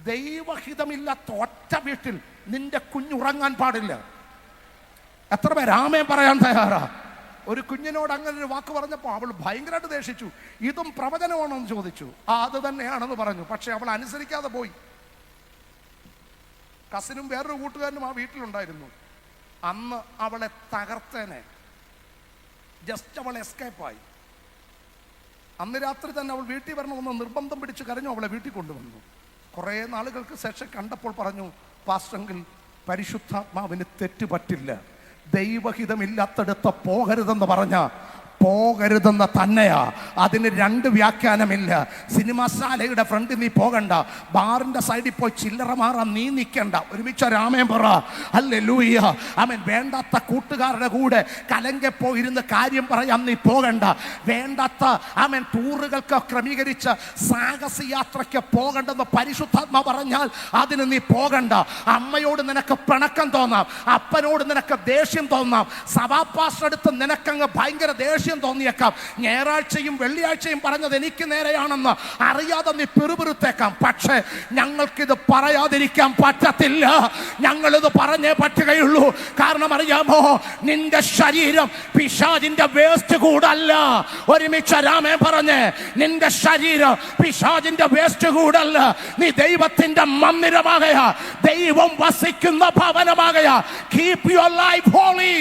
ദൈവഹിതമില്ലാത്ത ഒറ്റ വീട്ടിൽ നിന്റെ കുഞ്ഞുറങ്ങാൻ പാടില്ല. എത്ര പേര് ആമേൻ പറയാൻ തയ്യാറാ? ഒരു കുഞ്ഞിനോട് അങ്ങനെ ഒരു വാക്ക് പറഞ്ഞപ്പോൾ അവൾ ഭയങ്കരമായിട്ട് ദേഷിച്ചു. ഇതും പ്രവചനമാണോ എന്ന് ചോദിച്ചു. അത് തന്നെയാണെന്ന് പറഞ്ഞു. പക്ഷെ അവൾ അനുസരിക്കാതെ പോയി. കസിനും വേറൊരു കൂട്ടുകാരനും ആ വീട്ടിലുണ്ടായിരുന്നു. അന്ന് അവളെ തകർത്തേനെ. ജസ്റ്റ് അവൾ എസ്കേപ്പായി. അന്ന് രാത്രി തന്നെ അവൾ വീട്ടിൽ വരണമെന്ന് നിർബന്ധം പിടിച്ച് കരഞ്ഞു. അവളെ വീട്ടിൽ കൊണ്ടുവന്നു. കുറേ നാളുകൾക്ക് ശേഷം കണ്ടപ്പോൾ പറഞ്ഞു, പാസ്റ്ററെങ്കിൽ പരിശുദ്ധാത്മാവിന് തെറ്റ് പറ്റില്ല. ദൈവഹിതമില്ലാത്തടുത്ത് പോകരുതെന്ന് പറഞ്ഞ പോകരുതെന്ന് തന്നെയാ. അതിന് 2 വ്യാഖ്യാനമില്ല. സിനിമാശാലയുടെ ഫ്രണ്ടിൽ നീ പോകണ്ട, ബാറിന്റെ സൈഡിൽ പോയി ചില്ലറ മാറാൻ നീ നിൽക്കണ്ട. ഒരുമിച്ച് രാമേൻ പറ ഹല്ലേലൂയ. ആമേൻ. വേണ്ടാത്ത കൂട്ടുകാരുടെ കൂടെ കലങ്കെ പോയിരുന്ന് കാര്യം പറയാൻ നീ പോകണ്ട. വേണ്ടാത്ത ടൂറുകൾക്ക് ക്രമീകരിച്ച് സാഹസയാത്രയ്ക്ക് പോകണ്ടെന്ന് പരിശുദ്ധാത്മാ പറഞ്ഞാൽ അതിന് നീ പോകണ്ട. അമ്മയോട് നിനക്ക് പിണക്കം തോന്നാം, അപ്പനോട് നിനക്ക് ദേഷ്യം തോന്നാം, സഭാപാസ്റ്റടുത്ത് നിനക്കങ്ങ് ഭയങ്കര ദേഷ്യം തോന്നിയേക്കാം. ഞായറാഴ്ചയും വെള്ളിയാഴ്ചയും പറഞ്ഞത് എനിക്ക് നേരെയാണെന്ന് അറിയാതെ നീ പിറുപിറുത്തേക്കാം. പക്ഷേ ഞങ്ങൾക്കിത് പറയാതിരിക്കാൻ പറ്റത്തില്ല. ഞങ്ങളിത് പറഞ്ഞേ പറ്റുകയുള്ളൂ. കാരണം അറിയാമോ, നിന്റെ ശരീരം പിശാചിന്റെ വേസ്റ്റ് കൂടല്ല. ഒരുമിച്ച് രാമേ പറഞ്ഞേ, നിന്റെ ശരീരം പിശാചിന്റെ വേസ്റ്റ് കൂടല്ല. നീ ദൈവത്തിന്റെ മന്ദിരമാകയാ, ദൈവം വസിക്കുന്ന ഭവനമാകയാ. Keep your life holy.